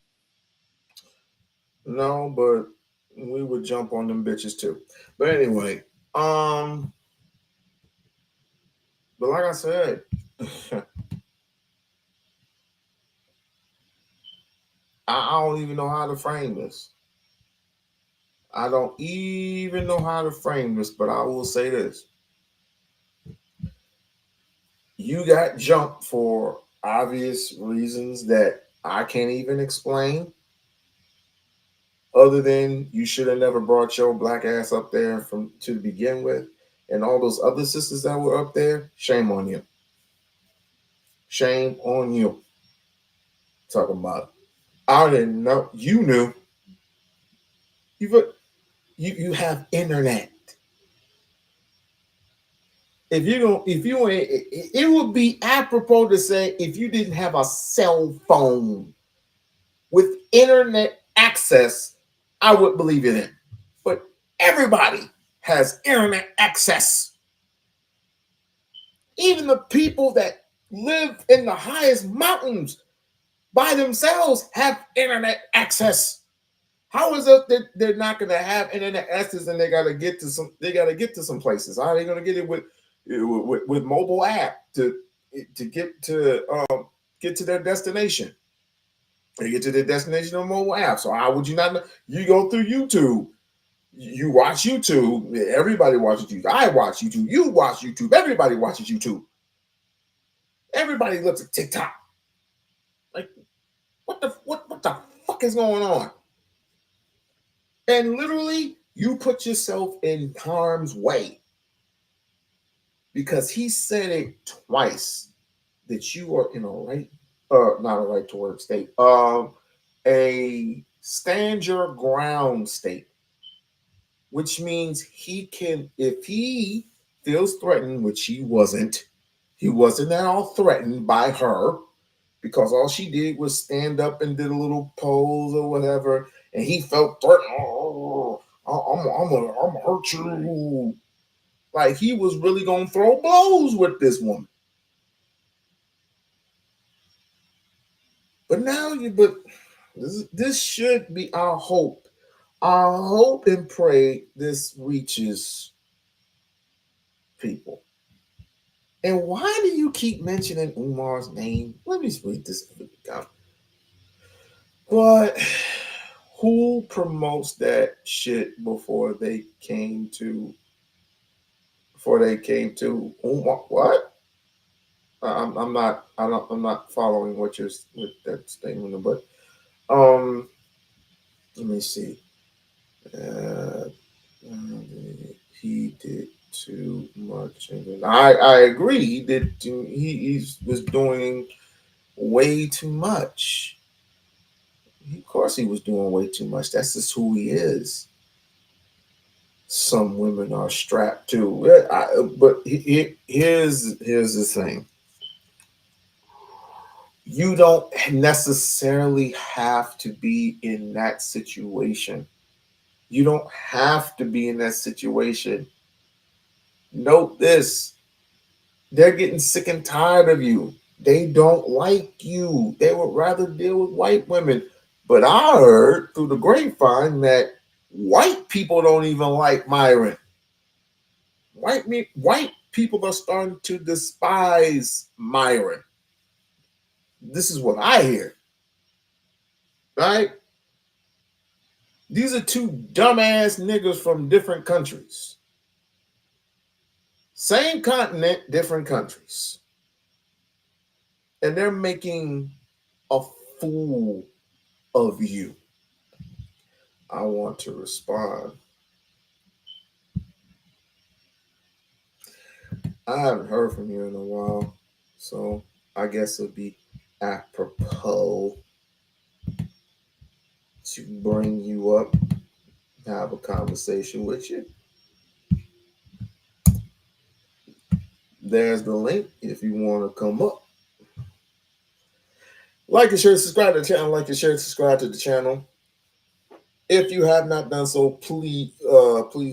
No, but we would jump on them bitches too. But anyway, but like I said, I don't even know how to frame this. I don't even know how to frame this, but I will say this. You got jumped for obvious reasons that I can't even explain. Other than you should have never brought your black ass up there to begin with. And all those other sisters that were up there, shame on you. Shame on you. Talking about it. I didn't know. You knew. You have internet. It would be apropos to say if you didn't have a cell phone with internet access, I would believe it in. But everybody has internet access. Even the people that live in the highest mountains by themselves have internet access. How is it that they're not going to have internet access and they got to get to some places? How are they going to get it with mobile app to get to their destination? They get to their destination on mobile app. So how would you not know? You go through YouTube. You watch YouTube. Everybody watches YouTube. I watch YouTube. You watch YouTube. Everybody watches YouTube. Everybody looks at TikTok. What the fuck is going on? And literally, you put yourself in harm's way because he said it twice that you are in a right, not a right to work state, a stand your ground state, which means he can, if he feels threatened, which he wasn't at all threatened by her because all she did was stand up and did a little pose or whatever, and he felt threatened. Oh, I'm gonna hurt you. Like he was really gonna throw blows with this woman. But now this should be our hope. I hope and pray this reaches people. And why do you keep mentioning Umar's name? Let me read this. But who promotes that shit before they came to Umar? What? I'm not following what you're with that statement, but let me see. He did too much. I agree. He did. He was doing way too much. Of course, he was doing way too much. That's just who he is. Some women are strapped too. But here's the thing. You don't necessarily have to be in that situation. You don't have to be in that situation. Note this. They're getting sick and tired of you. They don't like you. They would rather deal with white women. But I heard through the grapevine that white people don't even like Myron. White people are starting to despise Myron. This is what I hear. Right? These are two dumbass niggas from different countries. Same continent, different countries. And they're making a fool of you. I want to respond. I haven't heard from you in a while, so I guess it'll be apropos to bring you up, have a conversation with you. There's the link if you want to come up. Like and share, subscribe to the channel. Like and share, subscribe to the channel. If you have not done so, please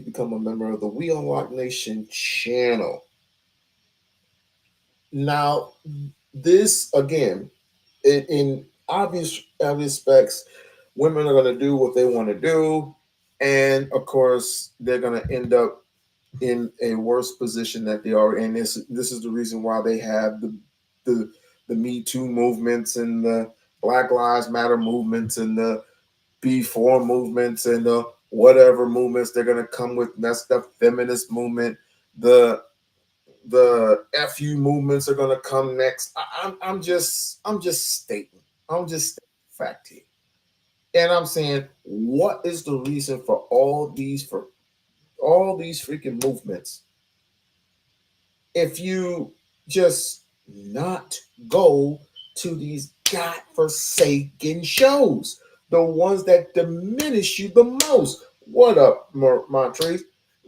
become a member of the We-On-Loc Nation channel. Now, this again, in obvious respects, women are going to do what they want to do, and of course, they're going to end up in a worse position that they are in. This is the reason why they have the Me Too movements and the Black Lives Matter movements and the B4 movements and the whatever movements they're going to come with. That's the feminist movement. The FU movements are going to come next. I'm just stating. I'm just fact here. And I'm saying, what is the reason for all these freaking movements? If you just not go to these godforsaken shows, the ones that diminish you the most. What up, Montrese?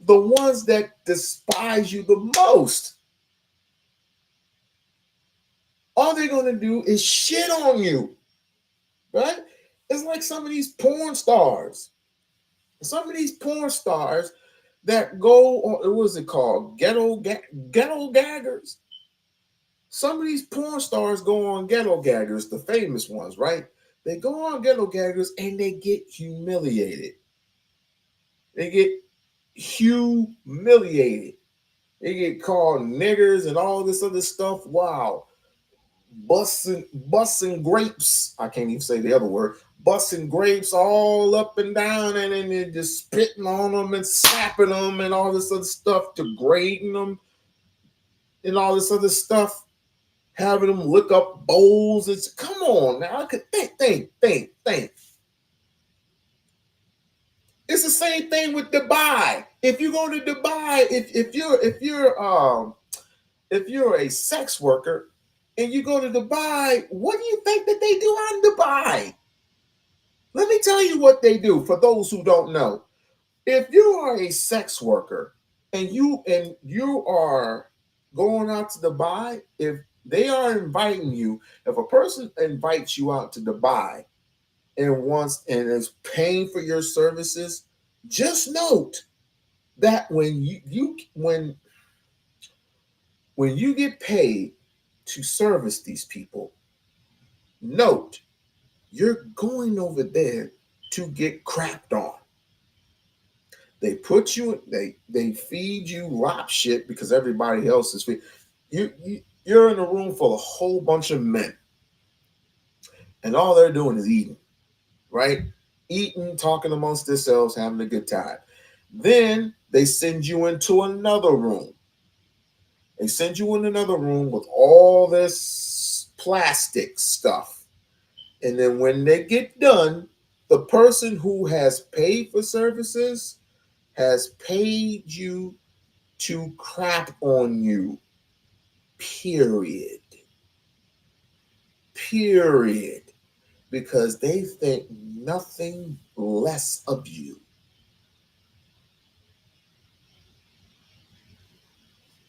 The ones that despise you the most. All they're going to do is shit on you, right? It's like some of these porn stars. Some of these porn stars that go on, what is it called? Ghetto gaggers. Some of these porn stars go on ghetto gaggers, the famous ones, right? They go on ghetto gaggers and they get humiliated. They get humiliated. They get called niggers and all this other stuff. Wow. Busting grapes. I can't even say the other word. Busting grapes all up and down, and then they're just spitting on them and slapping them and all this other stuff, degrading them and all this other stuff. having them look up bowls. It's come on now. I could think. It's the same thing with Dubai. If you go to Dubai, if you're a sex worker and you go to Dubai, what do you think that they do out in Dubai? Let me tell you what they do for those who don't know. If you are a sex worker and you are going out to Dubai, if they are inviting you, if a person invites you out to Dubai and is paying for your services, just note that when you get paid to service these people, note you're going over there to get crapped on. They put you, they feed you lop shit because everybody else is feed. You're in a room full of a whole bunch of men, and all they're doing is eating, right? Eating, talking amongst themselves, having a good time. Then they send you into another room. They send you in another room with all this plastic stuff. And then when they get done, the person who has paid for services has paid you to crap on you. Period. Because they think nothing less of you.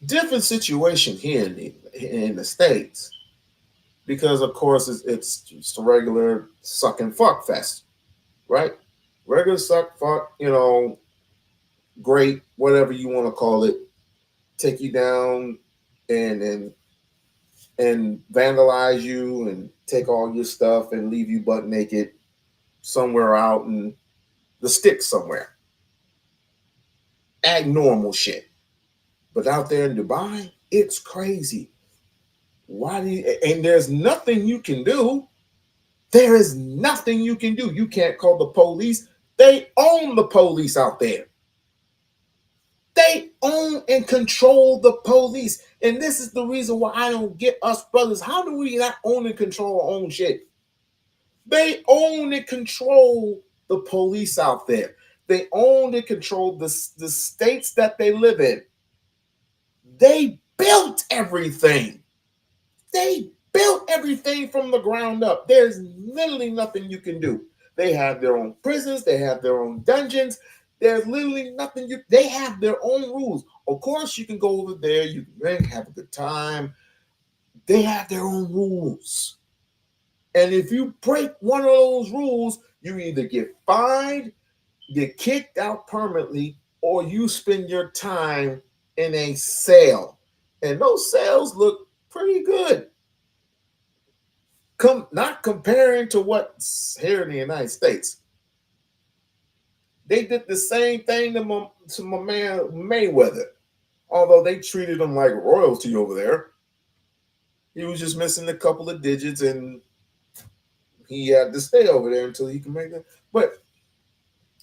Different situation here in the States, because of course it's just a regular suck and fuck fest, right? Regular suck, fuck, great, whatever you want to call it, take you down and vandalize you and take all your stuff and leave you butt naked somewhere out in the sticks somewhere. Act normal shit. But out there in Dubai, it's crazy. And there's nothing you can do. There is nothing you can do. You can't call the police. They own the police out there. They own and control the police. And this is the reason why I don't get us brothers. How do we not own and control our own shit? They own and control the police out there. They own and control the states that they live in. They built everything. They built everything from the ground up. There's literally nothing you can do. They have their own prisons. They have their own dungeons. There's literally nothing they have their own rules. Of course, you can go over there, you can drink, have a good time. They have their own rules. And if you break one of those rules, you either get fined, get kicked out permanently, or you spend your time in a cell. And those cells look pretty good. Not comparing to what's here in the United States. They did the same thing to my man Mayweather, although they treated him like royalty over there. He was just missing a couple of digits, and he had to stay over there until he can make it. But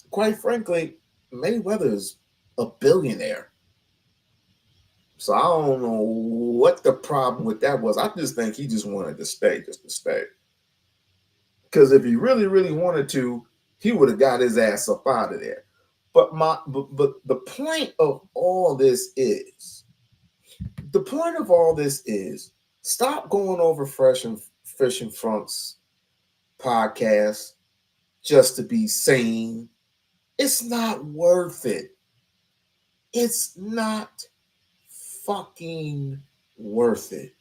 quite frankly, Mayweather is a billionaire. So I don't know what the problem with that was. I just think he just wanted to stay just to stay. Because if he really, really wanted to, he would have got his ass up out of there. But the point of all this is, stop going over Fresh and Frunk's podcast just to be sane. It's not worth it. It's not fucking worth it.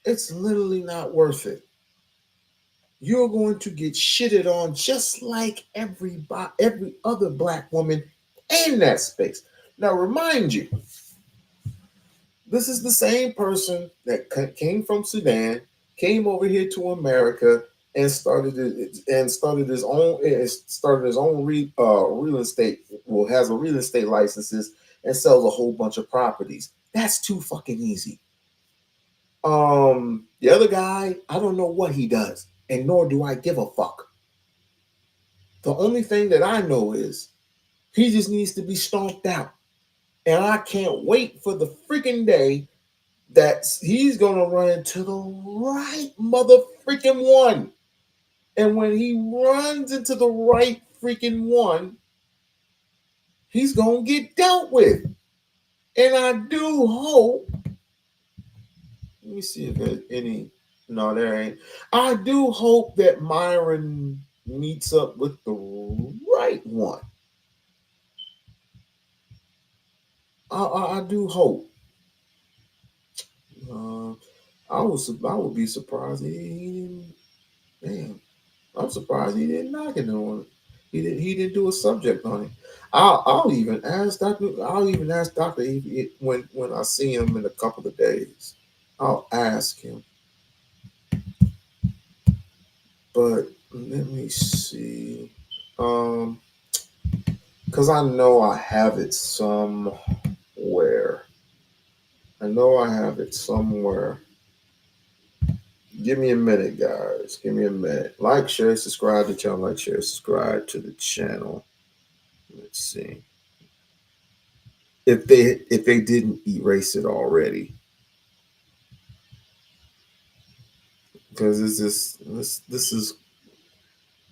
It's literally not worth it. You're going to get shitted on just like every other black woman in that space. Now, remind you, this is the same person that came from Sudan, came over here to America, and started his own real estate. Well, has a real estate licenses and sells a whole bunch of properties. That's too fucking easy. The other guy, I don't know what he does, and nor do I give a fuck. The only thing that I know is he just needs to be stomped out. And I can't wait for the freaking day that he's gonna run into the right mother freaking one. And when he runs into the right freaking one, he's gonna get dealt with. And I do hope. Let me see if there's any. No, there ain't. I do hope that Myron meets up with the right one. I do hope. I would be surprised he didn't. Damn, I'm surprised he didn't knock it on it. He didn't do a subject on it. I'll even ask Doctor when I see him in a couple of days. I'll ask him. But let me see. Because I know I have it somewhere. Give me a minute, guys. Give me a minute. Like, share, subscribe to the channel. Like, share, subscribe to the channel. Let's see. If they didn't erase it already. Because this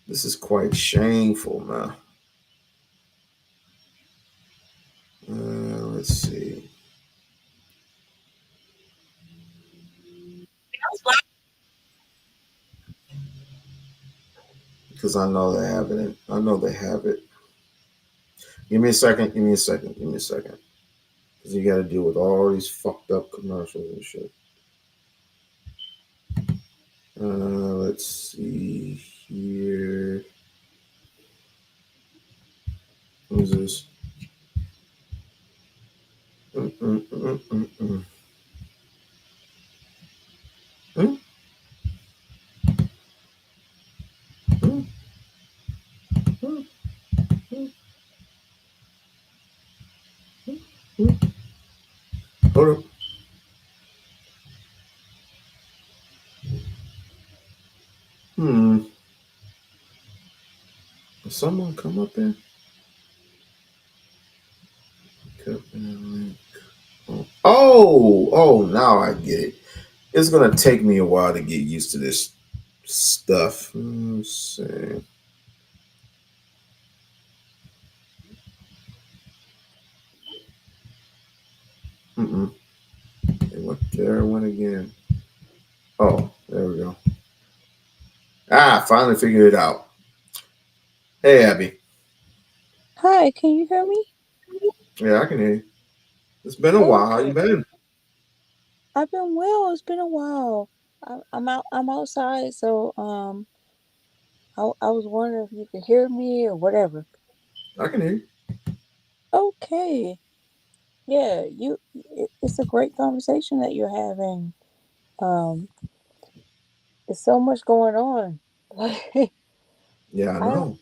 is quite shameful, man. Let's see. Because I know they have it. I know they have it. Give me a second. Because you got to deal with all these fucked up commercials and shit. Let's see here. Who's this? Hold up. Did someone come up there? Oh, now I get it. It's gonna take me a while to get used to this stuff. Let's see. There it went again. Oh, there we go. Finally figured it out. Hey, Abby. Hi, can you hear me? Yeah, I can hear you. It's been a while. How you been? I've been well. It's been a while. I'm outside, so I was wondering if you could hear me or whatever. I can hear you. Okay. Yeah, it's a great conversation that you're having. Um, there's so much going on. Yeah, I know.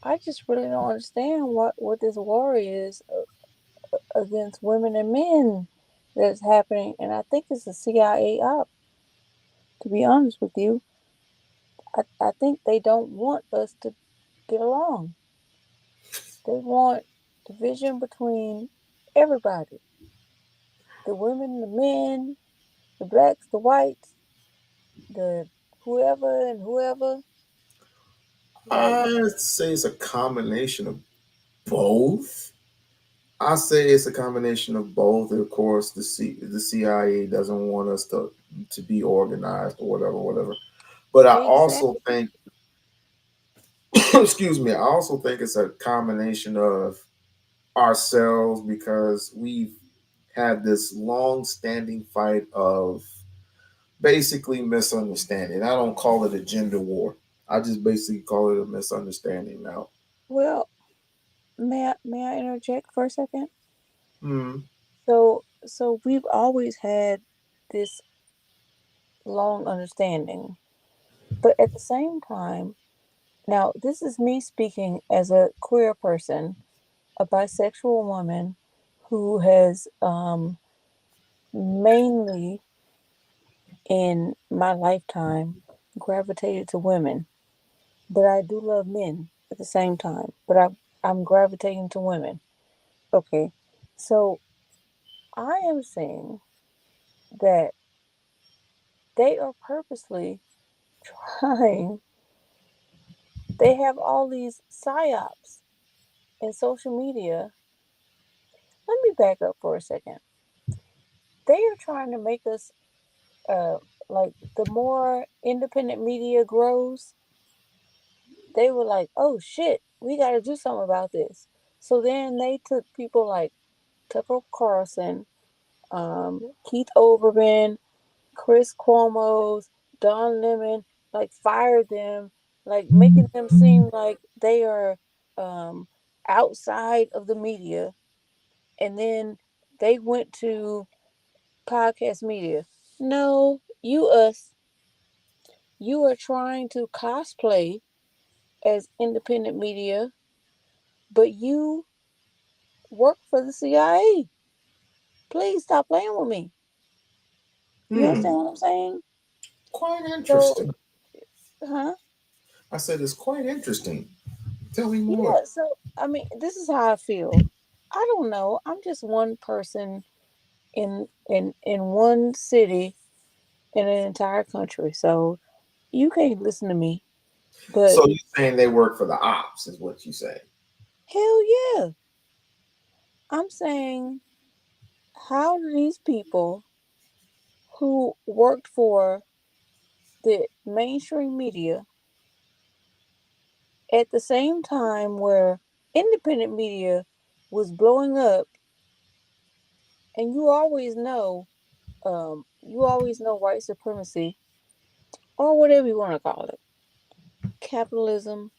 I just really don't understand what this war is against women and men that's happening, and I think it's a CIA op. To be honest with you, I think they don't want us to get along. They want division between everybody. The women, the men, the blacks, the whites, the whoever and whoever. I'd say it's a combination of both. I say it's a combination of both. Of course, the CIA doesn't want us to be organized or whatever. But I also think, excuse me, I also think it's a combination of ourselves because we've had this long-standing fight of basically misunderstanding. I don't call it a gender war. I just basically call it a misunderstanding now. Well, may I interject for a second? Hmm. So we've always had this long understanding, but at the same time, now this is me speaking as a queer person, a bisexual woman who has mainly in my lifetime gravitated to women, but I do love men at the same time. But I'm gravitating to women. Okay, so I am saying that they are purposely trying. They have all these psyops in social media. Let me back up for a second. They are trying to make us, like, the more independent media grows, they were like, oh shit, we got to do something about this. So then they took people like Tucker Carlson, Keith Olbermann, Chris Cuomo's, Don Lemon, like fired them, like making them seem like they are outside of the media. And then they went to podcast media. No, us. You are trying to cosplay as independent media, but you work for the CIA. Please stop playing with me. You understand what I'm saying? Quite So, interesting. huh? I said it's quite interesting. Tell me more. Yeah, so I mean, this is how I feel. I don't know. I'm just one person in one city in an entire country. So you can't listen to me. But So you're saying they work for the ops, is what you say? hell yeah. I'm saying, how do these people who worked for the mainstream media at the same time where independent media was blowing up, and you always know white supremacy, or whatever you want to call it, capitalism,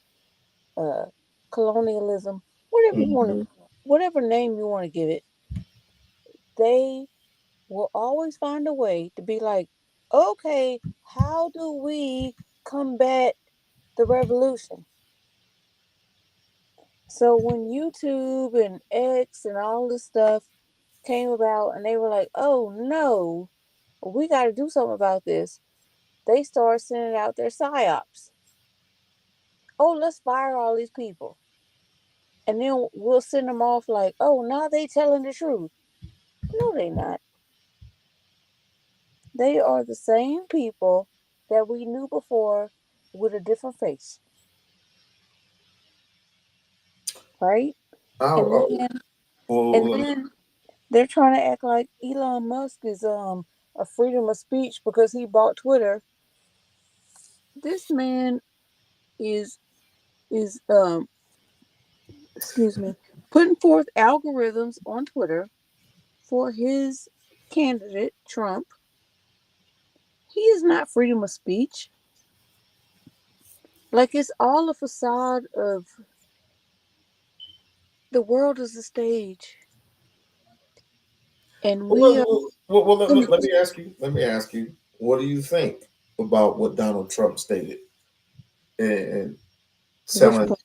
uh, colonialism, whatever you want to, whatever name you want to give it, they will always find a way to be like, okay, how do we combat the revolution? So when YouTube and X and all this stuff came about and they were like, oh no, we got to do something about this, they started sending out their psyops. Oh, let's fire all these people. And then we'll send them off like, oh, now they telling the truth. No, they not. They are the same people that we knew before with a different face. Right? And then they're trying to act like Elon Musk is a freedom of speech because he bought Twitter. This man is is excuse me, putting forth algorithms on Twitter for his candidate Trump. He is not freedom of speech. Like, it's all a facade of the world is a stage, and we are. Let me ask you. Let me ask you. What do you think about what Donald Trump stated and telling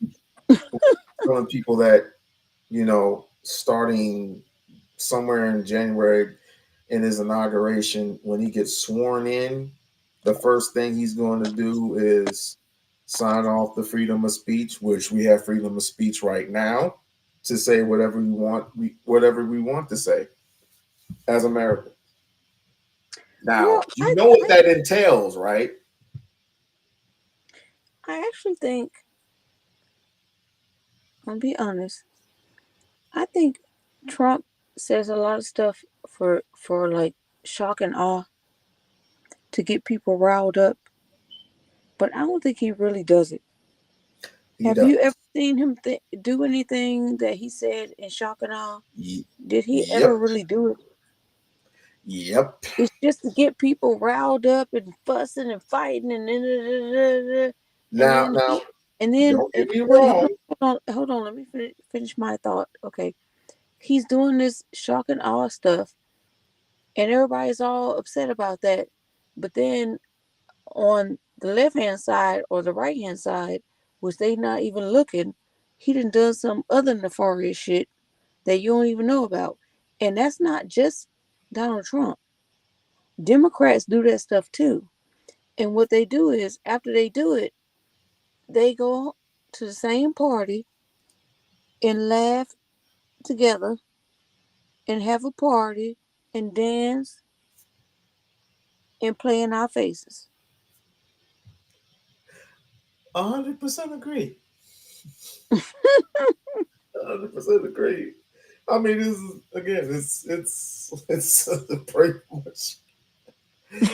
people that, starting somewhere in January in his inauguration, when he gets sworn in, the first thing he's going to do is sign off the freedom of speech, which we have freedom of speech right now to say whatever we want, whatever we want to say as Americans. Now, you know what that entails, right? I actually think, I'll be honest, I think Trump says a lot of stuff for like shock and awe to get people riled up, but I don't think he really does it. Have you ever seen him do anything that he said in shock and awe? Did he ever really do it? Yep. It's just to get people riled up and fussing and fighting and don't get me wrong. Hold on. Let me finish my thought. Okay, he's doing this shock and awe stuff, and everybody's all upset about that. But then on the left hand side or the right hand side, which they not even looking, he done some other nefarious shit that you don't even know about, and that's not just Donald Trump. Democrats do that stuff too. And what they do is, after they do it, they go to the same party and laugh together and have a party and dance and play in our faces. 100% agree. 100% agree. I mean, this is again, it's pretty much. This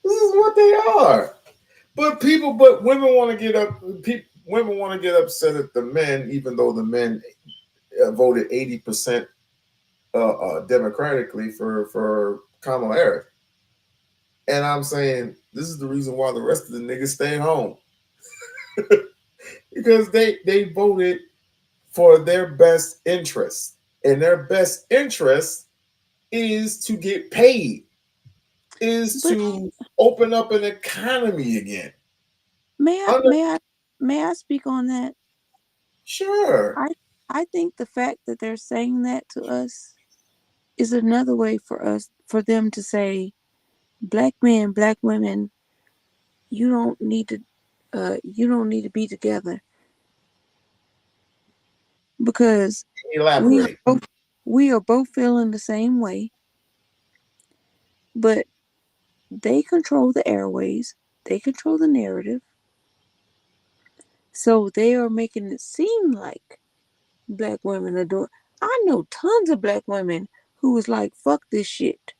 is what they are. But women want to get up. Women want to get upset at the men, even though the men voted 80% democratically for Kamala Harris. And I'm saying this is the reason why the rest of the niggas stay home. Because they voted for their best interest. And their best interest is to get paid, to open up an economy again. May I speak on that? Sure. I think the fact that they're saying that to us is another way for them to say, black men, black women, you don't need to be together, because elaborate. We are both feeling the same way, but they control the airways, they control the narrative, so they are making it seem like black women are doing. I know tons of black women who was like, fuck this shit.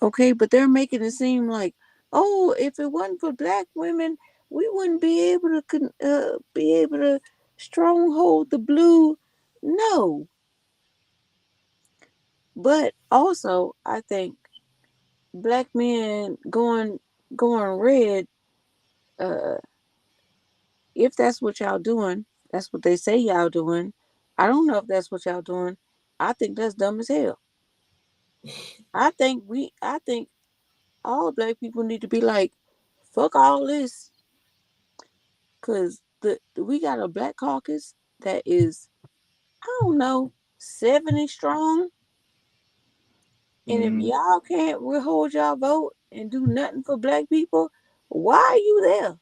Okay, but they're making it seem like, oh, if it wasn't for black women, we wouldn't be able to stronghold the blue. No. But also, I think black men going red, if that's what y'all doing, that's what they say y'all doing. I don't know if that's what y'all doing. I think that's dumb as hell. I think all black people need to be like, fuck all this. Cause we got a black caucus that is, I don't know, 70 strong. And if y'all can't withhold y'all vote and do nothing for black people, why are you there?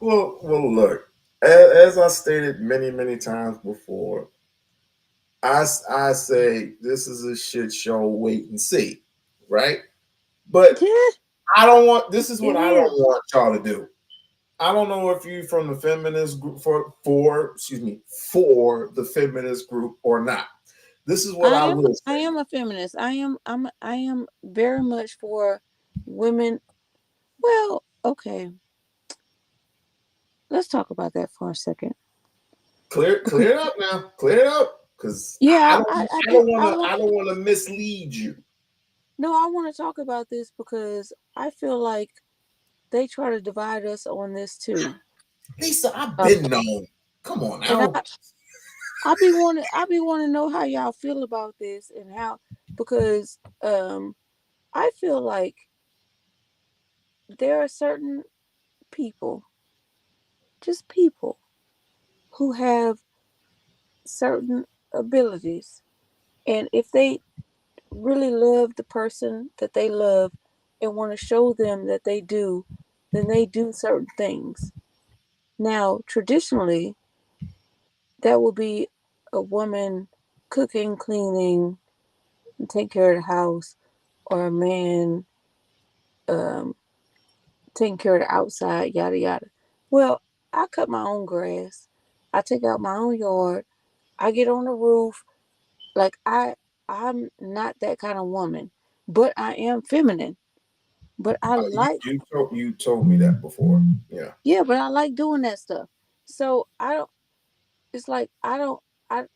Well, look, as I stated many times before, I say this is a shit show. Wait and see, right? But I don't want. This is what I don't want y'all to do. I don't know if you from the feminist group for the feminist group or not. This is what I will say. I am a feminist. I am very much for women. Well, okay. Let's talk about that for a second. Clear it up now. Clear it up, because I don't want to mislead you. No, I want to talk about this because I feel like they try to divide us on this too. Lisa, I've been known. Come on now. I be wanting to know how y'all feel about this, and how, because I feel like there are certain people, just people, who have certain abilities, and if they really love the person that they love and want to show them that they do, then they do certain things. Now, traditionally, that would be a woman cooking, cleaning, and taking care of the house, or a man taking care of the outside, yada yada. Well, I cut my own grass. I take out my own yard. I get on the roof. Like I'm not that kind of woman, but I am feminine. But I like. You told me that before. Yeah. Yeah, but I like doing that stuff. So I don't. It's like I don't. I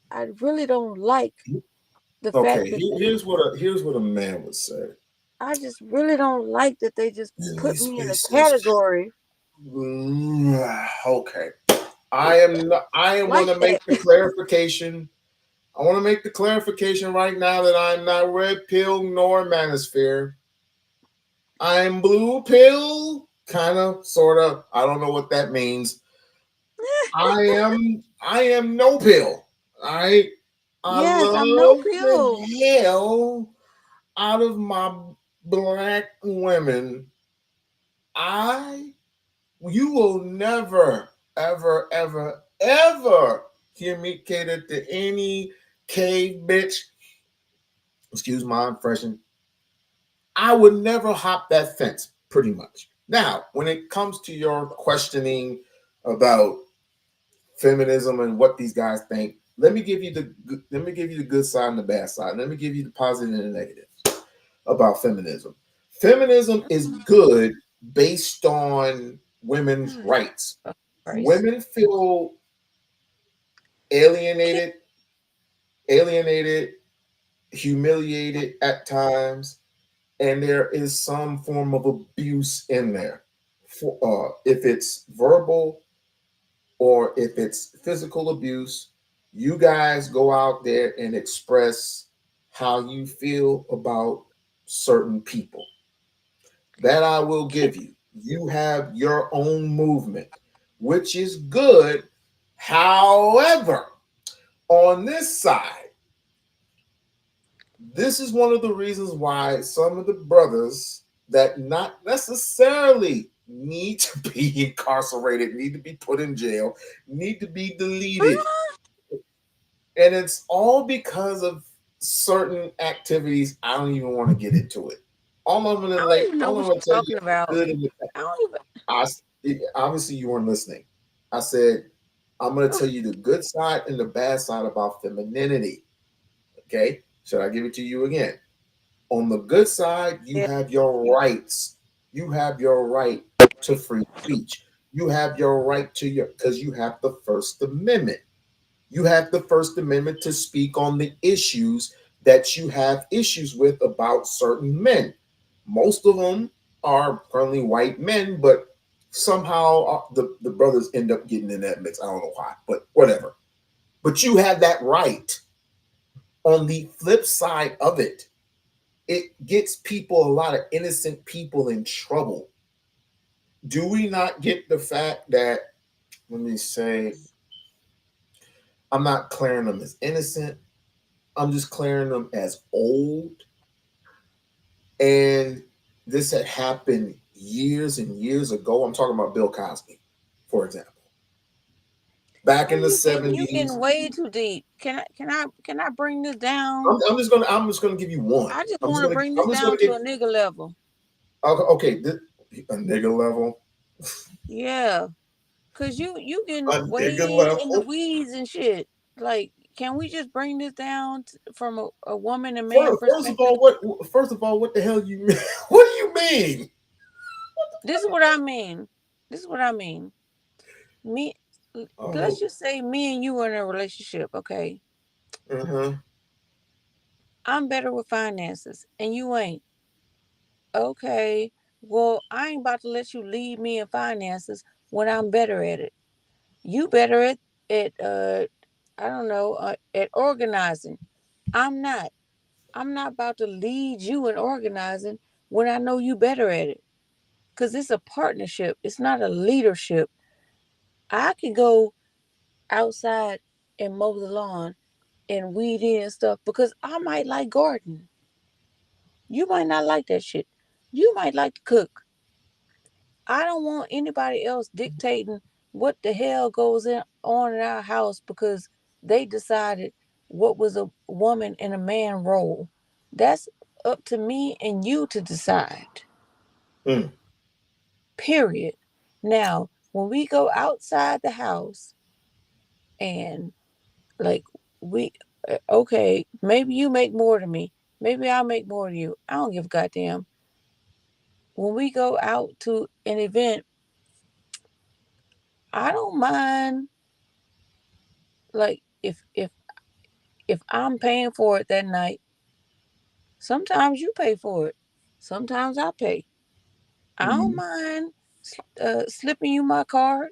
really don't like the fact that here's what a man would say. I just really don't like that they just put me in a category. Okay. I want to make the clarification. I want to make the clarification right now that I'm not red pill nor manosphere. I'm blue pill, kind of, sort of. I don't know what that means. I am no pill. I yes, love I'm no pill. the hell out of my black women. You will never, ever communicated to any cave bitch, excuse my impression, I would never hop that fence, pretty much. Now, when it comes to your questioning about feminism and what these guys think, let me give you the good side and the bad side. Let me give you the positive and the negative about feminism. Feminism is good based on women's rights. Women feel alienated, humiliated at times, and there is some form of abuse in there. If it's verbal or if it's physical abuse, you guys go out there and express how you feel about certain people. That I will give you. You have your own movement, which is good. However, on this side, this is one of the reasons why some of the brothers that not necessarily need to be incarcerated, need to be put in jail, need to be deleted. And it's all because of certain activities. I don't even want to get into it. All I'm gonna tell you about. good in the I don't even. obviously you weren't listening. I said I'm gonna tell you the good side and the bad side about femininity. Okay, should I give it to you again? On the good side, you have your rights. You have your right to free speech. You have your right to because you have the First Amendment. You have the First Amendment to speak on the issues that you have issues with about certain men. Most of them are currently white men, but somehow the brothers end up getting in that mix. I don't know why, but whatever. But you have that right. On the flip side of it, it gets people, a lot of innocent people, in trouble. Do we not get the fact that, let me say, I'm not clearing them as innocent. I'm just clearing them as old. And this had happened years and years ago. I'm talking about Bill Cosby, for example. Back in the 70s. You're getting way too deep. Can I bring this down? I'm just gonna give you one. I just want to bring this down to a nigga level. Okay, a nigga level. Yeah, cause you getting way in the weeds and shit. Like, can we just bring this down from a woman and man perspective? First of all, what the hell you mean? What do you mean? This is what I mean. Me, let's just say me and you are in a relationship, okay? I'm better with finances, and you ain't. Okay, well, I ain't about to let you lead me in finances when I'm better at it. You better at I don't know, at organizing. I'm not. I'm not about to lead you in organizing when I know you better at it. Cause it's a partnership. It's not a leadership. I can go outside and mow the lawn and weed in and stuff because I might like gardening. You might not like that shit. You might like to cook. I don't want anybody else dictating what the hell goes on in our house because they decided what was a woman and a man role. That's up to me and you to decide. Period. Now, when we go outside the house and like okay, maybe you make more than me. Maybe I'll make more than you. I don't give a goddamn. When we go out to an event, I don't mind like if I'm paying for it that night. Sometimes you pay for it. Sometimes I pay. I don't mind slipping you my card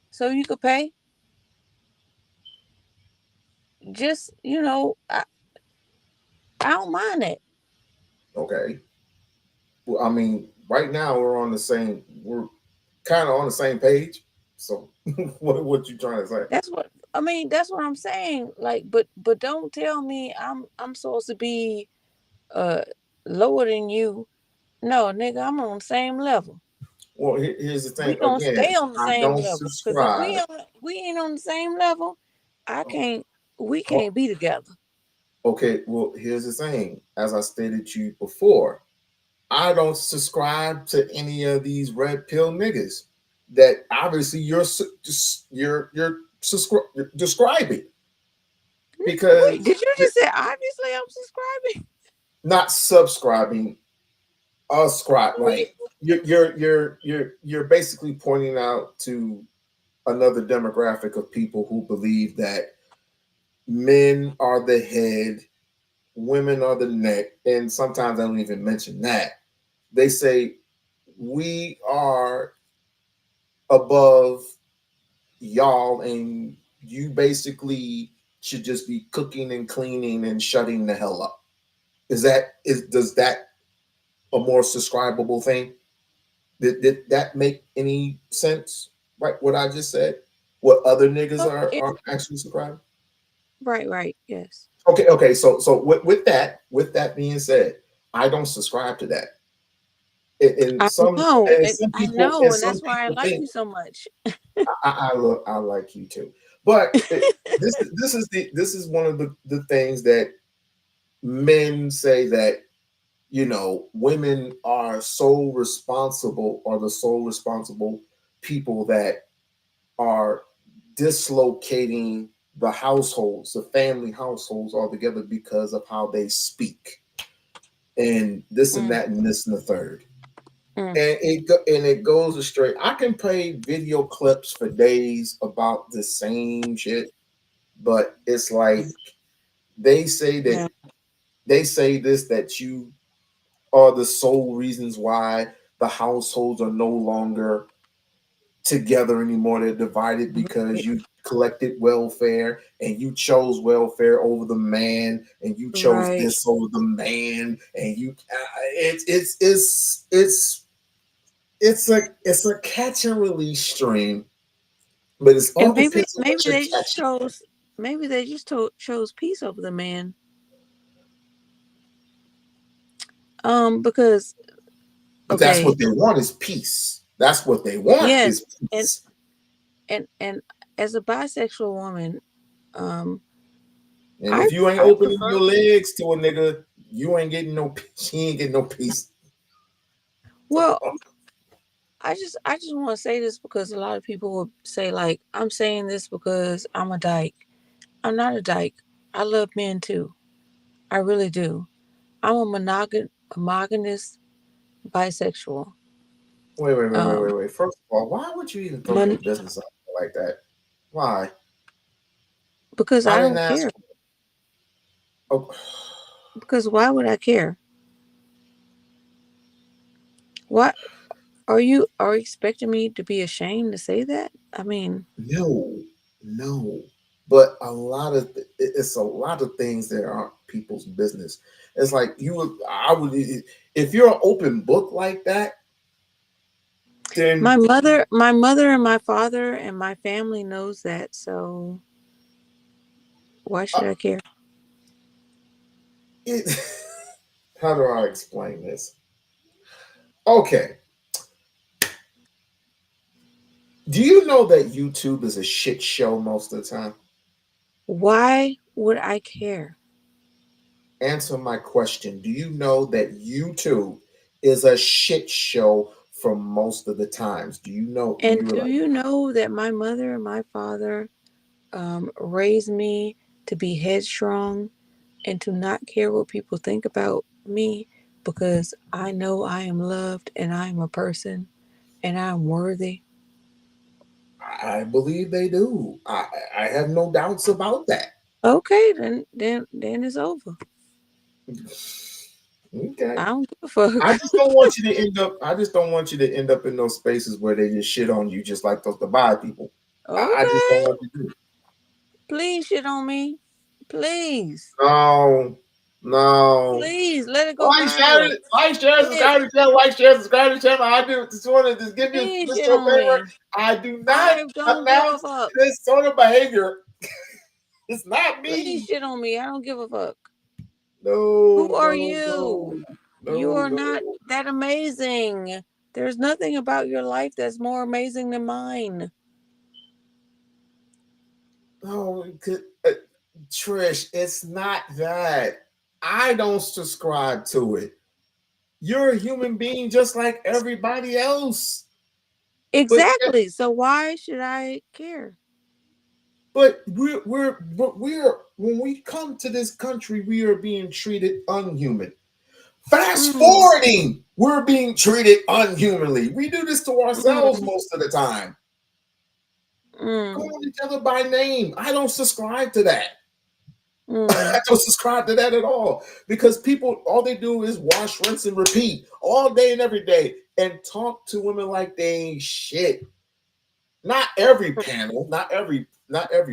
so you could pay. Just, I don't mind that. Okay. Well, I mean, right now we're kind of on the same page. So what you trying to say? That's what I'm saying. Like, but don't tell me I'm supposed to be lower than you. No, nigga, I'm on the same level. Well, here's the thing. We gonna Again, stay on the I same don't level. Because if subscribe. we ain't on the same level, we Oh. can't be together. Okay, well, here's the thing. As I stated to you before, I don't subscribe to any of these red pill niggas that obviously you're describing. Because Wait, did you just say obviously I'm subscribing? Not subscribing, ascribe. Like you're basically pointing out to another demographic of people who believe that men are the head, women are the neck, and sometimes I don't even mention that. They say we are above y'all, and you basically should just be cooking and cleaning and shutting the hell up. Does that a more subscribable thing? Did that make any sense? Right, what I just said? What other niggas are actually subscribing? Right, yes. Okay. So with that being said, I don't subscribe to that. And some know, people and that's why I like think you so much. I like you too. But this is one of the things that men say, that women are so responsible, or the sole responsible people that are dislocating the households, the family households altogether, because of how they speak, and this and that and this and the third. And it goes astray. I can play video clips for days about the same shit, but it's like they say that they say this, that you are the sole reasons why the households are no longer together anymore. They're divided because you collected welfare, and you chose welfare over the man, and you chose this over the man, and you it's a catch and release stream, but it's all maybe depends on what you're they just catching. chose peace over the man. Because But that's what they want, is peace. That's what they want, is peace. And as a bisexual woman, and if you ain't opening your legs to a nigga, you ain't getting no peace. She ain't getting no peace. Well, I just want to say this, because a lot of people will say, like, I'm saying this because I'm a dyke. I'm not a dyke. I love men too. I really do. I'm a monogamous bisexual. Wait. First of all, why would you even throw your business out there like that? Why? Because I don't care. Oh. Because why would I care? What are you expecting me to be ashamed to say that? I mean, no. But it's a lot of things that aren't people's business. It's like I would, if you're an open book like that, then my mother and my father and my family knows that, so why should I care? How do I explain this? Okay. Do you know that YouTube is a shit show most of the time? Why would I care? Answer my question. Do you know that YouTube is a shit show for most of the times? Do you know? And do you know that my mother and my father raised me to be headstrong and to not care what people think about me, because I know I am loved and I am a person and I'm worthy? I believe they do. I have no doubts about that. Okay, then it's over. Okay. I don't give a fuck. I just don't want you to end up in those spaces where they just shit on you, just like those Dubai people. Okay. I just don't want you to do it. Please shit on me. Please. No. Please let it go Like, viral. share, subscribe to the channel. Like, share, subscribe to the channel. I do just want to just give you Please this shit sort on of favor. me. I do not don't give a announce fuck. this sort of behavior. It's not me. Please shit on me. I don't give a fuck. No. Who are you? You are not that amazing. There's nothing about your life that's more amazing than mine. No, Trish, it's not that. I don't subscribe to it. You're a human being just like everybody else. Exactly. So why should I care? But we're when we come to this country, we are being treated unhuman. Fast forwarding, we're being treated unhumanly. We do this to ourselves most of the time. Calling each other by name. I don't subscribe to that. I don't subscribe to that at all, because people, all they do is wash, rinse, and repeat all day and every day and talk to women like they ain't shit. Not every panel, not every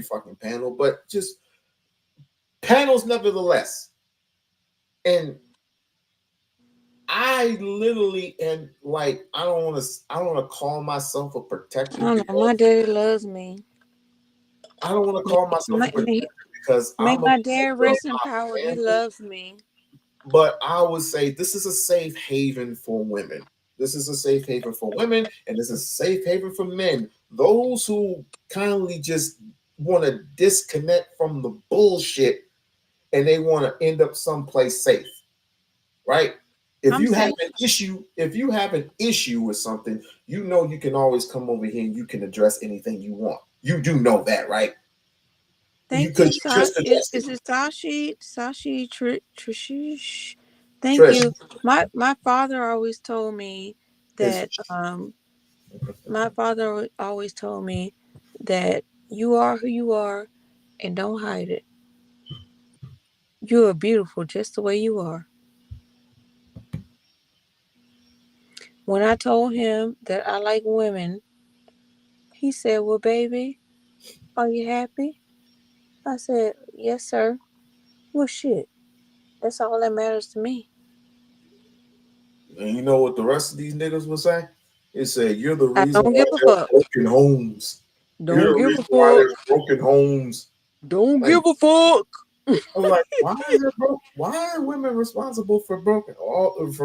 fucking panel, but just panels nevertheless. And I literally am like, I don't want to call myself a protector. I don't know. My daddy loves me. I don't want to call myself a protector because I'm my dad rest in power. He loves me. But I would say this is a safe haven for women. This is a safe haven for women, and this is a safe haven for men. Those who kindly just want to disconnect from the bullshit and they want to end up someplace safe, right? If you have an issue with something, you know you can always come over here and you can address anything you want. You do know that, right? Thank you. Is it Sashi? Trish? Thank you. My father always told me that you are who you are and don't hide it. You are beautiful just the way you are. When I told him that I like women, he said, "Well, baby, are you happy?" I said, "Yes, sir." Well, shit. That's all that matters to me. And you know what the rest of these niggas would say? It said, "You're the reason don't why give a there's fuck. broken homes. You're the reason why there's broken homes. Don't give a fuck." I'm like, why are women responsible for broken homes?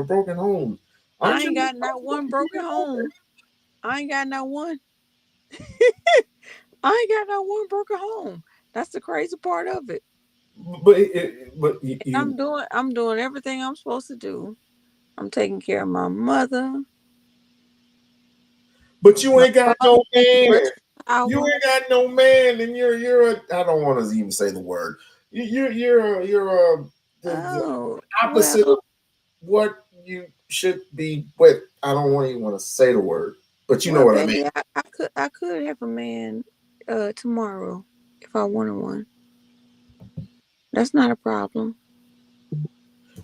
I ain't got not one broken home. I ain't got not one. I ain't got not one broken home. That's the crazy part of it. But I'm doing everything I'm supposed to do. I'm taking care of my mother. But you ain't got no man. You ain't got no man, and you're a, I don't want to even say the word. You're the opposite of what you should be with. I don't even want to say the word, but you know what I mean. I could have a man tomorrow if I wanted one. That's not a problem.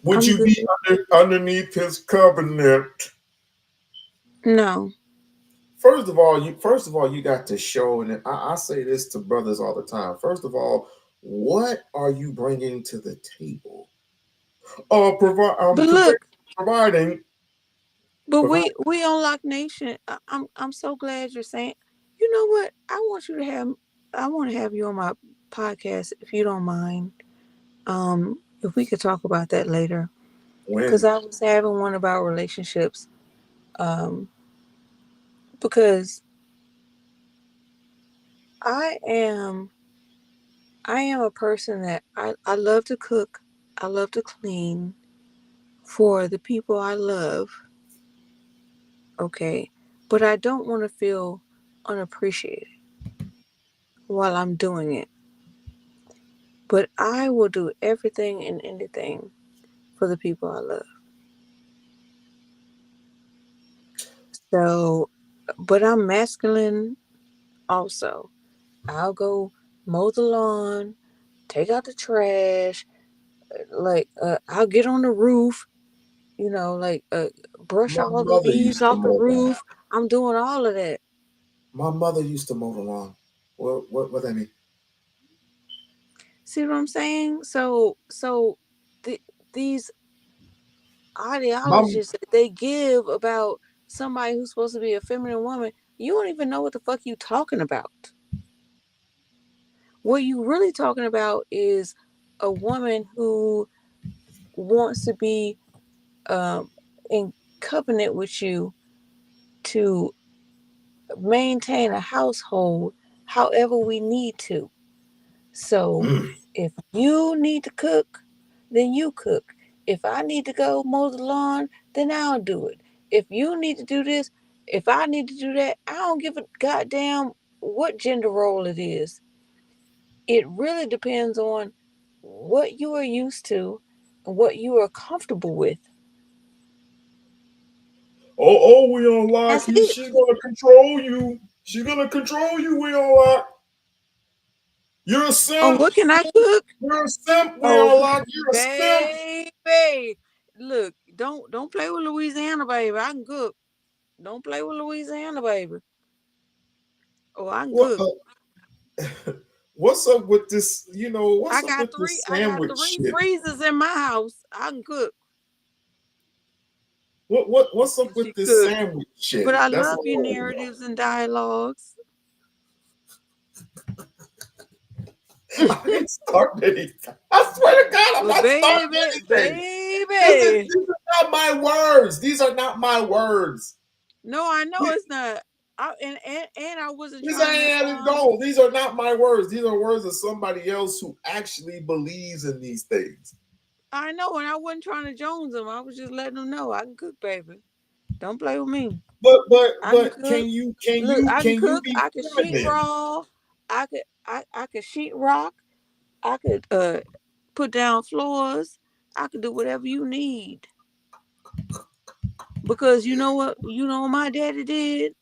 Would you be underneath his covenant? No. First of all, you got to show, and I say this to brothers all the time. First of all, what are you bringing to the table? Providing. But We-On-Loc Nation. I'm so glad you're saying. You know what? I want to have you on my podcast if you don't mind. If we could talk about that later. Because I was having one about relationships. Because I am a person that I love to cook. I love to clean for the people I love. Okay. But I don't want to feel unappreciated while I'm doing it. But I will do everything and anything for the people I love. So, but I'm masculine also. I'll go mow the lawn, take out the trash, I'll get on the roof, brush all the leaves off the roof. I'm doing all of that. My mother used to mow the lawn. What that mean? See what I'm saying? So these ideologies that they give about somebody who's supposed to be a feminine woman, you don't even know what the fuck you talking about. What you really talking about is a woman who wants to be in covenant with you to maintain a household however we need to. So if you need to cook, then you cook. If I need to go mow the lawn, then I'll do it. If you need to do this, if I need to do that, I don't give a goddamn what gender role it is. It really depends on what you are used to and what you are comfortable with. We-On-Loc. That's it. She's gonna control you. She's gonna control you, We-On-Loc. You're a simp. Oh, what can I cook? You're a simp, Oh, We-On-Loc. You're a simp. baby. Look, don't play with Louisiana, baby. I can cook. Don't play with Louisiana, baby. Oh, I can cook. What's up with this? What's I up got with three. this I got sandwich three shit? freezers in my house. I can cook. What's up with this sandwich shit? But I That's love all your I wanna know. narratives and dialogues. I didn't start anything. I swear to God, I'm not starting anything. These are not my words. These are not my words. No, I know it's not. And I wasn't These trying to. These are not my words. These are words of somebody else who actually believes in these things. I know, and I wasn't trying to Jones them. I was just letting them know I can cook, baby. Don't play with me. But can you cook. be I can sheetrock. I could sheetrock. I could put down floors. I could do whatever you need. Because you know what my daddy did?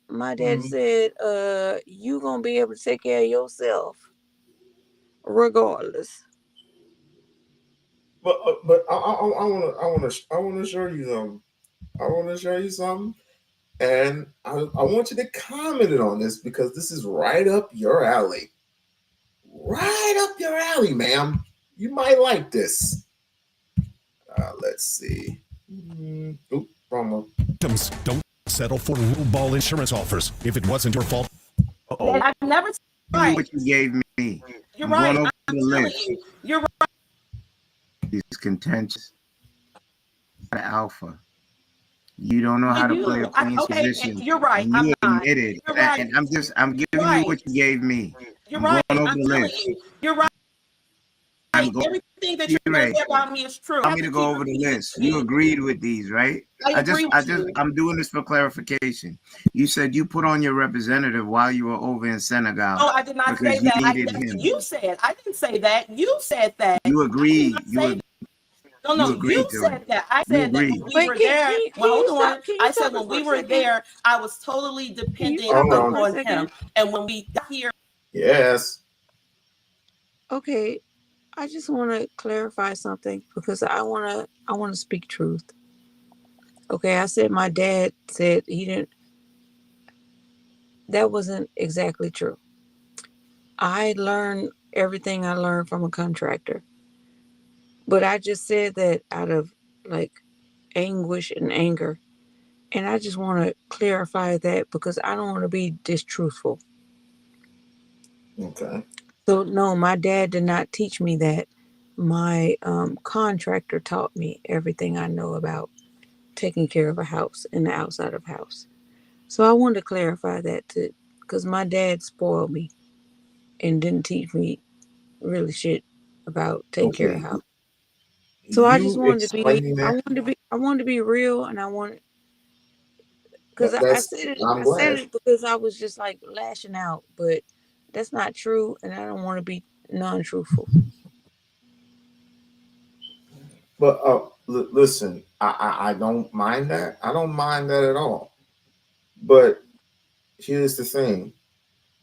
My daddy said, you gonna be able to take care of yourself regardless. But I wanna show you something. I wanna show you something. And I want you to comment on this because this is right up your alley. Right up your alley, ma'am. You might like this. Let's see. Oop, wrong one. Don't settle for rule ball insurance offers. If it wasn't your fault. Uh-oh. I've never What you gave me. You're I'm right. going over I'm the telling list. you. You're right. He's contentious. Alpha. You don't know how to play a queen's position. You're right. And you admitted. You're right. And I'm giving you what you gave me. You're I'm right. going over I'm the telling list. you. You're right. Everything that you're going to say about me is true. Want me to go over the list? You agreed with these, right? I'm doing this for clarification. You said you put on your representative while you were over in Senegal. No, I did not say that. That's what you said. I didn't say that. You said that. You agreed. No, you said that. I said that when we were there. Hold on. I said when we were there, I was totally dependent upon him. And when we got here. Yes. Okay. I just want to clarify something because I want to speak truth. Okay, I said my dad said he didn't. That wasn't exactly true. I learned everything I learned from a contractor. But I just said that out of like anguish and anger. And I just want to clarify that because I don't want to be distruthful. Okay. So no, my dad did not teach me that. My contractor taught me everything I know about taking care of a house and the outside of house. So I wanted to clarify that too, because my dad spoiled me and didn't teach me really shit about taking care of house. So I just wanted to be, I wanted to be real, and I wanted, because I said it because I was just like lashing out, but that's not true, and I don't want to be non-truthful. But listen, I don't mind that. I don't mind that at all. But here's the thing.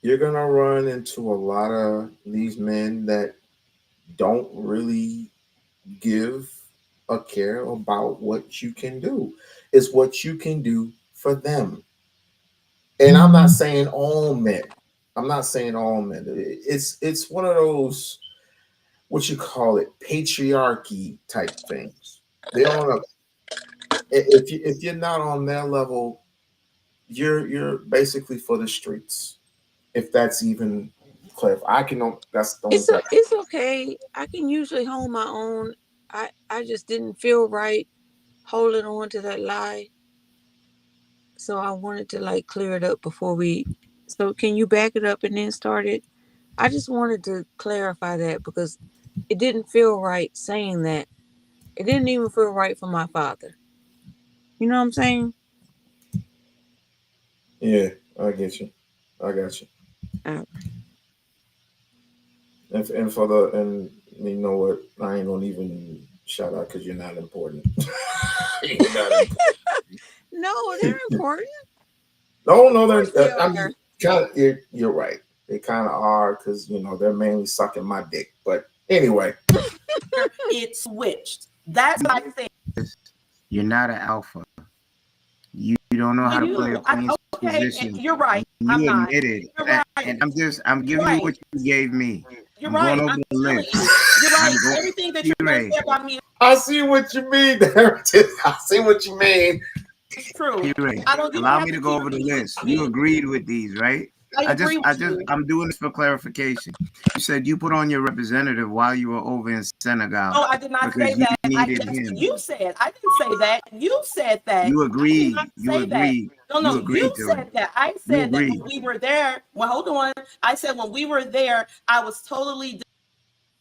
You're going to run into a lot of these men that don't really give a care about what you can do. It's what you can do for them. And I'm not saying all men. I'm not saying all men. It's one of those, what you call it, patriarchy type things. They don't. If you're not on their level, you're basically for the streets. If that's even clear, I can. It's okay. I can usually hold my own. I just didn't feel right holding on to that lie. So I wanted to like clear it up before we. So can you back it up and then start it? I just wanted to clarify that because it didn't feel right saying that. It didn't even feel right for my father. You know what I'm saying? Yeah, I get you. I got you. Uh, And for the and you know what? I ain't gonna even shout out because you're not important. You're not important. No, they're important. No, Of course they they're. I are. mean, you're right. They kind of are because they're mainly sucking my dick. But anyway, It switched. That's what I said. You're not an alpha. You don't know how to play a queen's position. You're right. You admitted. You're right. And I'm giving you what you gave me. You're I'm right. going over I'm the list. You're right. I'm Everything that you're going to say about me I see what you mean, I see what you mean. is true. P-Ray, I don't. allow me to go over the list. You agreed with these, right? I agree with you. I'm doing this for clarification. You said you put on your representative while you were over in Senegal. No, I did not say that. That's what you said. I didn't say that. You said that. You agreed. You agreed. No, you said that. I said that when we were there. Well, hold on. I said when we were there, I was totally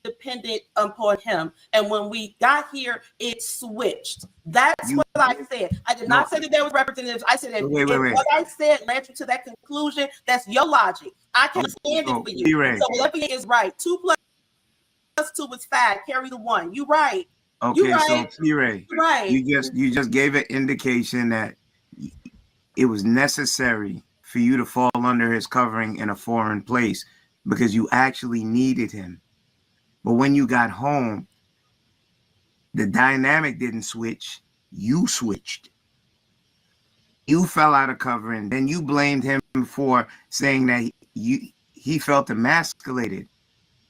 dependent upon him, and when we got here, it switched. That's what I said. I did not say that there was representatives. I said that wait. what I said led you to that conclusion. That's your logic. I can't stand it for you. So whatever is right. 2 plus 2 is 5. Carry the 1. You right. Okay, so P-Ray, right. you just gave an indication that it was necessary for you to fall under his covering in a foreign place because you actually needed him. But when you got home, the dynamic didn't switch. You switched. You fell out of covering. Then you blamed him for saying that he felt emasculated.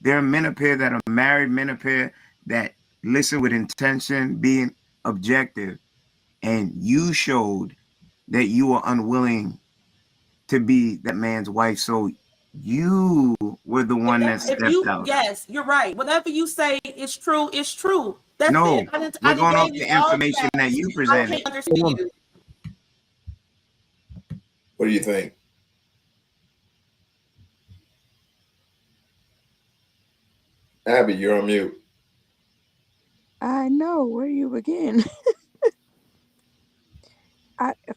There are men up here that are married, men up here that listen with intention, being objective. And you showed that you were unwilling to be that man's wife. So you were the one that stepped out. Yes, you're right. Whatever you say is true. It's true. That's no, it. we're going off the information that you presented. I can't understand you. What do you think? Abby, you're on mute. I know. Where do you begin?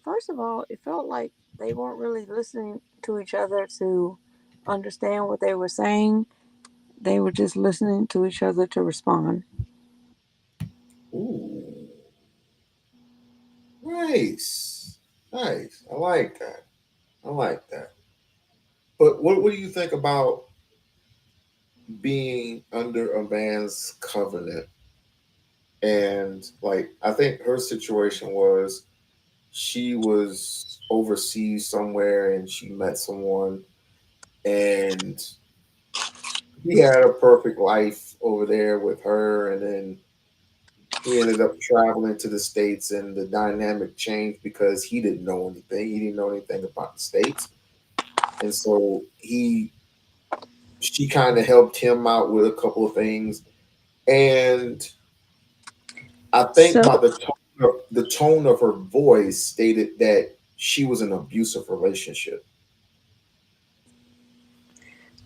First of all, it felt like they weren't really listening to each other to understand what they were saying. They were just listening to each other to respond. Ooh. Nice. I like that. But what do you think about being under a man's covenant? And like, I think her situation was she was overseas somewhere and she met someone and he had a perfect life over there with her, and then he ended up traveling to the States and the dynamic changed because he didn't know anything. He didn't know anything about the States. And so she kind of helped him out with a couple of things. And I think by the tone of her voice stated that she was in an abusive relationship.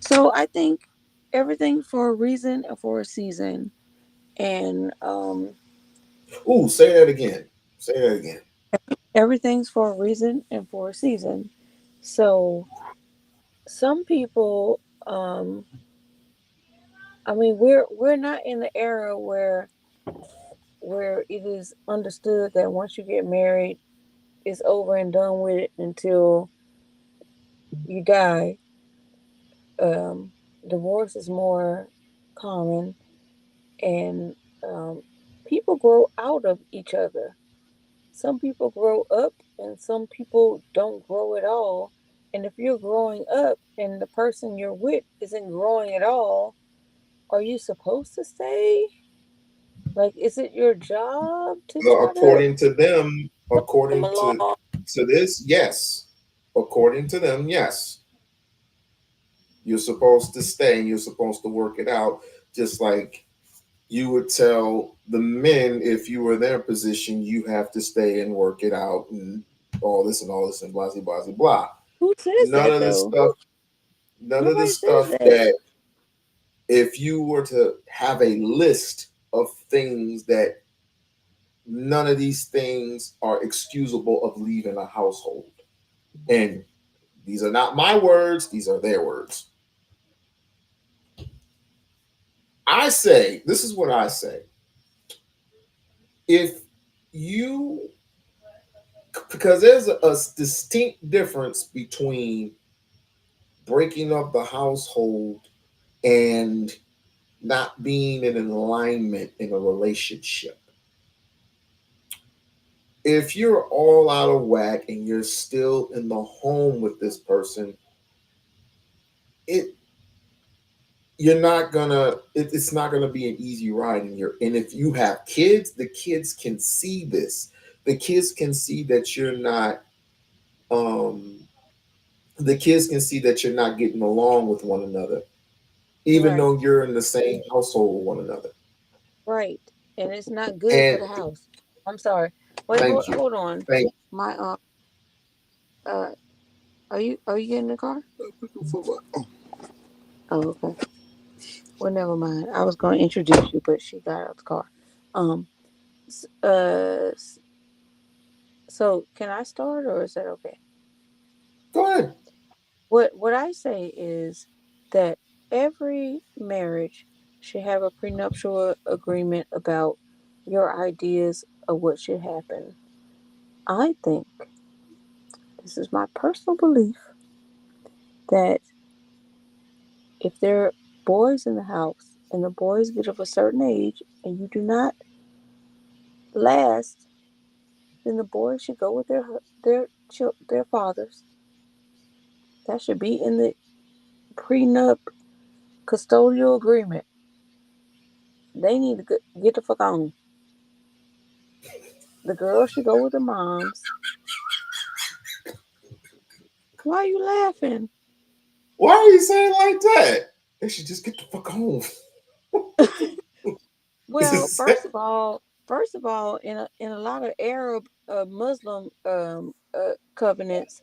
So I think everything for a reason and for a season. And Ooh, say that again. Say that again. Everything's for a reason and for a season. So some people, I mean, we're not in the era where it is understood that once you get married, it's over and done with it until you die. Divorce is more common, and people grow out of each other. Some people grow up, and some people don't grow at all. And if you're growing up and the person you're with isn't growing at all, are you supposed to stay? Like, is it your job to Well, try according to them, according along? to this, yes. According to them, yes. You're supposed to stay and you're supposed to work it out, just like you would tell the men if you were in their position, you have to stay and work it out and all this and all this and blah, blah, blah, blah. Who says None that of this though? stuff, none of the Nobody says stuff that. that if you were to have a list of things that none of these things are excusable of leaving a household. And these are not my words, these are their words. I say, this is what I say. If you, because there's a distinct difference between breaking up the household and not being in alignment in a relationship. If you're all out of whack and you're still in the home with this person, it's not gonna be an easy ride. And if you have kids, the kids can see this. The kids can see that you're not. The kids can see that you're not getting along with one another, even though you're in the same household with one another. Right, and it's not good for the house. I'm sorry. Wait, hold on. My are you getting in the car? Oh, okay. Well, never mind. I was going to introduce you, but she got out of the car. So can I start, or is that okay? Go ahead. What I say is that every marriage should have a prenuptial agreement about your ideas of what should happen. I think, this is my personal belief, that if there are boys in the house and the boys get of a certain age and you do not last, then the boys should go with their fathers. That should be in the prenup custodial agreement. They need to get the fuck on. The girls should go with the moms. Why are you laughing? Why are you saying like that? They should just get the fuck home. Well, first of all, in a lot of Arab Muslim covenants,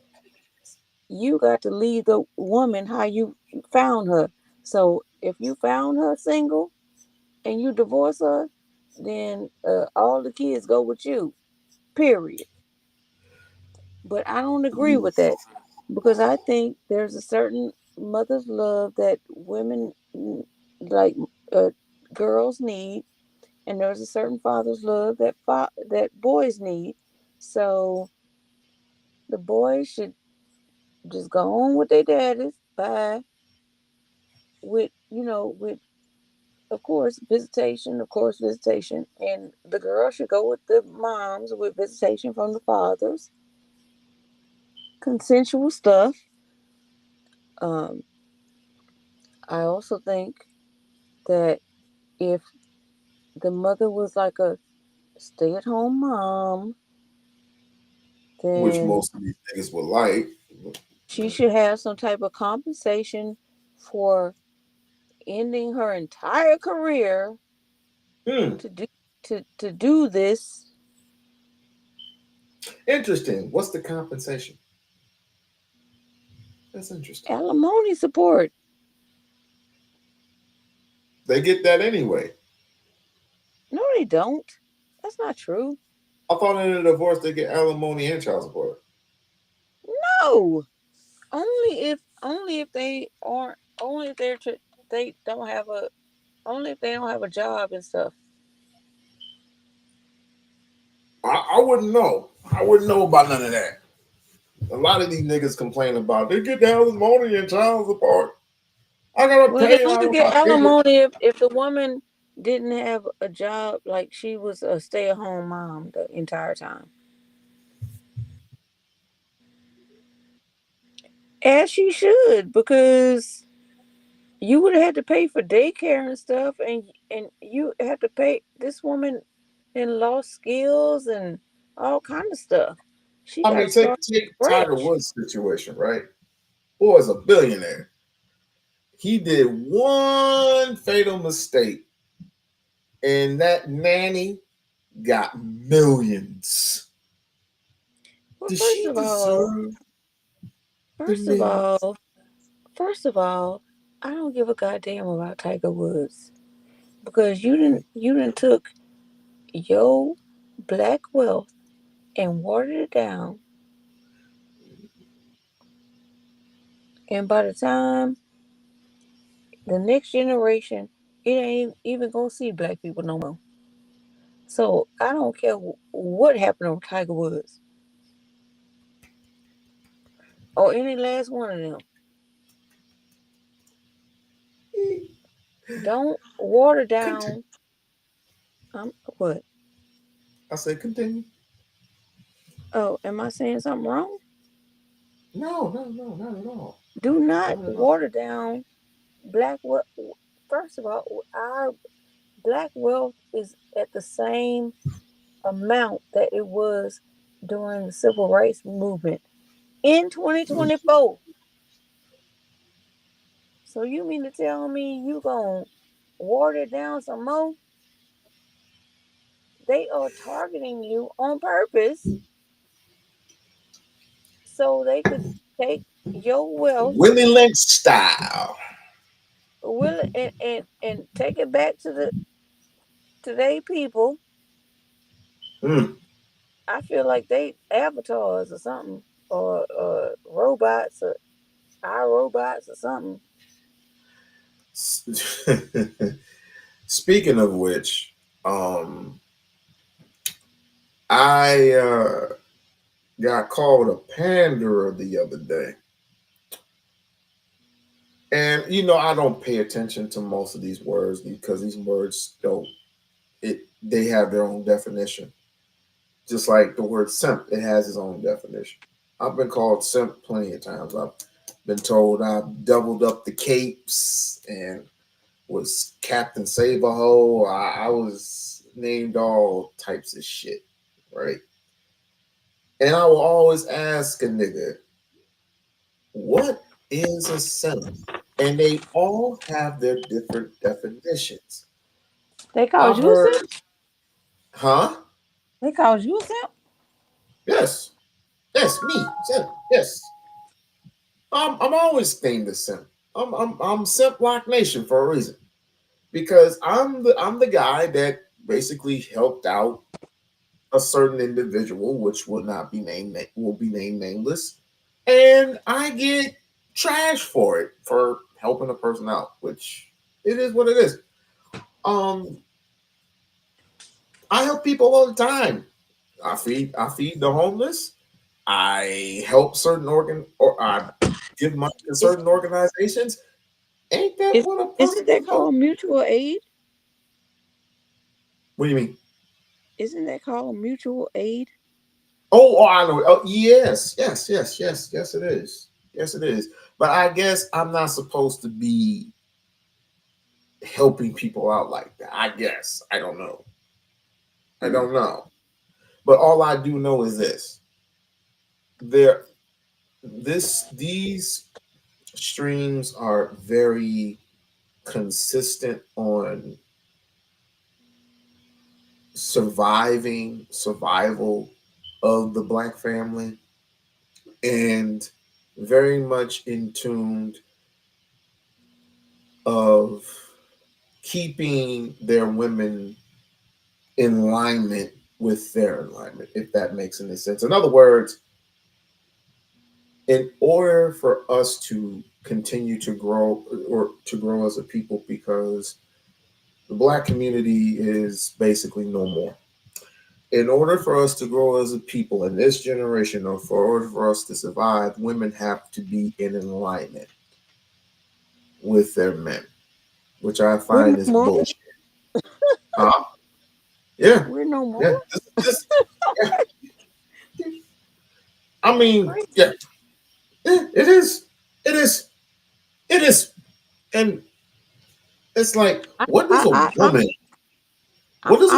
you got to leave the woman how you found her. So if you found her single and you divorce her, then all the kids go with you. Period. But I don't agree with that, because I think there's a certain mother's love that women like girls need, and there's a certain father's love that boys need. So the boys should just go on with their daddies. Bye. With of course visitation, and the girl should go with the moms with visitation from the fathers. Consensual stuff. I also think that if the mother was like a stay-at-home mom, Which then most of these niggas would like. she should have some type of compensation for ending her entire career to do this. Interesting. What's the compensation? That's interesting. Alimony support. They get that anyway. No, they don't. That's not true. I thought in a divorce they get alimony and child support. No, only if they aren't, only if they don't have a, only if they don't have a job and stuff. I wouldn't know. I wouldn't know about none of that. A lot of these niggas complain about they get the alimony and child support. I gotta pay They out only of get my payment. alimony if the woman didn't have a job, like she was a stay-at-home mom the entire time. As she should, because you would have had to pay for daycare and stuff, and you had to pay this woman and lost skills and all kind of stuff. She I got to mean, take start Tiger fresh. Woods' situation, right? Boy's a billionaire. He did one fatal mistake, and that nanny got millions. Well, Does she deserve first of all, I don't give a goddamn about Tiger Woods because you didn't took your black wealth and watered it down, and by the time the next generation, it ain't even gonna see black people no more. So I don't care what happened on Tiger Woods or any last one of them. Don't water down. What? I said continue. Oh, am I saying something wrong? No, not at all. Do not water down black wealth. First of all, our black wealth is at the same amount that it was during the civil rights movement in 2024. So you mean to tell me you gonna water it down some more? They are targeting you on purpose so they could take your wealth, Willie Lynch style, will and take it back to their people. I feel like they avatars or something, or robots, or iRobots or something. Speaking of which, I got called a panderer the other day. And I don't pay attention to most of these words because these words they have their own definition. Just like the word simp, it has its own definition. I've been called simp plenty of times. I've been told I've doubled up the capes and was Captain Saberho. I was named all types of shit, right? And I will always ask a nigga, what is a simp? And they all have their different definitions. They called you a simp? Huh? They called you a simp? Yes. Yes, me, simp. Yes. I'm always named a simp. I'm Simp Lock Nation for a reason. Because I'm the guy that basically helped out a certain individual, which will be named nameless, and I get trash for it, for helping a person out, which it is what it is. I help people all the time. I feed the homeless. I help I give money to certain organizations. Ain't that what a person Isn't that called mutual aid? What do you mean? Isn't that called mutual aid? Oh, I know. Oh, yes, it is. Yes, it is. But I guess I'm not supposed to be helping people out like that. I guess. I don't know. But all I do know is this. These streams are very consistent on survival of the Black family, and very much in tune of keeping their women in alignment with their alignment, if that makes any sense. In other words, in order for us to continue to grow, or to grow as a people, because the Black community is basically no more. In order for us to grow as a people in this generation, or for order for us to survive, women have to be in alignment with their men, which I find is bullshit. Yeah. We're no more. Yeah. Yeah. I mean, yeah. It is. And it's like, what does a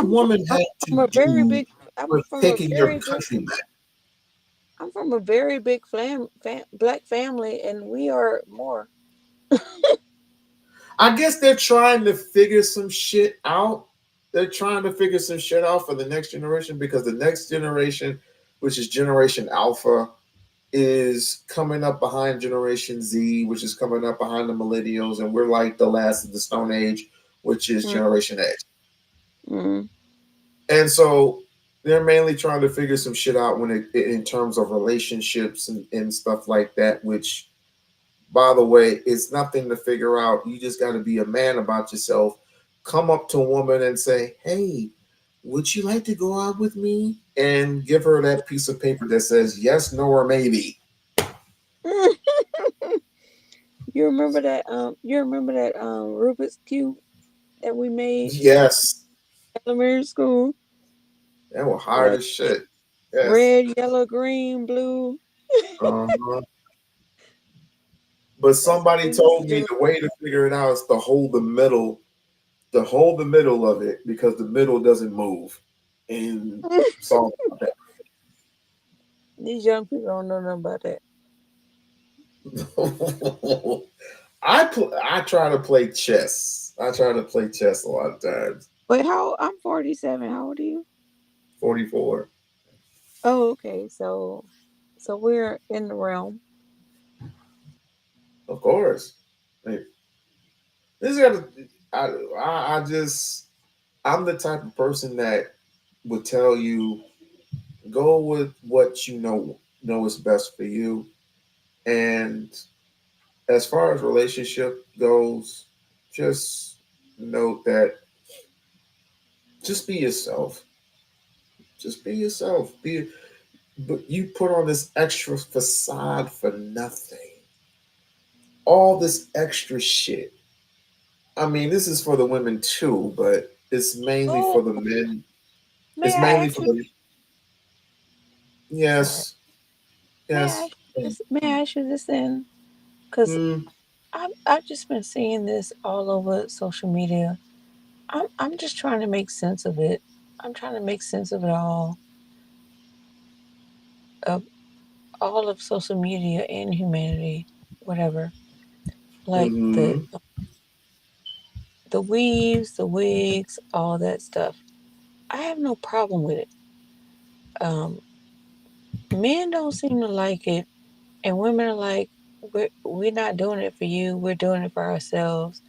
woman have to do with taking your country back? I'm from a very big Black family, and we are more. I guess they're trying to figure some shit out. They're trying to figure some shit out for the next generation, because the next generation which is Generation Alpha, is coming up behind Generation Z, which is coming up behind the Millennials, and we're like the last of the Stone Age, which is Generation X. And so they're mainly trying to figure some shit out when in terms of relationships and stuff like that, which, by the way, it's nothing to figure out. You just got to be a man about yourself. Come up to a woman and say, hey, would you like to go out with me? And give her that piece of paper that says yes, no, or maybe. You remember that? Rubik's Cube that we made? Yes. Elementary school. That was hard as shit. Yes. Red, yellow, green, blue. But somebody told me the way to figure it out is to hold the middle of it, because the middle doesn't move. And solve that. These young people don't know nothing about that. I try to play chess. I try to play chess a lot of times. But I'm 47. How old are you? 44. Oh, okay. So we're in the realm. Of course. Like, this is I'm the type of person that would tell you, go with what you know is best for you. And as far as relationship goes, just note that just be yourself. Just be yourself. But you put on this extra facade for nothing. All this extra shit. I mean, this is for the women too, but it's mainly for the men. It's mainly for the. Yes. Yes. May I ask you this then? Because I've just been seeing this all over social media. I'm just trying to make sense of it. I'm trying to make sense of it all. Of all of social media and humanity, whatever. Like the weaves, the wigs, all that stuff. I have no problem with it. Men don't seem to like it, and women are like, we're not doing it for you, we're doing it for ourselves.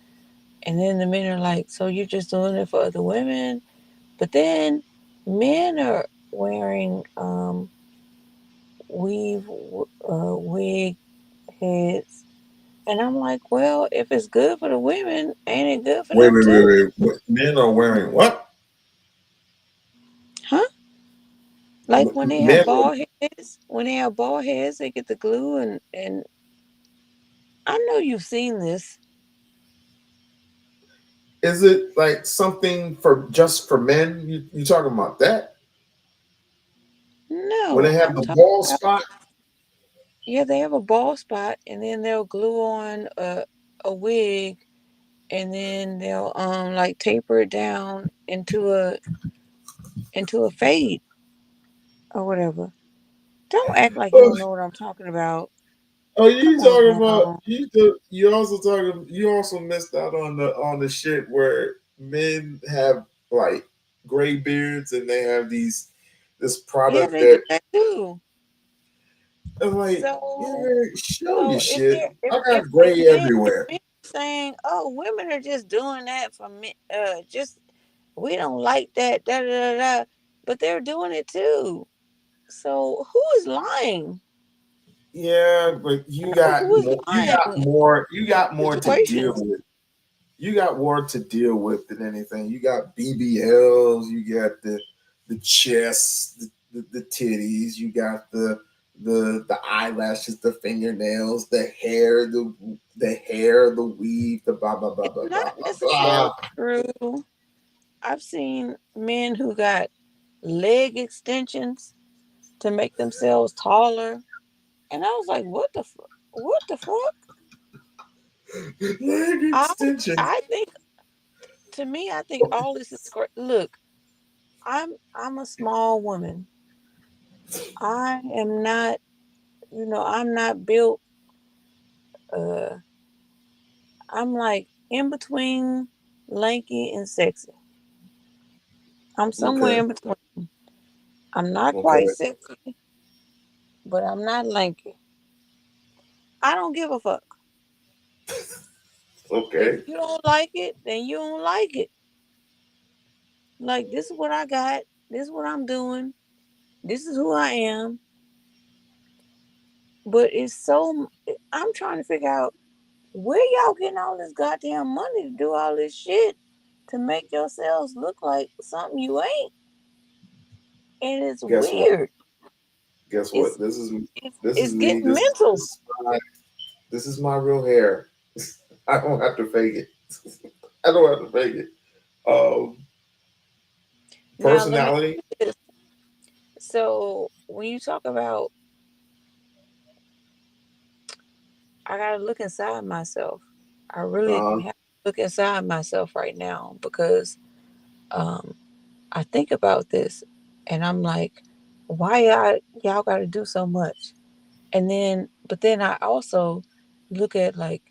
And then the men are like, so you're just doing it for other women? But then men are wearing wig heads. And I'm like, well, if it's good for the women, ain't it good for them too? Wait. Men are wearing what? Huh? Like when they have bald heads, they get the glue and I know you've seen this. Is it like something just for men? You talking about that? No. When they have the bald spot? Yeah, they have a bald spot, and then they'll glue on a wig, and then they'll like taper it down into a fade or whatever. Don't act like you don't know what I'm talking about. Oh, you Come talking on about you also missed out on the shit where men have like gray beards and they have this product they do that too. I'm like, show your If shit. I got gray everywhere. men saying, "Oh, women are just doing that for me," we don't like that, da da da, but they're doing it too. So who is lying? Yeah, but you got more to deal with. You got more to deal with than anything. You got BBLs, you got the chest, the titties, you got the eyelashes, the fingernails, the hair, the weave, the blah blah blah blah blah blah blah. True. I've seen men who got leg extensions to make themselves taller, and I was like, "What the fuck? What the fuck?" Leg extensions. I think, to me, I think all this is great. Look, I'm a small woman. I am not, I'm not built. I'm like in between lanky and sexy. I'm somewhere in between. I'm not quite sexy, but I'm not lanky. I don't give a fuck. Okay. If you don't like it, then you don't like it. Like, this is what I got. This is what I'm doing. This is who I am. But it's so, I'm trying to figure out where y'all getting all this goddamn money to do all this shit to make yourselves look like something you ain't. And it's Guess what? weird. Guess what? It's, This is it's me. getting mental. This is my real hair. I don't have to fake it. I don't have to fake it. Personality. Now, let me, so when you talk about, I gotta look inside myself. I really have to look inside myself right now because I think about this and I'm like, why y'all got to do so much? But then I also look at like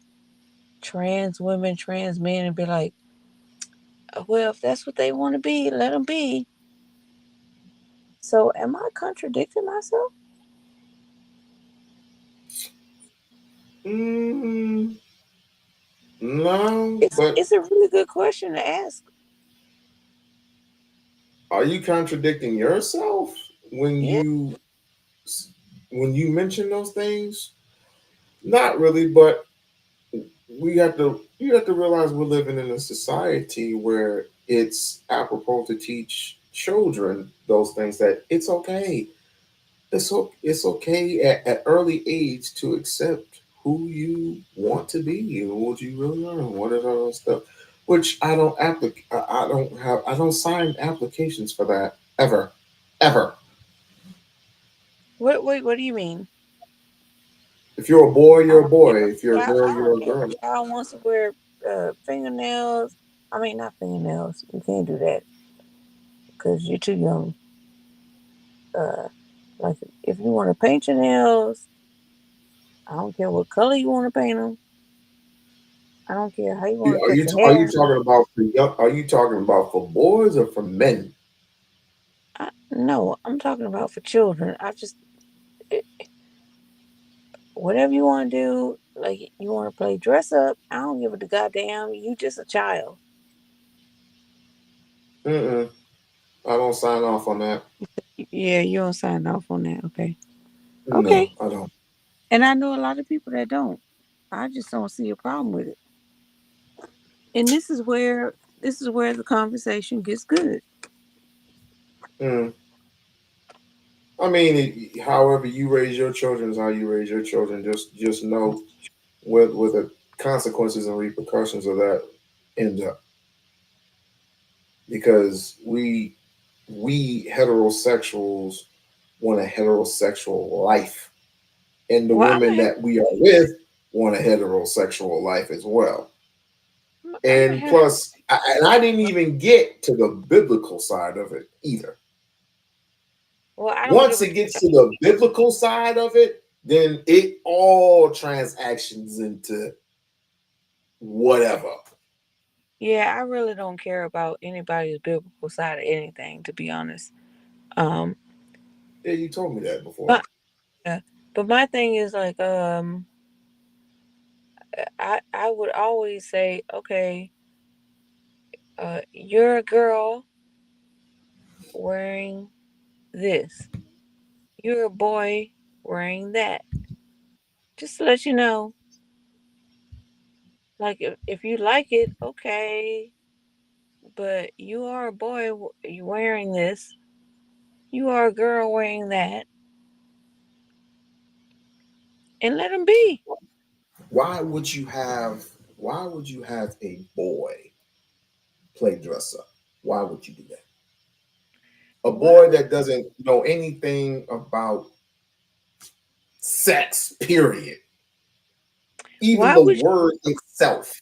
trans women, trans men, and be like, well, if that's what they want to be, let them be. So am I contradicting myself? No, but It's a really good question to ask. are you contradicting yourself when Yeah. you mention those things? Not really, but you have to realize we're living in a society where it's apropos to teach children those things, that it's okay. It's okay at early age to accept who you want to be and what you really are and what is all that stuff. Which I don't sign applications for that ever. Ever. What do you mean? If you're a boy, I you're a don't boy. care. If you're a Yeah, girl, I you're don't a care. girl. Y'all wants to wear fingernails. I mean, not fingernails. You can't do that because you're too young. Like if you want to paint your nails, I don't care what color you want to paint them. I don't care how you want to Are cut you your are you hair. talking about for young? Are you talking about for boys or for men? No, I'm talking about for children. Whatever you want to do, like you want to play dress up, I don't give a goddamn. You just a child. I don't sign off on that. Yeah, you don't sign off on that. Okay. No, Okay. I don't. And I know a lot of people that don't. I just don't see a problem with it. And this is where the conversation gets good. Mm. I mean, however you raise your children is how you raise your children. Just know what the consequences and repercussions of that end up, because we heterosexuals want a heterosexual life, and the Well, women that we are with want a heterosexual life as well. I'm a And hetero. plus, I didn't even get to the biblical side of it either. Well, I don't give Once a it gets to the biblical side of it, then it all transactions into whatever. Yeah, I really don't care about anybody's biblical side of anything, to be honest. Um, Yeah, you told me that before. but my thing is like, I would always say, okay, you're a girl wearing this. You're a boy wearing that. Just to let you know, like if you like it, okay. But you are a boy you wearing this. You are a girl wearing that, and let them be. Why would you have a boy play dress up? Why would you do that? A boy that doesn't know anything about sex, period. Even Why the would you? word itself.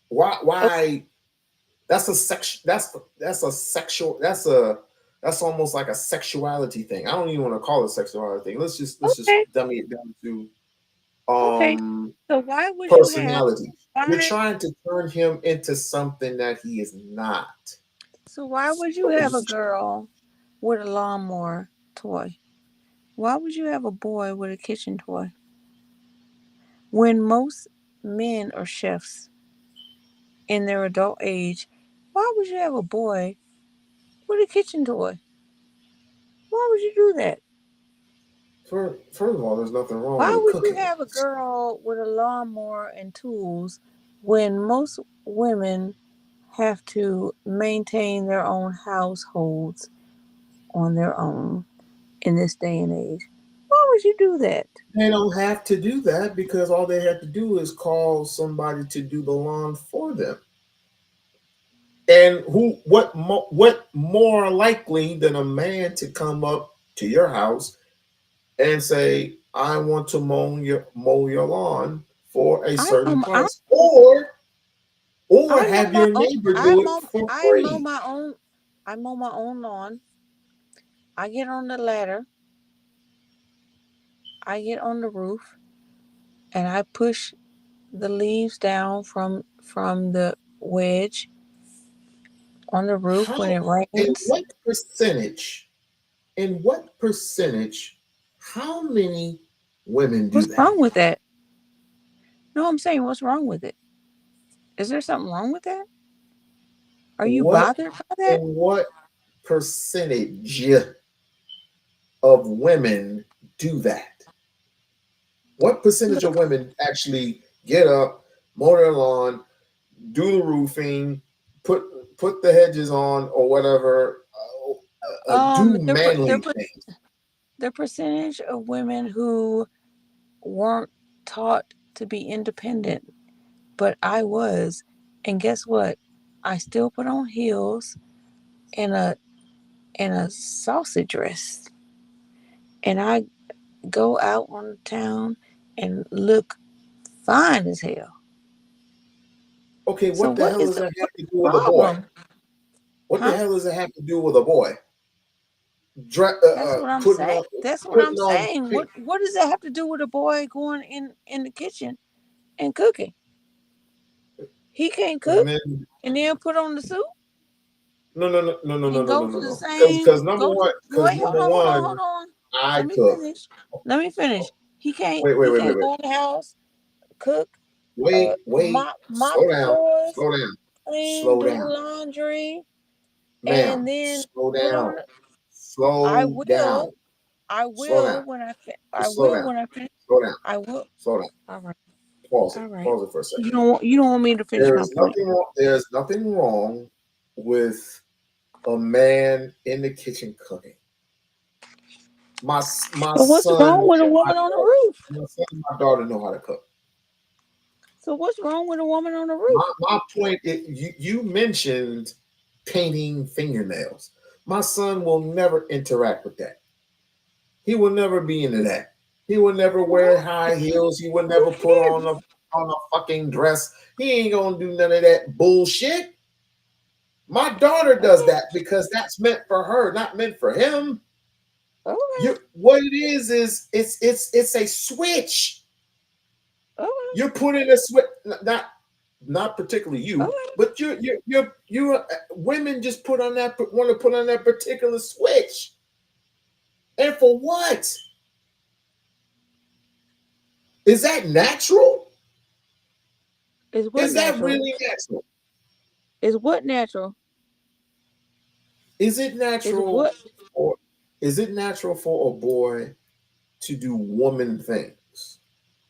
Why that's a sex that's a sexual that's almost like a sexuality thing. I don't even want to call it a sexuality thing. Let's just Okay, dummy it down to okay. So why would you have? personality. You're Why? trying to turn him into something that he is not. So why would you have a girl with a lawnmower toy? Why would you have a boy with a kitchen toy? When most men are chefs in their adult age, why would you have a boy with a kitchen toy? Why would you do that? First of all, there's nothing wrong Why with would you cooking. have a girl with a lawnmower and tools when most women have to maintain their own households on their own in this day and age? Why would you do that? They don't have to do that because all they have to do is call somebody to do the lawn for them. And what more likely than a man to come up to your house and say, "I want to mow your lawn for a certain price," or have your neighbor do it for free. I mow my own lawn. I get on the ladder. I get on the roof, and I push the leaves down from the wedge on the roof when it rains. In what percentage, how many women do What's that? wrong with that? No, I'm saying, what's wrong with it? Is there something wrong with that? Are you bothered by that? And what percentage of women do that? What percentage of women actually get up, mow their lawn, do the roofing, put the hedges on or whatever, do manly things? The percentage of women who weren't taught to be independent, but I was, and guess what? I still put on heels and a sausage dress, and I go out on town and look fine as hell. Okay, what the hell does that have to do with a boy? What the hell does it have to do with a boy? That's what I'm saying. That's what I'm saying. What does that have to do with a boy going in the kitchen and cooking? He can't cook and then put on the suit. No. Because number one, hold on. I Let cook. Let me finish. He can't. Wait. Go in the house, cook. Mop the floors. Clean, do the laundry, Ma'am, and then slow put down. on. Slow down. I Slow will down. when I Slow down. when I finish. Slow down. I will. Slow down. All right. Pause it. All right. Pause it for a second. You don't want me to finish my point. There's nothing wrong with a man in the kitchen cooking. My what's son, wrong with a woman on the roof? My son and my daughter know how to cook. So what's wrong with a woman on the roof? My point is, you mentioned painting fingernails. My son will never interact with that. He will never be into that. He will never wear high heels. He will never put on a fucking dress. He ain't gonna do none of that bullshit. My daughter does that because that's meant for her, not meant for him. What it is it's a switch. You're putting a switch, not particularly you, but you women just want to put on that particular switch. And for what? Is that natural? Is that really natural? Is what natural? Is it natural for a boy to do woman things?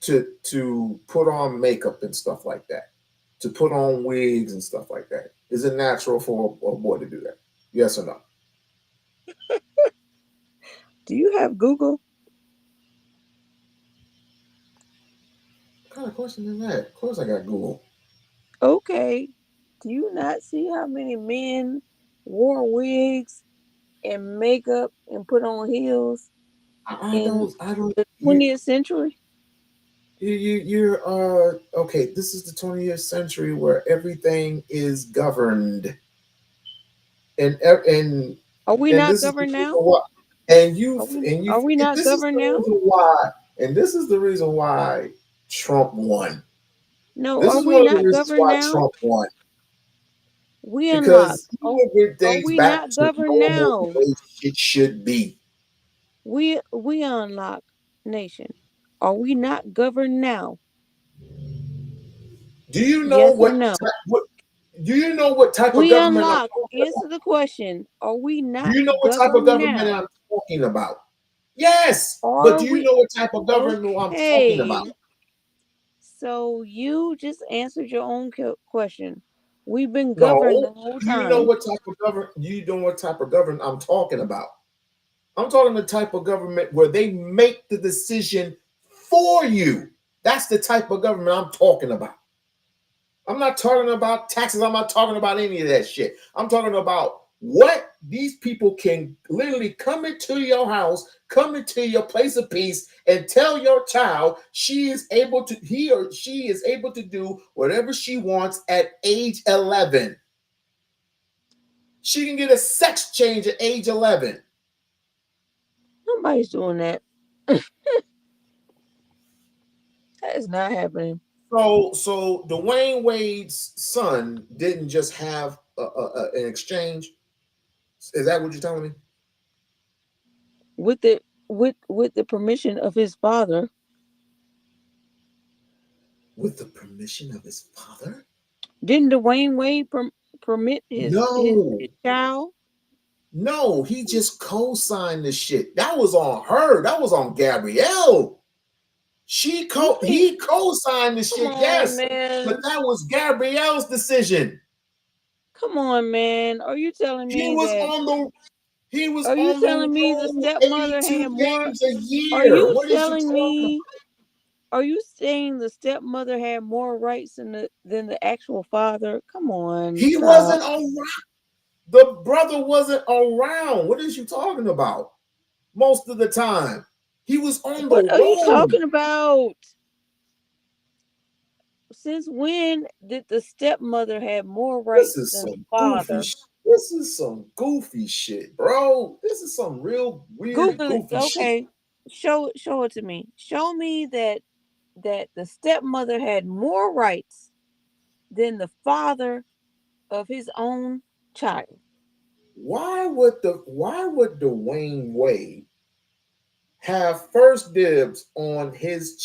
To put on makeup and stuff like that? To put on wigs and stuff like that? Is it natural for a boy to do that? Yes or no? Do you have Google? What kind of question is that? Of course I got Google. Okay. Do you not see how many men wore wigs and makeup and put on heels in the 20th century? You're okay. This is the 20th century where everything is governed, and are we not governed now? Are we not governed now? This is the reason why Trump won. No, this are is we one of the not reasons governed why now? Trump won. We-On-Loc. Because Are we not governed now? The way it should be. We-On-Loc nation. Are we not governed now? Do you know Yes or what? no? Do you know what type of government I'm We-On-Loc. talking Answer about? the question. Are we Do not you know what type of governed government now? I'm talking about? Yes, but Are do you we know what type of government I'm talking about? okay? So you just answered your own question. We've been governed the No. whole Do you know time. what type of government? You know what type of government I'm talking about? I'm talking the type of government where they make the decision for you. That's the type of government I'm talking about. I'm not talking about taxes. I'm not talking about any of that shit. I'm talking about what these people can literally come into your house, come into your place of peace, and tell your child he or she is able to do whatever she wants at age 11. She can get a sex change at age 11. Nobody's doing that. That is not happening. So Dwayne Wade's son didn't just have an exchange. Is that what you're telling me? With the permission of his father. With the permission of his father? Didn't Dwayne Wade permit his No. child? No, he just co-signed the shit. That was on her. That was on Gabrielle. He co-signed the shit, on, yes. man. But that was Gabrielle's decision. Come on, man. Are you telling me He was that? on the Are you telling me the road stepmother 82 had more? games a Are year. you What is you telling talking me? Are you saying the stepmother had more rights than the actual father? Come on, He stop. wasn't around. The brother wasn't around. What is you talking about? Most of the time, he was on the What are you road. talking about? Since when did the stepmother have more This rights is than the some goofy. father? This is some goofy shit, bro. This is some real weird Google it. goofy shit. Okay, show it to me. Show me that the stepmother had more rights than the father of his own child. Why would Dwayne Wade have first dibs on his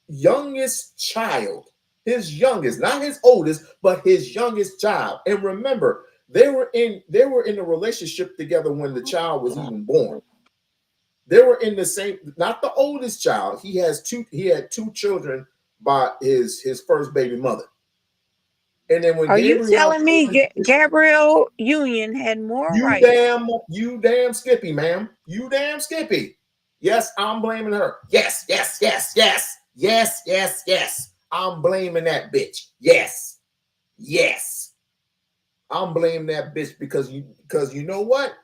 youngest child? His youngest, not his oldest, but his youngest child. And remember, they were in a relationship together when the child was even born. They were in the same, not the oldest child. He had two children by his first baby mother. And then when Are you Gabrielle, telling me Gabrielle Union had more you rights? damn Skippy, ma'am. You damn Skippy. Yes, I'm blaming her. Yes. I'm blaming that bitch. Yes. I'm blaming that bitch because you know what?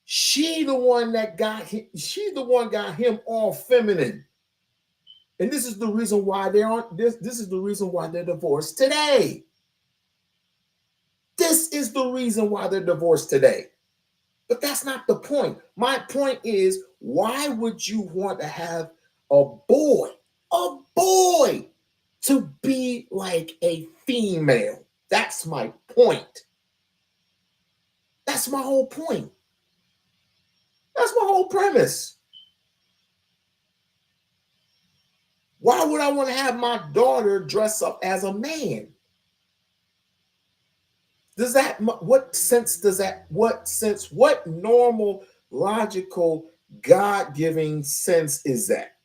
She's the one got him all feminine. And this is the reason why this is the reason why they're divorced today. This is the reason why they're divorced today. But that's not the point. My point is, why would you want to have a boy to be like a female? That's my point. That's my whole point. That's my whole premise. Why would I want to have my daughter dress up as a man? What normal, logical, God-giving sense is that?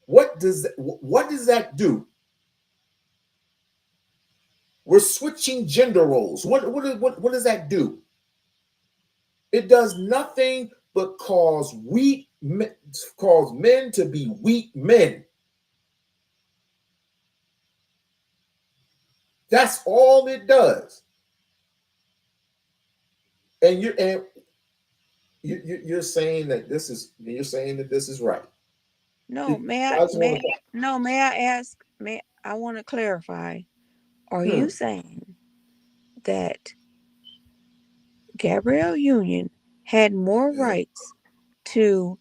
What does that do? We're switching gender roles. What does that do? It does nothing but cause men to be weak men. That's all it does. And you're saying that this is right. No, may I ask? I want to clarify. Are you saying that Gabrielle Union had more rights to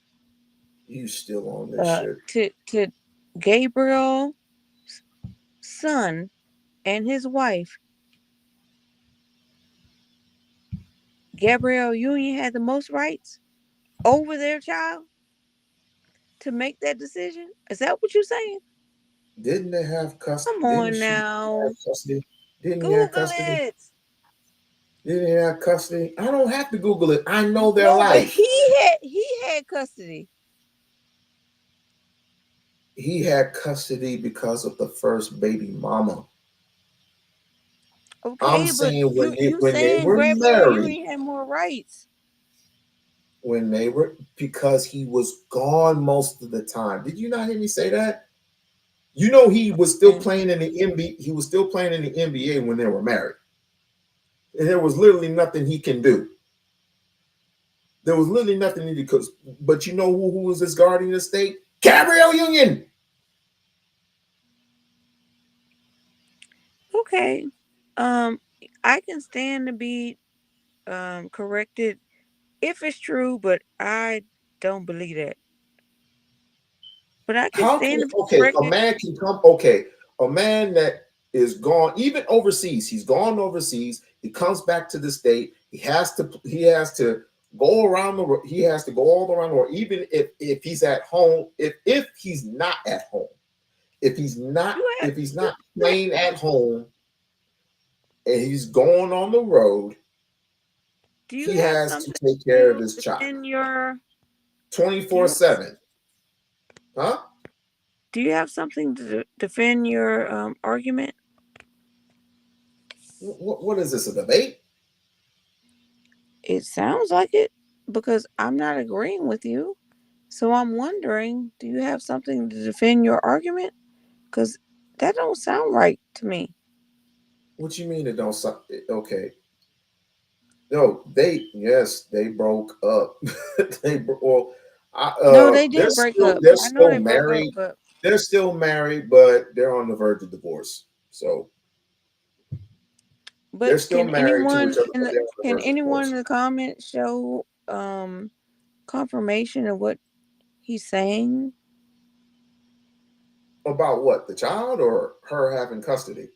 You still on this shit? to Gabriel's son and his wife? Gabrielle Union had the most rights? over their child to make that decision? Is that what you're saying? Didn't they have custody? Come on now. Custody? Didn't he have Google custody? it. Didn't he have custody? I don't have to Google it. I know their No, but life. he had custody. He had custody because of the first baby mama. Okay, I'm but saying when you they saying were grandpa, you married, ain't had more rights. when they were, because he was gone most of the time. Did you not hear me say that? You know, he was still playing in the NBA. He was still playing in the NBA when they were married, and there was literally nothing he can do. There was literally nothing he could. But you know who was his guardian estate? Gabrielle Union. Okay, I can stand to be corrected if it's true, but I don't believe that. But I can How can, stand to be okay, a corrected. man can come, okay, a man that is gone, even overseas, he's gone overseas, he comes back to the state, he has to go around the, he has to go all around the world, even if he's at home, if he's not at home, if he's not playing at home and he's going on the road, Do you he have has to something take care of his child in your 24/7. Huh? Do you have something to defend your argument? What is this, a debate? It sounds like it, because I'm not agreeing with you. So I'm wondering, do you have something to defend your argument? Because that don't sound right to me. What you mean it don't sound okay? No, they broke up. No, they did break up. They're I know still they broke up, married. but They're still married, but they're on the verge of divorce. So they're still can married to anyone each other, but they're on the can verge of anyone divorce. in the comments show confirmation of what he's saying? About what? The child or her having custody?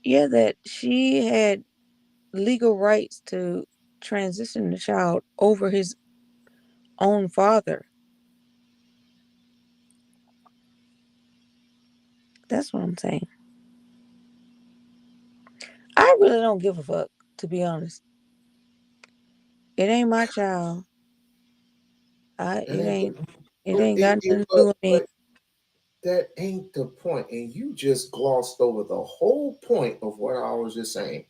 Yeah, that she had legal rights to transition the child over his own father. That's what I'm saying. I really don't give a fuck, to be honest. It ain't my child. It ain't got nothing to do with me. That ain't the point, and you just glossed over the whole point of what I was just saying.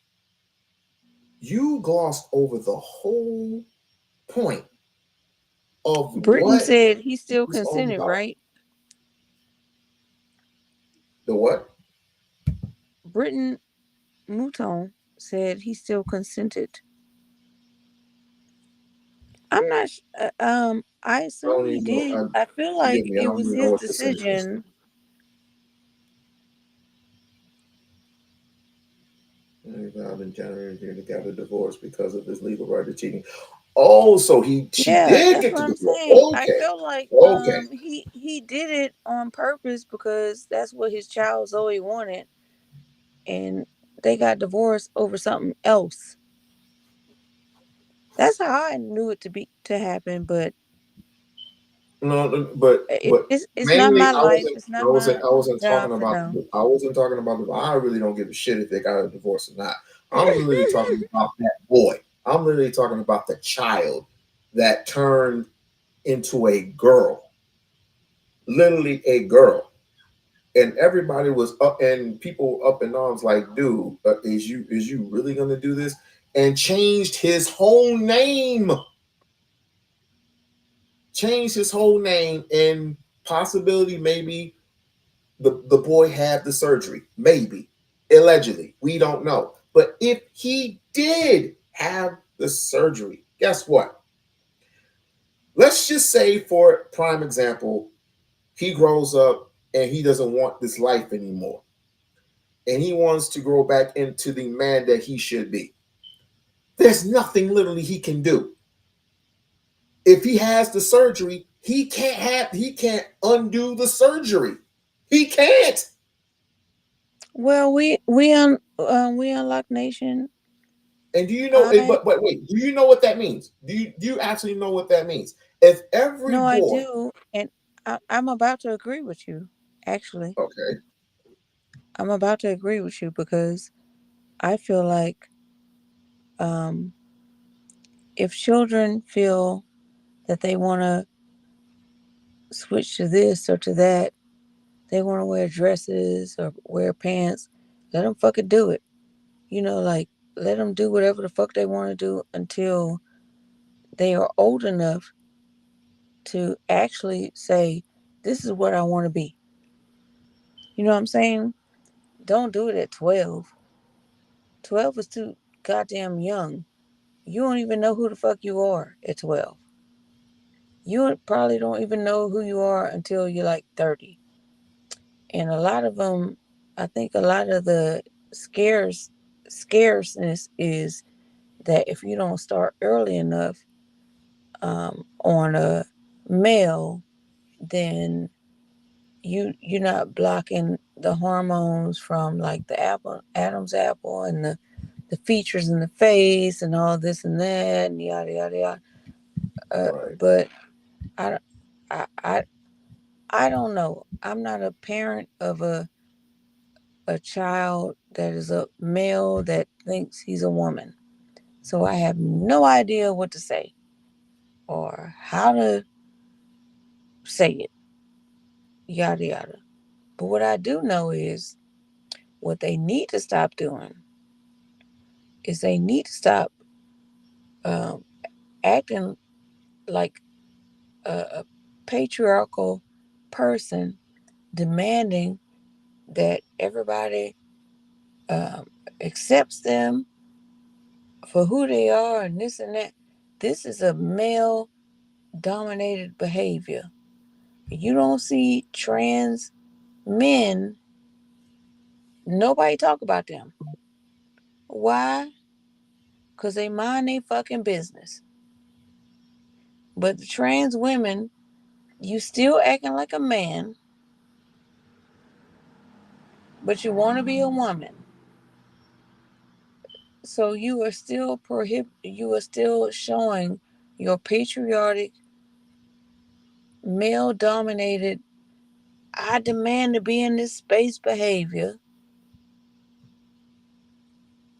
You glossed over the whole point of Britain what said he still it's all consented, about. right? The what? Britain Mouton said he still consented. I'm not. I assume he did. I feel like Forgive me, I it don't was even know his what you're saying. decision. In January, they got a divorce because of his legal right to cheating. Oh, so she Yeah, did that's get what the I'm divorce. saying. I Okay, feel like okay. he did it on purpose because that's what his child Zoe wanted, and they got divorced over something else. That's how I knew it to happen, but No, but it's not mainly my life. It's not my I wasn't talking job to about know. I really don't give a shit if they got a divorce or not. I'm literally talking about that boy. I'm literally talking about the child that turned into a girl. Literally a girl. And everybody was up, and people up in arms like, dude, is you really gonna do this? And changed his whole name. Changed his whole name, and possibility maybe the boy had the surgery. Maybe. Allegedly. We don't know. But if he did have the surgery, guess what? Let's just say, for prime example, he grows up and he doesn't want this life anymore. And he wants to grow back into the man that he should be. There's nothing literally he can do. If he has the surgery, he can't undo the surgery. He can't. Well, We-On-Loc Nation, And do you know? But wait, do you know what that means? Do you actually know what that means? If every No, boy, I do, and I'm about to agree with you. Actually, okay, I'm about to agree with you because I feel like if children feel that they want to switch to this or to that, they want to wear dresses or wear pants, let them fucking do it. You know, like, let them do whatever the fuck they want to do until they are old enough to actually say, this is what I want to be. You know what I'm saying? Don't do it at 12. 12 is too goddamn young. You don't even know who the fuck you are at 12. You probably don't even know who you are until you're like 30. And a lot of them, I think a lot of the scarceness is that if you don't start early enough on a male, then you're not blocking the hormones from like the Adam's apple and the features in the face and all this and that and yada yada yada. right. But I don't know. I'm not a parent of a child that is a male that thinks he's a woman. So I have no idea what to say or how to say it. Yada yada. But what I do know is what they need to stop doing is they need to stop acting like a patriarchal person demanding that everybody accepts them for who they are and this and that. This is a male dominated behavior. You don't see trans men, nobody talk about them. Why? Because they mind their fucking business. But the trans women, you still acting like a man, but you want to be a woman. So you are still you are still showing your patriotic, male dominated, I demand to be in this space behavior.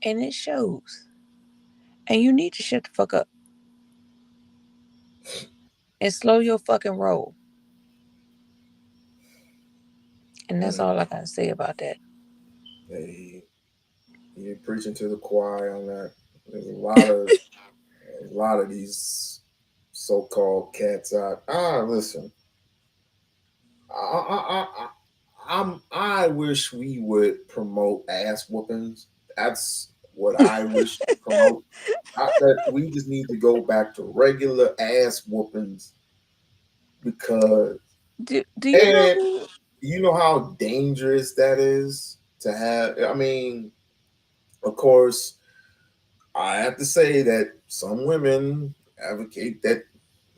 And it shows. And you need to shut the fuck up. And slow your fucking roll. And that's all I gotta say about that. Hey, you're preaching to the choir on that. There's a lot of these so-called cats out. Listen, I wish we would promote ass whoopings. That's what I wish to promote. That we just need to go back to regular ass whoopings because do you know how dangerous that is to have. I mean, of course, I have to say that some women advocate that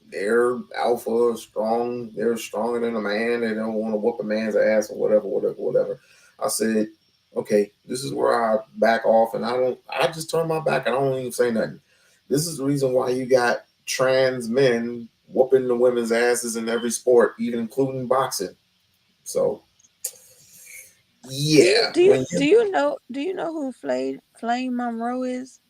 they're alpha, strong, they're stronger than a man, they don't want to whoop a man's ass or whatever. I said, okay, this is where I back off and I just turn my back and I don't even say nothing. This is the reason why you got trans men whooping the women's asses in every sport, even including boxing. So yeah. Do you know who Flame Monroe is?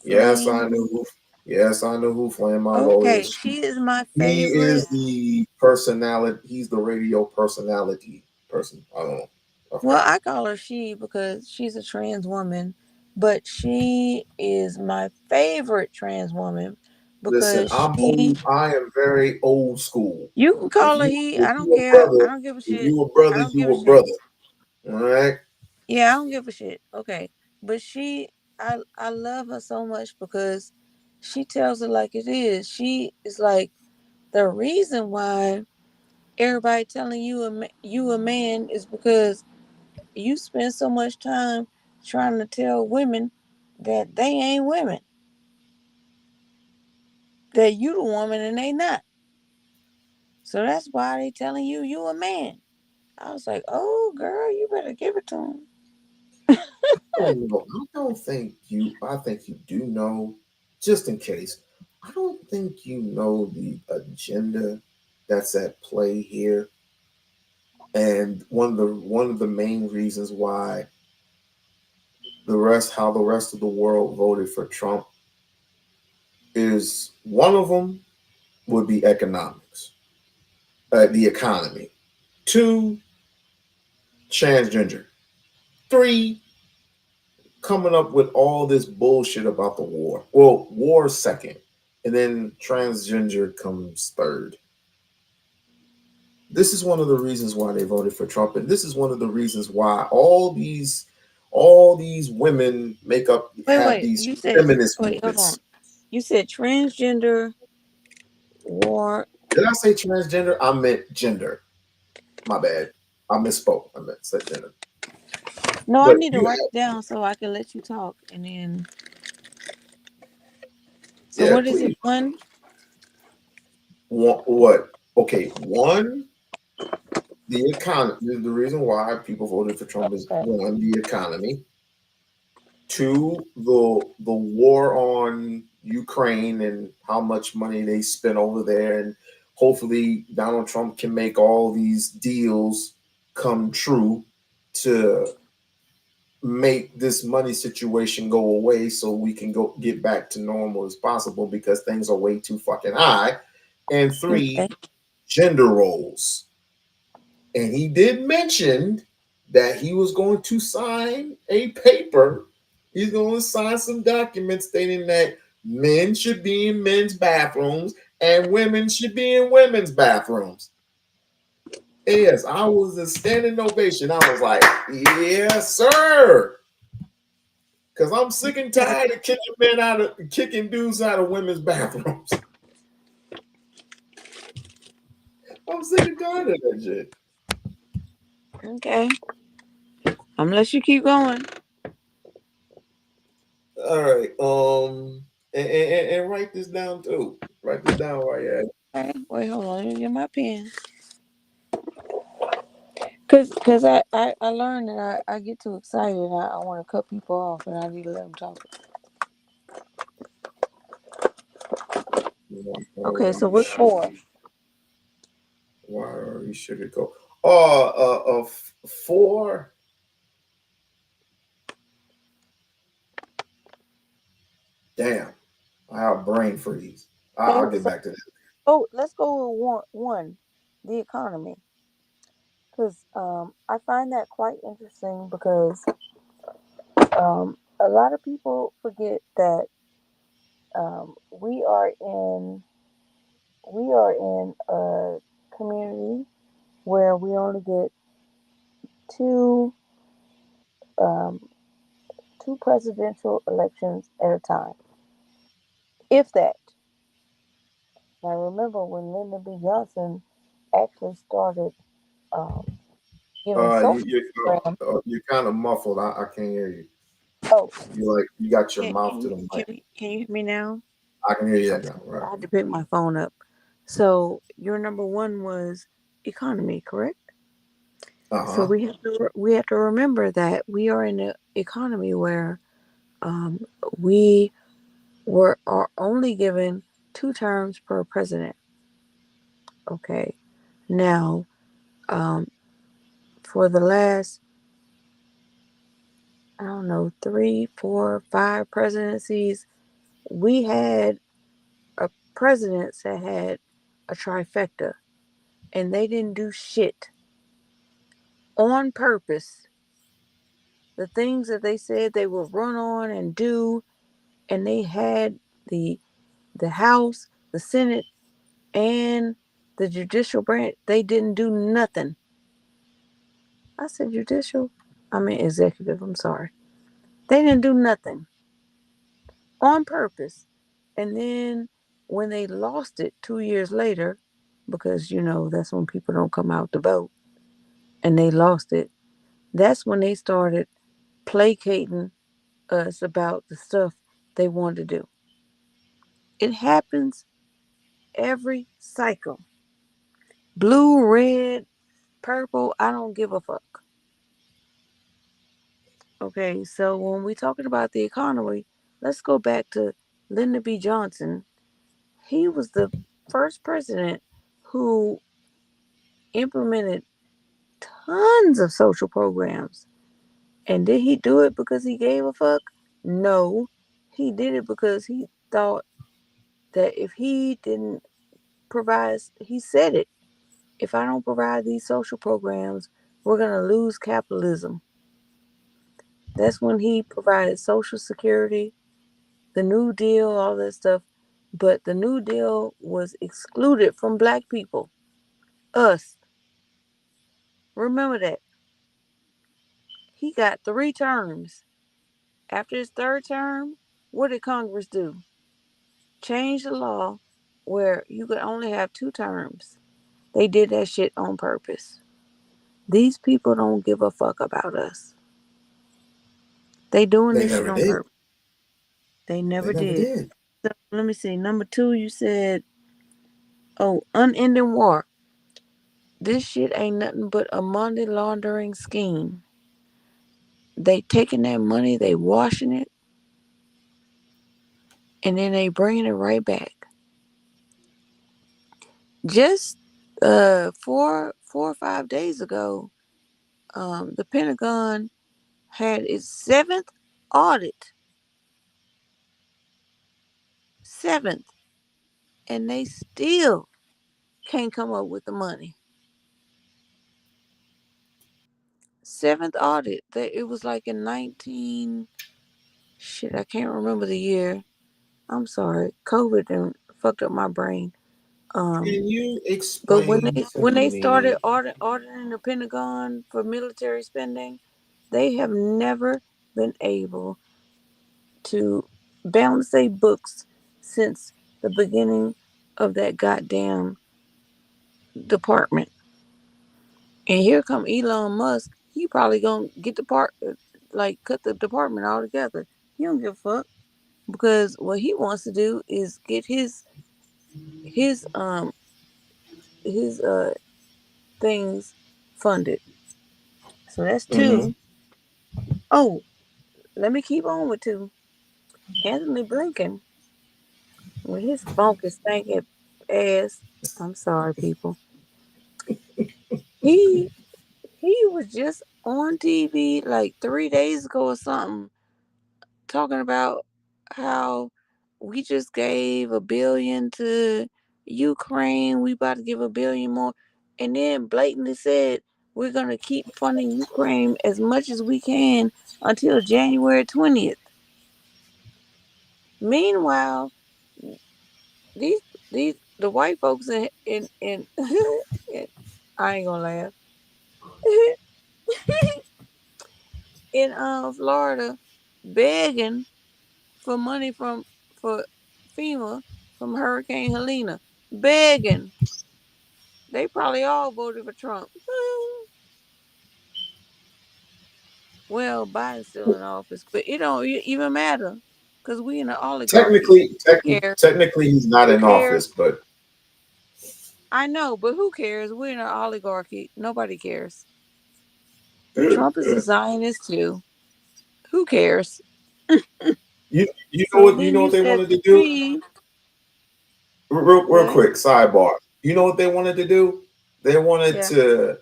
Yes, I know who. Yes, I know who Flame Monroe is. She is my He is favorite. the personality. He's the radio personality person. I don't know. Okay. Well, I call her she because she's a trans woman, but she is my favorite trans woman Listen, because I'm she. old. I am very old school. You can call her he. I don't care. I don't give a shit. If you a brother, I don't give you a a shit. brother. All right. Yeah, I don't give a shit. Okay, but I love her so much because she tells it like it is. She is like the reason why everybody telling you a man is because you spend so much time trying to tell women that they ain't women, that you the woman and they not. So that's why they telling you a man. I was like, oh girl, you better give it to him. don't know. I don't think you. I think you do know. Just in case, I don't think you know the agenda that's at play here, and one of the main reasons why how the rest of the world voted for Trump is one of them would be economics, the economy. Two, transgender. Three, coming up with all this bullshit about the war. Well, war second, and then transgender comes third. This is one of the reasons why they voted for Trump, and this is one of the reasons why all these women have Wait. these You said feminist wait. Hold on. movements. You said transgender war. Did I say transgender? I meant gender. My bad. I misspoke. I meant said gender. No, I But need to you write have, it down so I can let you talk. And then, so yeah, what is it? please. One. What? Okay, one, the economy. The reason why people voted for Trump is one, the economy. Two, the war on Ukraine and how much money they spent over there, and hopefully Donald Trump can make all these deals come true to make this money situation go away so we can go get back to normal as possible because things are way too fucking high. And three, gender roles. And he did mention that he was going to sign a paper. He's going to sign some documents stating that men should be in men's bathrooms and women should be in women's bathrooms. And yes, I was a standing ovation. I was like, yes, sir. Because I'm sick and tired of kicking dudes out of women's bathrooms. I'm sick and tired of that shit. Okay. Unless you keep going. All right. And write this down too. Write this down while you're at it. Okay. Wait, hold on. Let me get my pen. Cause I learned that I get too excited. I want to cut people off, and I need to let them talk. Okay, so what's four? Why are you sugar go? Four. Damn, I have brain freeze. I'll get back to that. Oh, let's go with one, the economy. Because I find that quite interesting because a lot of people forget that we are in a community where we only get two um, two presidential elections at a time, if that. Now remember when Lyndon B. Johnson actually started giving social programs. You're kind of muffled. I can't hear you. Oh, You got your can, mouth can to you the mic. can you hear me now? I can hear you Okay, now. Right. I had to pick my phone up. So your number one was economy, correct? So we have to remember that we are in an economy where we are only given 2 terms per president. Okay, now for the last, I don't know, 3, 4, 5 presidencies, we had a presidents that had a trifecta, and they didn't do shit on purpose. The things that they said they would run on and do, and they had the House, the Senate, and the judicial branch. They didn't do nothing. I said judicial. I mean executive. I'm sorry. They didn't do nothing on purpose. And then when they lost it 2 years later, because that's when people don't come out to vote, and they lost it, that's when they started placating us about the stuff they wanted to do. It happens every cycle. Blue, red, purple, I don't give a fuck. Okay, so when we're talking about the economy, let's go back to Lyndon B. Johnson. He was the first president who implemented tons of social programs. And did he do it because he gave a fuck? No. He did it because he thought that if he didn't provide, he said it, if I don't provide these social programs, we're going to lose capitalism. That's when he provided Social Security, the New Deal, all that stuff. But the New Deal was excluded from black people. Us. Remember that. He got 3 terms. After his 3rd term, what did Congress do? Change the law where you could only have 2 terms. They did that shit on purpose. These people don't give a fuck about us. They doing this shit on purpose. They never did. So, let me see. Number 2, you said, unending war. This shit ain't nothing but a money laundering scheme. They taking that money, they washing it, and then they bringing it right back. Just 4 or 5 days ago, the Pentagon had its 7th audit. 7th. And they still can't come up with the money. 7th audit. It was like in 19... Shit, I can't remember the year. I'm sorry. COVID and fucked up my brain. Can you But explain when they started me? auditing the Pentagon for military spending, they have never been able to balance their books since the beginning of that goddamn department. And here come Elon Musk. He probably gonna get cut the department altogether. He don't give a fuck because what he wants to do is get his things funded. So that's 2. Oh, let me keep on with 2. Anthony Blinken with his funky stanky ass. I'm sorry, people. He was just on TV like 3 days ago or something, talking about how we just gave $1 billion to Ukraine. We about to give $1 billion more, and then blatantly said we're gonna keep funding Ukraine as much as we can until January 20th. Meanwhile, these the white folks in I ain't gonna laugh. In Florida, begging for money for FEMA from Hurricane Helena. Begging. They probably all voted for Trump. Well, Biden's still in office, but it don't even matter because we in an oligarchy. Technically, he's not in office, but I know, but who cares? We're in an oligarchy. Nobody cares. Trump is a Zionist too. Who cares? you know what they wanted to do? Real quick sidebar. You know what they wanted to do? They wanted to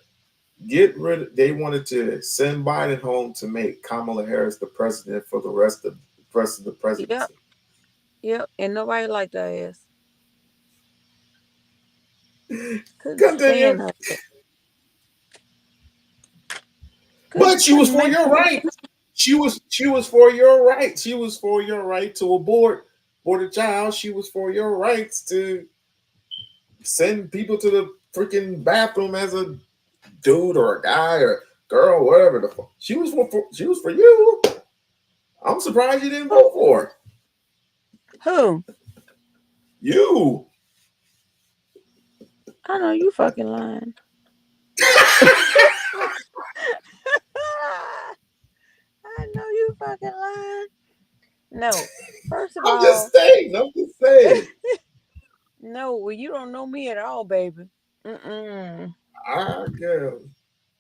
they wanted to send Biden home to make Kamala Harris the president for the rest of the presidency. Yep. And nobody liked her ass. Continue. But she was for your right. She was for your right. She was for your right to abort a child. She was for your rights to send people to the freaking bathroom as a dude or a guy or girl, whatever the fuck. She was for you. I'm surprised you didn't vote for her. Who? You. I know you fucking lying. I know you fucking lying. No. First of all, I'm just saying. No, well, you don't know me at all, baby. Mm-mm. I guess.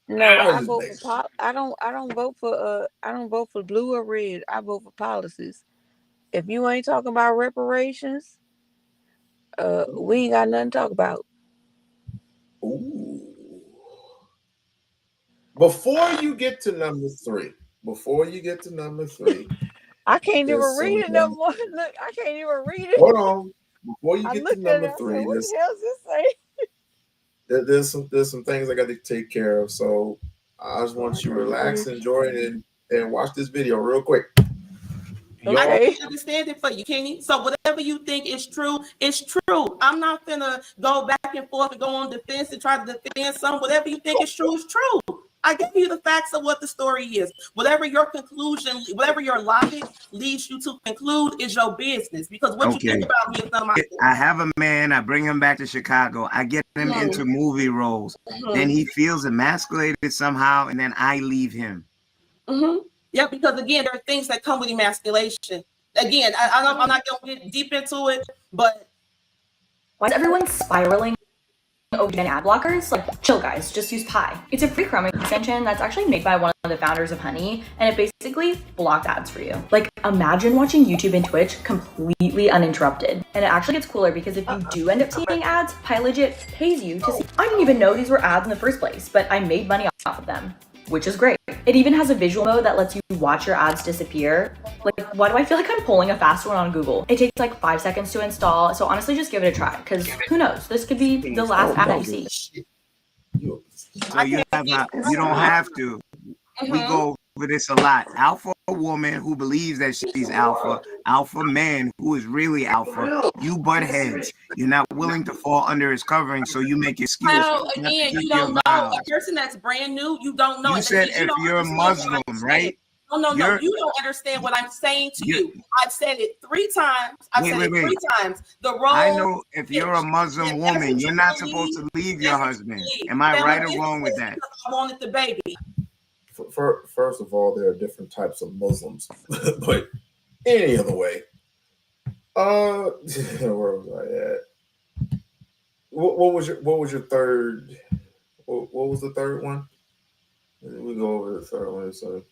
No, I vote for I don't vote for I don't vote for blue or red. I vote for policies. If you ain't talking about reparations, we ain't got nothing to talk about. Ooh. Before you get to number three, I can't even there's read some it no more. Look, I can't even read it. hold on. Before you I get to looked at it. number I said, three, "What the hell does this say?" there's some things I got to take care of. So I just want you to relax, enjoy it, and watch this video real quick. I can't understand it for you, Kenny. So whatever you think is true, it's true. I'm not finna go back and forth and go on defense and try to defend something. Whatever you think is true is true. I give you the facts of what the story is. Whatever your conclusion, whatever your logic leads you to conclude is your business. Because what you think about me is none of my business. I have a man, I bring him back to Chicago, I get him into movie roles, then he feels emasculated somehow, and then I leave him. Yeah, because again, there are things that come with emasculation. Again, I'm not going to get deep into it, but why is everyone spiraling over ad blockers? Like, chill guys, just use Pi. It's a free Chrome extension that's actually made by one of the founders of Honey, and it basically blocks ads for you. Like, imagine watching YouTube and Twitch completely uninterrupted. And it actually gets cooler because if you do end up seeing ads, Pi legit pays you to see. I didn't even know these were ads in the first place, but I made money off of them, which is great. It even has a visual mode that lets you watch your ads disappear. Like, why do I feel like I'm pulling a fast one on Google? It takes like 5 seconds to install, so honestly just give it a try, because who knows, this could be the last ad that you see. So you don't have to. We go over this a lot. Alpha woman who believes that she's alpha, alpha man who is really alpha. You butt heads. You're not willing to fall under his covering, so you make excuses. well, again, you don't know a person that's brand new. You don't know. You said if you're a Muslim, right? No. You don't understand what I'm saying to you. I've said it 3 times. I've said it 3 times. The role. I know if you're a Muslim woman, you're not supposed to leave your husband. Am I right or wrong with that? I wanted the baby. First of all, there are different types of Muslims, but any other way. Where was I at? What was your third? What was the third one? We go over the third one, so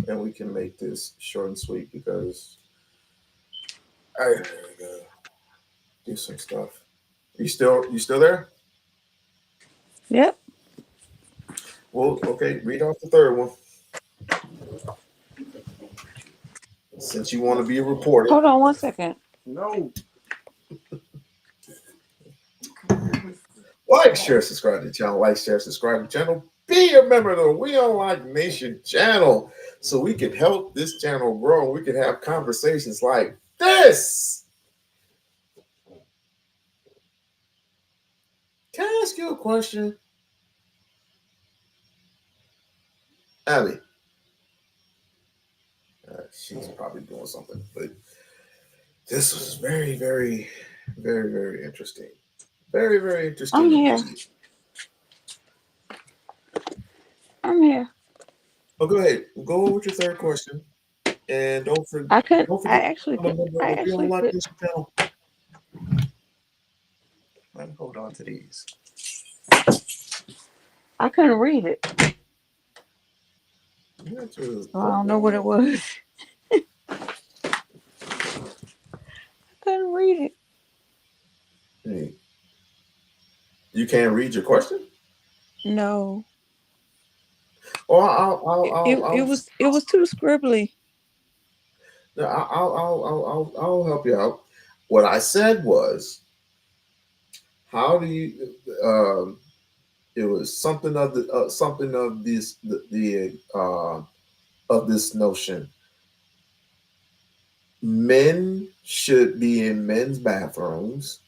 and we can make this short and sweet because I gotta do some stuff. You still there? Yep. Well, okay. Read off the third one. Since you want to be a reporter. Hold on 1 second. No. Like, share, subscribe to the channel. Like, share, subscribe to the channel. Be a member of the We-On-Loc Nation channel so we can help this channel grow and we can have conversations like this. Can I ask you a question? Abby. She's probably doing something, but this was very, very, very, very interesting. Very, very interesting. I'm here. I'm here. Oh, go ahead. Go with your third question, and don't forget. I couldn't. Don't forget I actually could. Let me hold on to these. I couldn't read it. So I don't know what it was. I couldn't read it. Hey. You can't read your question? No. Oh, it was too scribbly. No, I'll help you out. What I said was, how do you? It was something of the of this notion. Men should be in men's bathrooms.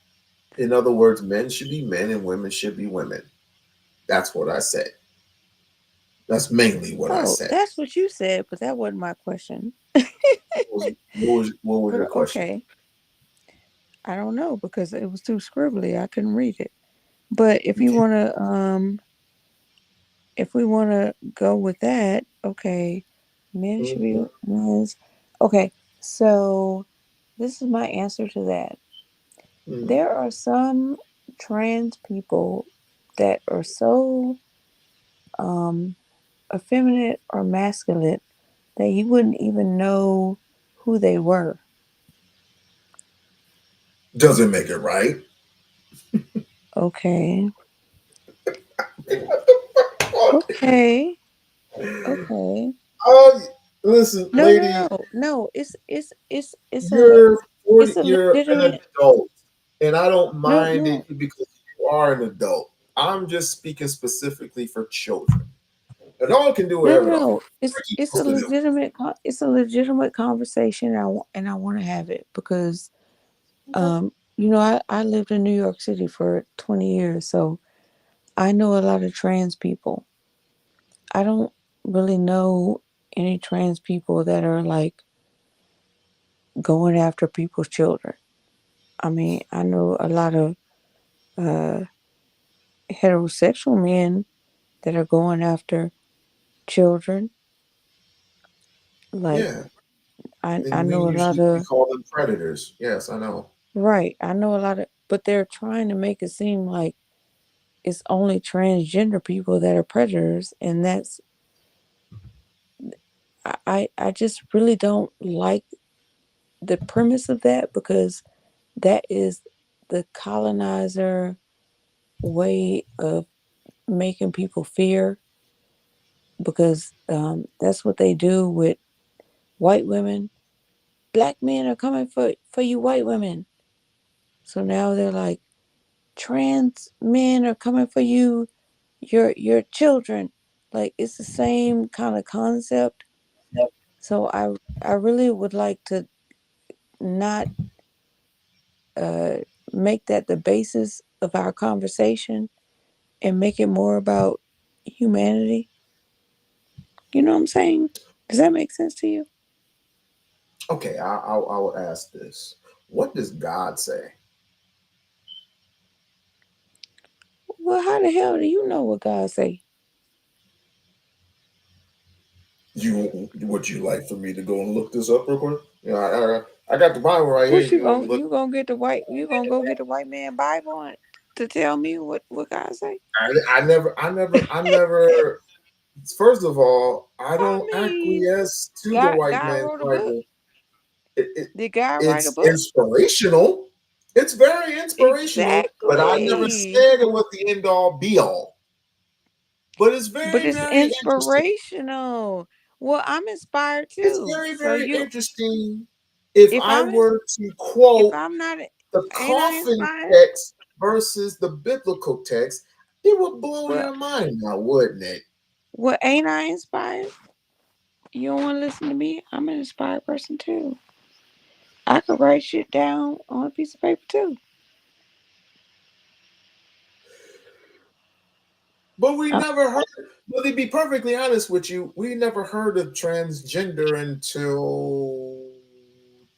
In other words, men should be men and women should be women. That's what I said. That's mainly what I said. That's what you said, but that wasn't my question. What was your question? Okay. I don't know because it was too scribbly. I couldn't read it. But if you if we wanna go with that, okay. Men should be men's. Okay, so this is my answer to that. There are some trans people that are so effeminate or masculine that you wouldn't even know who they were. Doesn't make it right. Okay. Okay. Okay. Listen, No, lady, no, no, no. you're 40, It's a you're an legitimate. adult, and I don't No, mind no, it because you are an adult. I'm just speaking specifically for children. An adult can do no, no, whatever the no. frick he wants to do. It's a legitimate conversation. And I want to have it because I lived in New York City for 20 years, so I know a lot of trans people. I don't really know any trans people that are like going after people's children. I mean, I know a lot of uh, heterosexual men that are going after children. Like, Yeah, I and we know a lot usually we of, call them predators. Yes, I know. right. I know a lot of, but they're trying to make it seem like it's only transgender people that are predators. And I just really don't like the premise of that because that is the colonizer way of making people fear because that's what they do with white women. Black men are coming for you white women. So now they're like, trans men are coming for you, your children. Like it's the same kind of concept. So I really would like to not uh, make that the basis of our conversation and make it more about humanity. You know what I'm saying? Does that make sense to you? Okay, I will ask this: what does God say? Well, how the hell do you know what God say? Would you like for me to go and look this up real quick? I got the Bible right here. What You know, look. you gonna get the white you gonna go get the white man Bible to tell me what God say? I never. First of all, I I don't mean, acquiesce to the white God man's wrote a book. Bible. Did God write a It's book? inspirational. It's very inspirational, but I never Exactly. said it was the end all be all. But it's But very, it's very interesting. inspirational. Well, I'm inspired It's too. very, So very you interesting. If if I I'm ins- were to if quote I'm not the ain't I coffin inspired? text versus the biblical text, it would blow Well your mind now, wouldn't it? ain't I inspired? You don't wanna listen to me? I'm an inspired person too. I could write shit down on a piece of paper too. But we I, never heard, but to be perfectly honest with you, we never heard of transgender until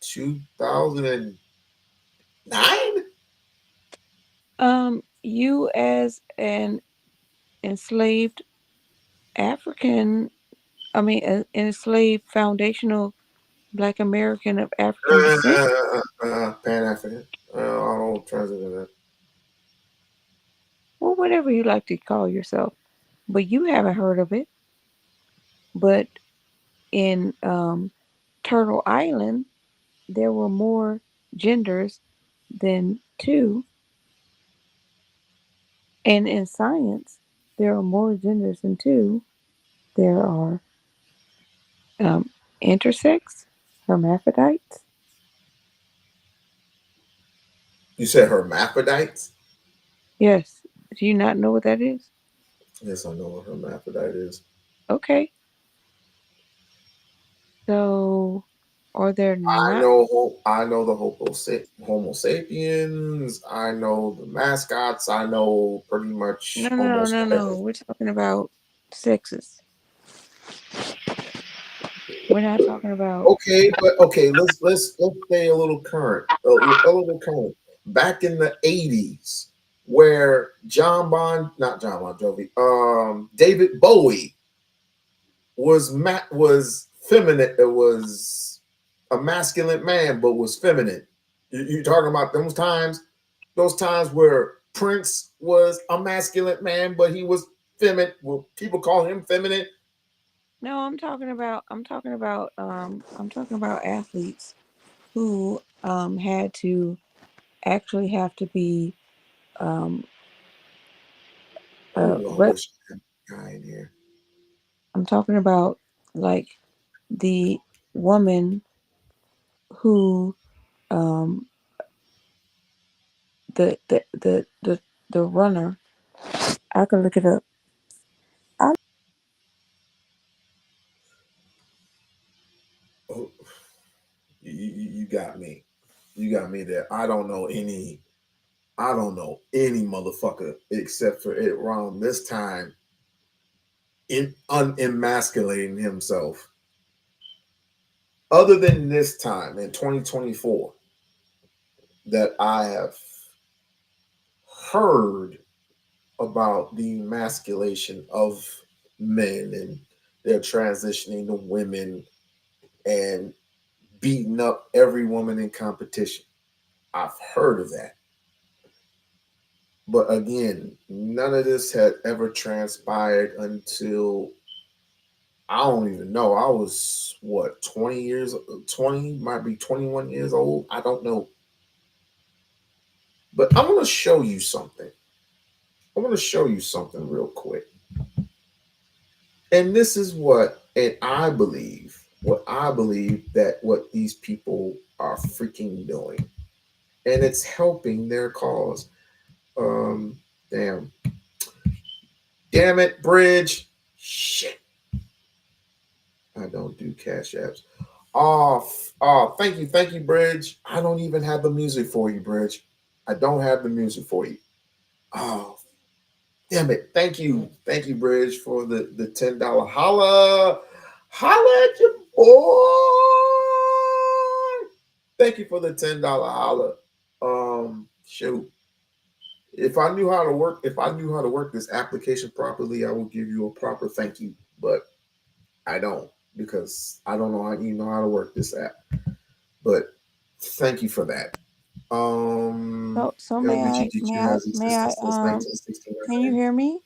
2009. you as an enslaved African, I mean, an enslaved foundational Black American of African descent. Pan African. I don't transgender. Well, whatever you like to call yourself, but you haven't heard of it. But in Turtle Island, there were more genders than two, and in science, there are more genders than two. There are um, intersex, hermaphrodites. You said hermaphrodites? Yes. Do you not know what that is? Yes, I know what hermaphrodite is. Okay. So, are there I not? know the Homo sapiens. I know the mascots. I know pretty No, much no, almost no, no. everything. We're talking about sexes. We're not talking about. Okay, but okay, let's stay a little current. A little current. Back in the 80s, where not John Bon Jovi, David Bowie was feminine. It was a masculine man, but was feminine. You talking about those times? Those times where Prince was a masculine man, but he was feminine. Will people call him feminine? No, I'm talking about athletes who had to actually have to be um Ooh, I rep- wish I had a guy in here. I'm talking about like the woman who um the runner. I can look it up. I Oh, you got me. You got me there. I don't know any. I don't know any motherfucker except for it around this time in unemasculating himself. Other than this time in 2024, that I have heard about the emasculation of men and they're transitioning to women and beating up every woman in competition. I've heard of that. But again, none of this had ever transpired until I don't even know. I was what, 20 years, 20, might be 21 years old. I don't know. But I'm going to show you something. I'm going to show you something real quick. And this is what, and I believe, that what these people are freaking doing. And it's helping their cause. Damn. Damn it, Bridge. Shit. I don't do cash apps. Thank you, Bridge. I don't even have the music for you, Bridge. I don't have the music for you. Oh, damn it. Thank you, Bridge, for the $10. Holla at your boy. Thank you for the $10 holla. Shoot. If I knew how to work this application properly, I would give you a proper thank you. But I don't, because I don't know how you know how to work this app. But thank you for that. so LGBTQ has existed since can 1969. you hear me?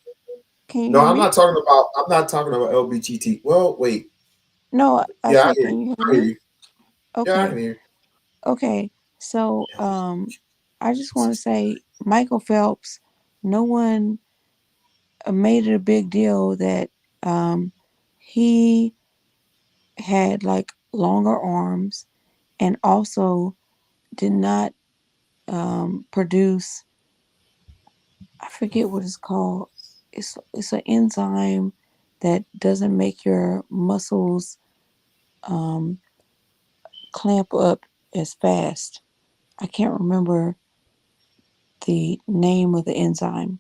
Can you No, hear I'm me? not talking about. I'm not talking about LBGT. Well, wait. No, I Yeah, I said, hear you. can you hear I hear me? you. Yeah, I Okay. can hear you. Okay. So, I just want to say, Michael Phelps, no one made it a big deal that he had like longer arms and also did not produce, I forget what it's called. It's an enzyme that doesn't make your muscles um, clamp up as fast. I can't remember the name of the enzyme.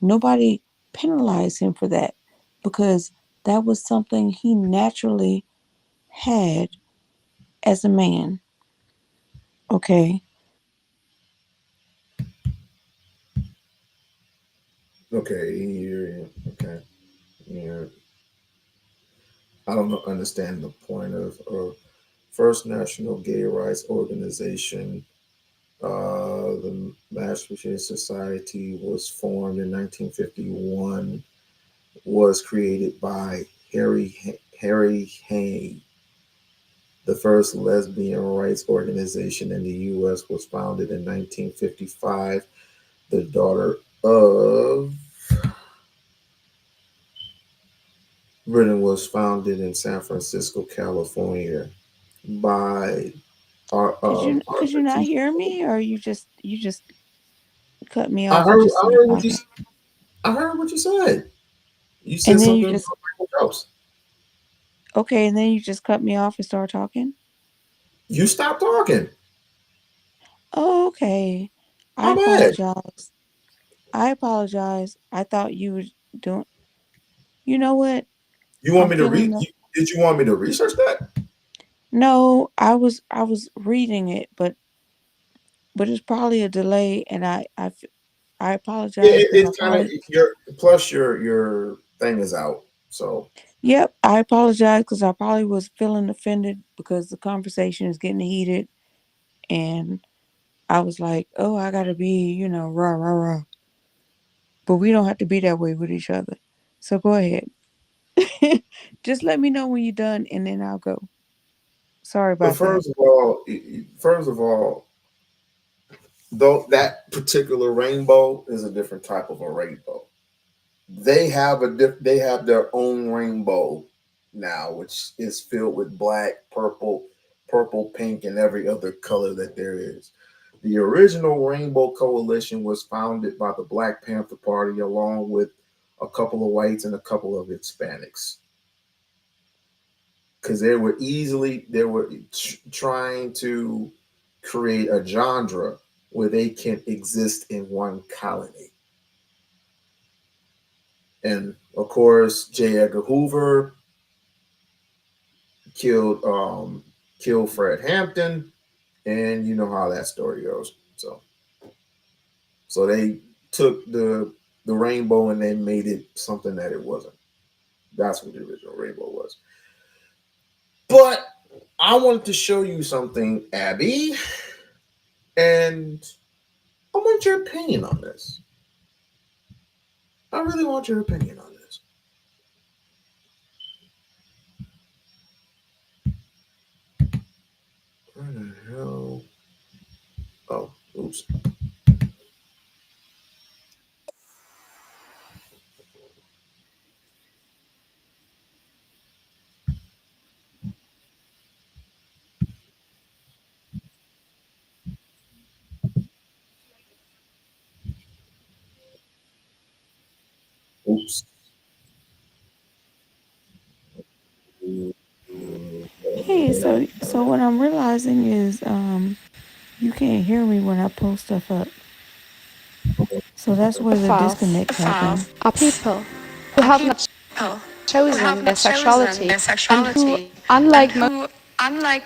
Nobody penalized him for that because that was something he naturally had as a man. Okay. Okay, here. Okay, yeah. I don't understand the point of First National Gay Rights Organization. The Massachusetts Society was formed in 1951. Was created by Harry Hay. The first lesbian rights organization in the U.S. was founded in 1955. The daughter of Britain was founded in San Francisco, California, by Could you Arthur not T. hear me, or you just cut me I off and heard, just started what you. talking? I heard what you said. You said And then you something just about Michael Phelps. okay, and then you just cut me off and start talking. You stopped talking. Oh, okay. I My bad. apologize. I apologize. I thought you were doing. You know what? You want I'm me to feeling read? the. Did you want me to research that? No, I was reading it, but it's probably a delay, and I Yeah, apologize because I it's kind of probably. your plus your thing is out. So Yep, I apologize because I probably was feeling offended because the conversation is getting heated, and I was like, "Oh, I gotta be, rah rah rah," but we don't have to be that way with each other. So go ahead. Just let me know when you're done, and then I'll go. Sorry But about that. first of all, though that particular rainbow is a different type of a rainbow. They have they have their own rainbow now, which is filled with black, purple, pink, and every other color that there is. The original Rainbow Coalition was founded by the Black Panther Party along with a couple of whites and a couple of Hispanics. Because they were trying to create a genre where they can exist in one colony. And of course, J. Edgar Hoover killed Fred Hampton, and you know how that story goes. So they took the rainbow and they made it something that it wasn't. That's what the original rainbow was. But I wanted to show you something, Abby, and I want your opinion on this. I really want your opinion on this. Where the hell? Oh, oops. Oops. Hey, so what I'm realizing is you can't hear me when I post stuff up. So that's where the disconnect happens. Are people who have not chosen their sexuality and who, unlike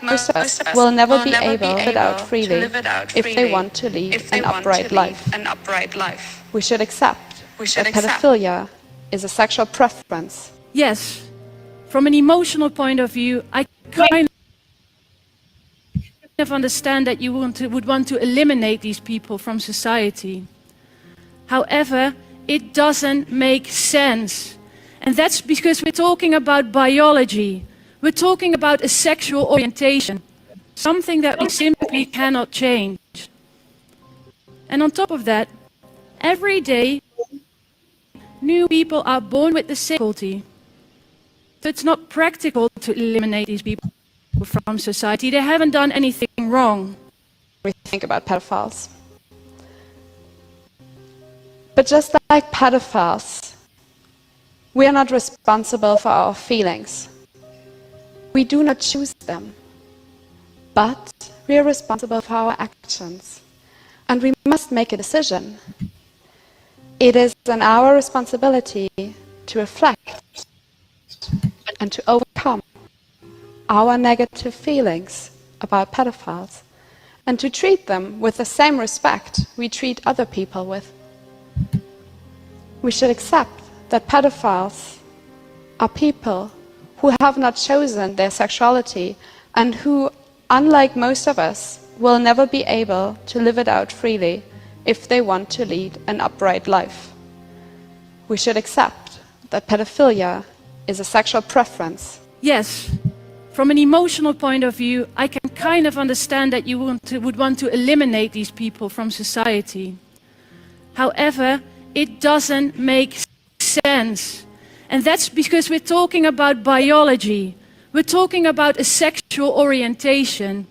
most of us, will never be able to live it out freely if they want to lead an upright life. We should accept that pedophilia is a sexual preference. Yes, from an emotional point of view, I kind of understand that you would want to eliminate these people from society. However, it doesn't make sense. And that's because we're talking about biology. We're talking about a sexual orientation, something that we simply cannot change. And on top of that, every day, new people are born with the same difficulty. So it's not practical to eliminate these people from society. They haven't done anything wrong. We think about pedophiles. But just like pedophiles, we are not responsible for our feelings. We do not choose them. But we are responsible for our actions. And we must make a decision. It is in our responsibility to reflect and to overcome our negative feelings about pedophiles and to treat them with the same respect we treat other people with. We should accept that pedophiles are people who have not chosen their sexuality and who, unlike most of us, will never be able to live it out freely if they want to lead an upright life. We should accept that pedophilia is a sexual preference. Yes, from an emotional point of view, I can kind of understand that you would want to eliminate these people from society. However, it doesn't make sense. And that's because we're talking about biology. We're talking about a sexual orientation,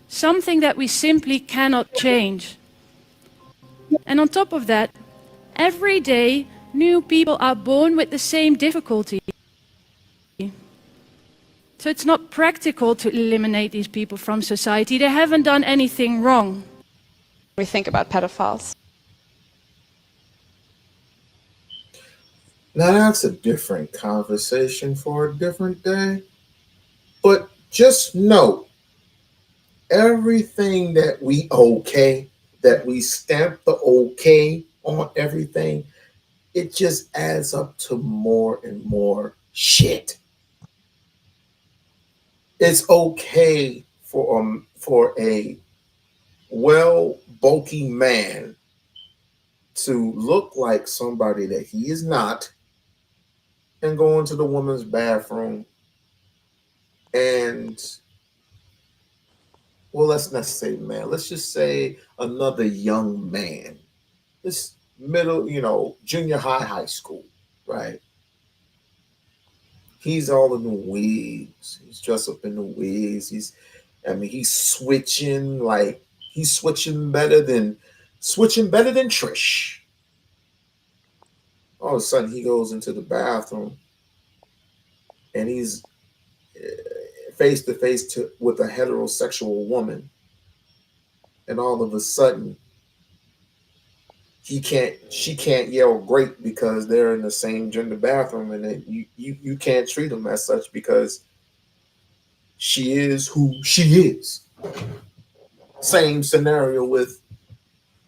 something that we simply cannot change. And on top of that, every day, new people are born with the same difficulty. So it's not practical to eliminate these people from society. They haven't done anything wrong. We think about pedophiles. Now that's a different conversation for a different day. But just know, everything that we okay, that we stamp the okay on everything, it just adds up to more and more shit. It's okay for a well bulky man to look like somebody that he is not and go into the woman's bathroom and, well, let's not say man, let's just say another young man, this middle, junior high school, right? He's all in the wigs. He's dressed up in the wigs. He's switching better than Trish. All of a sudden, he goes into the bathroom and he's face to face with a heterosexual woman, and all of a sudden, she can't yell great because they're in the same gender bathroom, and then you can't treat them as such because she is who she is. Same scenario with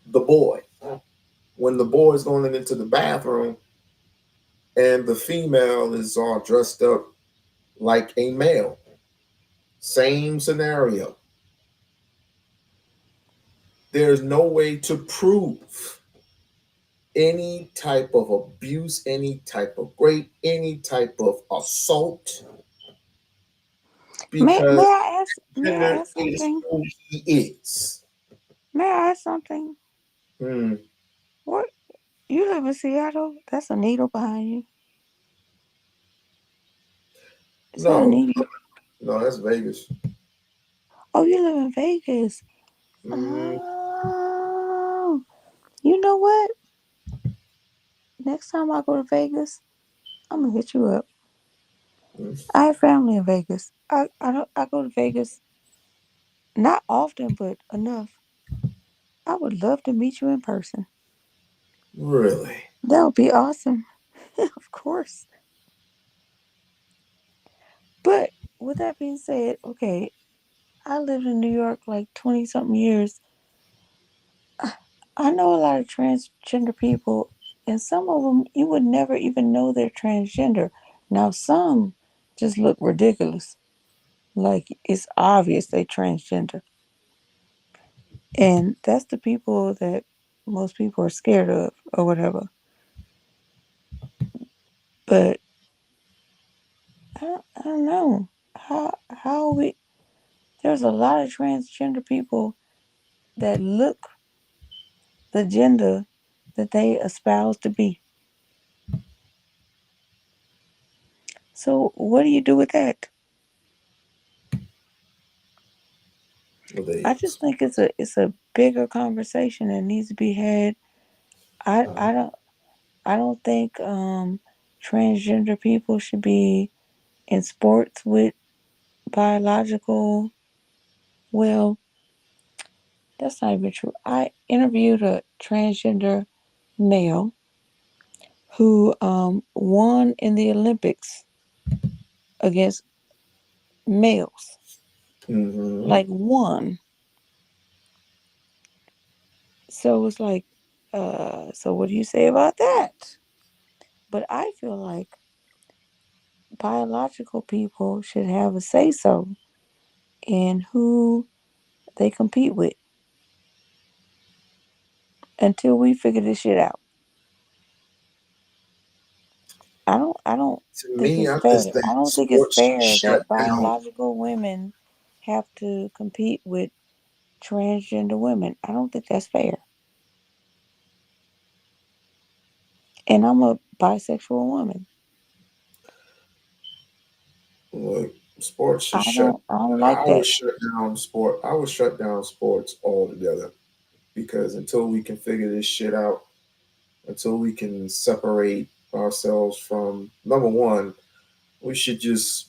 the boy. When the boy is going into the bathroom and the female is all dressed up like a male. Same scenario. There's no way to prove any type of abuse, any type of rape, any type of assault. May Because I ask gender is something? who he is. May I ask something? What? You live in Seattle? That's a needle behind you. Is that a needle? No, that's Vegas. Oh, you live in Vegas. Mm-hmm. Oh, you know what? Next time I go to Vegas, I'm gonna hit you up. I have family in Vegas. I go to Vegas not often, but enough. I would love to meet you in person. Really? That would be awesome. Of course. But with that being said, okay, I lived in New York like 20 something years. I know a lot of transgender people, and some of them you would never even know they're transgender. Now, some just look ridiculous. Like it's obvious they transgender. And that's the people that most people are scared of or whatever. But I don't know. How we there's a lot of transgender people that look the gender that they espouse to be. So what do you do with that? I just think it's a bigger conversation that needs to be had. I don't think transgender people should be in sports with biological. Well, that's not even true. I interviewed a transgender male who won in the Olympics against males. Mm-hmm. Like won. So it's like, so what do you say about that? But I feel like biological people should have a say so in who they compete with until we figure this shit out. I don't To think me, it's I fair. just think I don't think it's sports should fair shut that down. biological women have to compete with transgender women. I don't think that's fair. And I'm a bisexual woman. Look, sports should I don't like I would that. shut down sport. I would shut down sports altogether because until we can figure this shit out, until we can separate ourselves from number one, we should just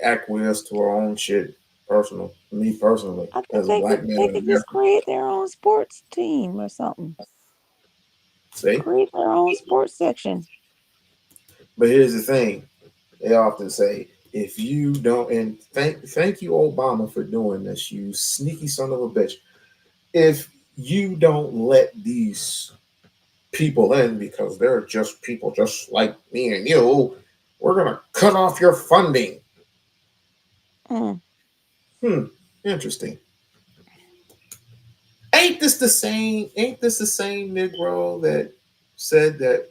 acquiesce to our own shit. Me personally, I think as a black man they in could just America. create their own sports team or something. See, Create their own sports section. but here's the thing: they often say, if you don't, and thank you Obama for doing this, you sneaky son of a bitch. If you don't let these people in because they're just people just like me and you, we're gonna cut off your funding. Interesting. Ain't this the same Negro that said that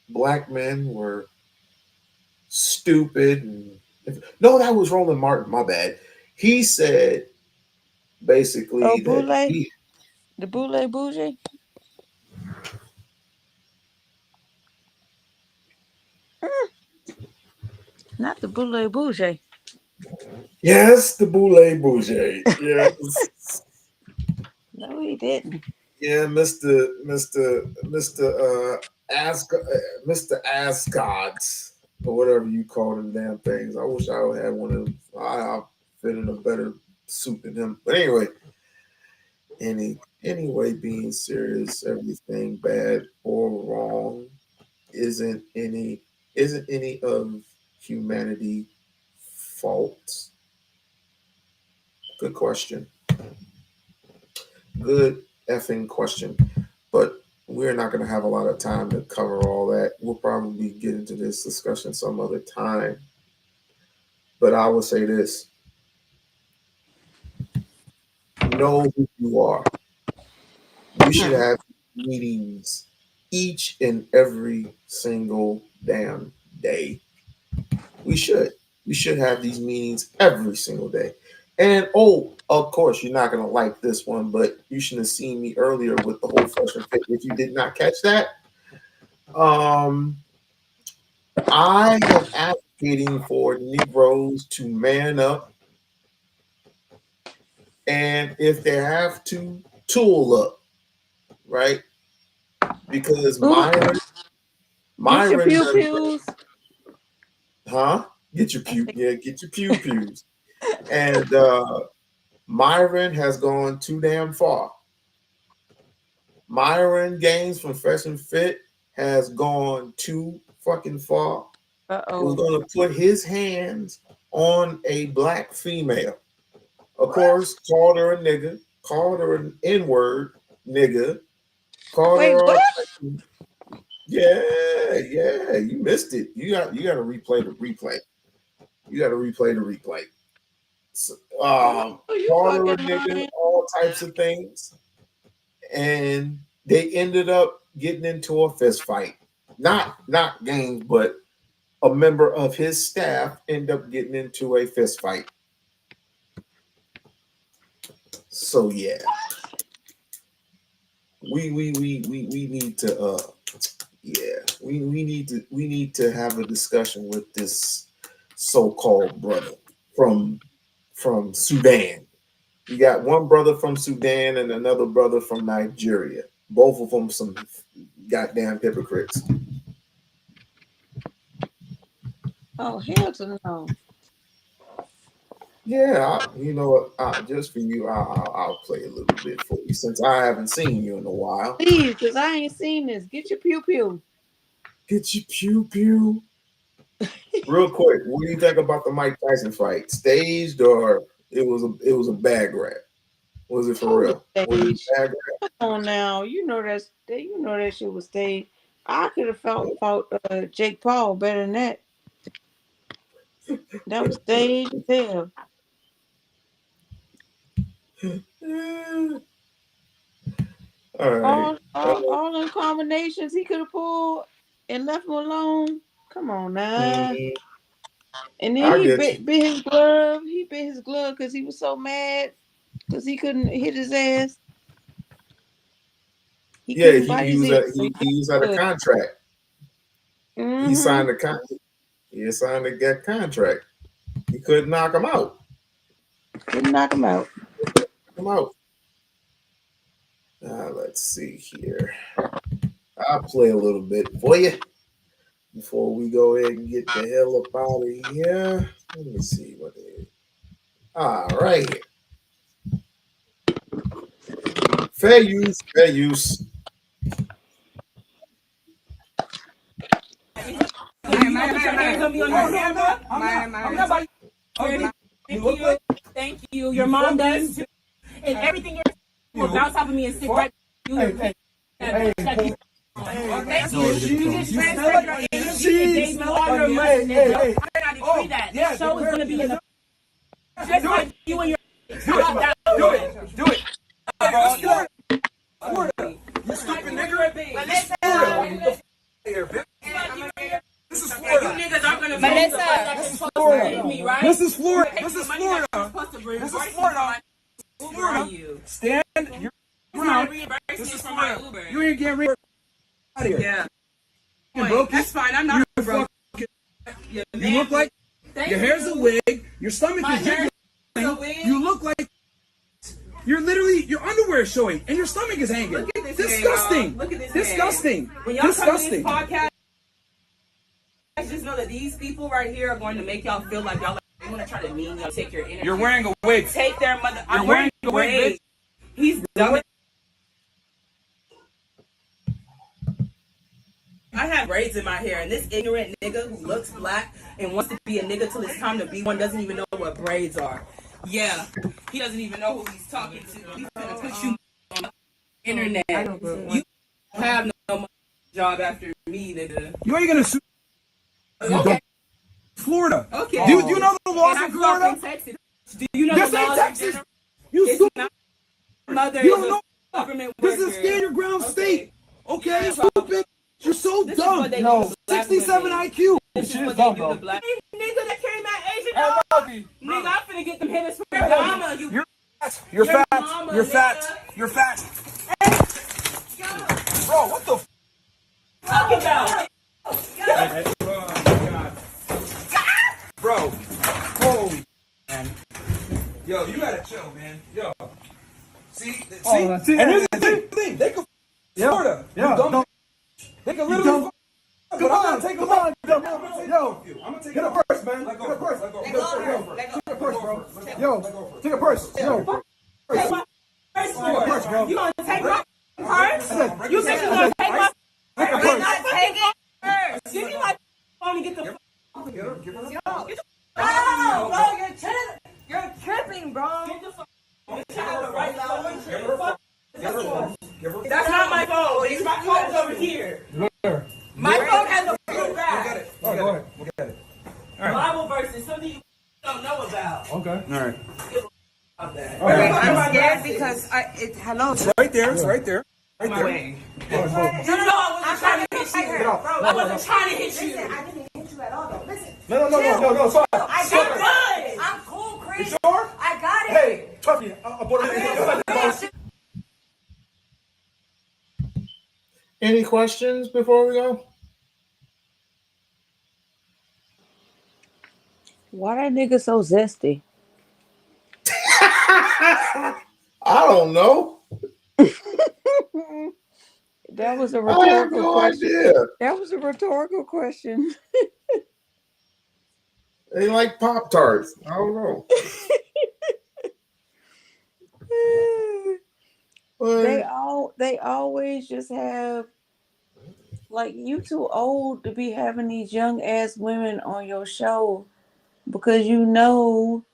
black men were stupid. No, that was Roland Martin. My bad. He said basically that the Boule Bougie. Not the Boule Bougie. Yes, the Boule Bougie. Yes. No, he didn't. Yeah, Mr. Ascot, or whatever you call them damn things. I wish I would have one of them. I fit in a better suit than him. But anyway, anyway, being serious, everything bad or wrong isn't any of humanity fault. Good question. Good effing question. But we're not going to have a lot of time to cover all that. We'll probably get into this discussion some other time. But I will say this. Know who you are. We should have meetings each and every single damn day. We should. We should have these meetings every single day. And of course, you're not going to like this one, but you should have seen me earlier with the whole Fresh and Fit. If you did not catch that, I am advocating for Negroes to man up, and if they have to, tool up, right? Because Myron Get your pew-pews. Huh? Get your pew-pews. And Myron has gone too damn far. Myron Gaines from Fresh and Fit has gone too fucking far. We're going to put his hands on a black female. Of course, called her a nigga, called her an N-word nigga, called her what? Yeah, you missed it. You got to replay the replay. You got to replay the replay. So, called her a nigga, all types of things, and they ended up getting into a fist fight. Not Gaines, but a member of his staff ended up getting into a fist fight. So yeah, we need to we need to have a discussion with this so-called brother from Sudan. You got one brother from Sudan and another brother from Nigeria. Both of them some goddamn hypocrites. Oh, hell to no. Yeah, you know what? Just for you, I'll play a little bit for you since I haven't seen you in a while. Please, because I ain't seen this. Get your pew-pew. Get your pew-pew. Real quick, what do you think about the Mike Tyson fight? Staged or it was a bag rap? Was it for real? Was it bag rap? Come on now, you know that shit was staged. I could have fought Jake Paul better than that. That was staged as hell. All right. All them combinations he could have pulled and left him alone. Come on now. And then he bit his glove. He bit his glove because he was so mad because he couldn't hit his ass. He used a contract. Mm-hmm. He signed a contract. He signed a contract. He couldn't knock him out. Let's see here. I'll play a little bit for you before we go ahead and get the hell up out of here. Let me see what it is. All right. Fair use. Thank you. Your mom does too. And everything you're will bounce off of me and sit right you. Thank you. You just transferred your energy and gave me all your money. I cannot agree that. This show is going to be in the just like you and your do it. You stupid nigga. This is Florida. You niggas aren't gonna Me, right? This is Florida. You This is the money that Florida. you're supposed to This is reimburse me Florida. for my Florida. you. Stand your ground. This is Florida. You ain't getting reimbursed. Out of here. Yeah. You broke. That's fine. I'm not broke. You look like your hair's a wig. Your stomach My is hair jiggling. is a wig. You look like you're literally your underwear is showing and your stomach is hanging. Look at this Disgusting. man, look at this Disgusting. Man. When y'all come to this Disgusting. podcast, just know that these people right here are going to make y'all feel like y'all they want to try to mean y'all, take your energy. You're wearing a wig. Take their mother. You're wearing a wig. He's dumb. I have braids in my hair, and this ignorant nigga who looks black and wants to be a nigga till it's time to be one doesn't even know what braids are. Yeah, he doesn't even know who he's talking to. He's gonna put you on the internet. You don't have no job after me, nigga. You ain't gonna sue. Okay. Florida. Okay. Do you know the laws And I in grew up Florida? in Texas. Do you know This the ain't laws Texas. in You It's sue. not. Mother You is don't a know. government This worker. is stand your ground state. Okay, Yeah, stupid. You're so This is dumb. what they do to black 67 women. IQ. This is what they do to black nigga that came at Asian dog. Nigga, I'm finna get them hitters from your mama. You're fat. Your You're mama, fat. nigga. You're fat. Bro, what the Talk about. Bro, holy man. Yo, you gotta chill, man. Yo. See? And here's the thing. They could Florida. Yeah. Dumb. They could literally but I'm gonna take a look. Yo, I'm gonna take a purse, man. Take a purse. Take a purse, bro. Yo, take a purse. Yo. Take my purse. Take a purse, bro. You gonna take my purse? You think you gonna take my Take a purse? purse. Not take it first. Give me my phone and get the Give her. Yo, get the no, bro, you're tripping. You're tripping, bro. Get the phone. That's not my phone. It's my phone's over here. Where? My phone has a blue back. Oh, go ahead. Look at it. All right. Bible verses, something you don't know about. Okay. All right. I'm scared because hello. It's right there. It's right there. Right there. No, I wasn't trying to hit you. I wasn't trying to hit you. I didn't hit you at all, though. Listen. No, it's fine. I got it. I'm cool, Chris. You sure? I got it. Hey, trust me. I bought it. Any questions before we go? Why that nigga so zesty? I don't know. That was a I have rhetorical no question. idea. That was a rhetorical question. They like Pop-Tarts. I don't know. They always just have like you too old to be having these young ass women on your show because you know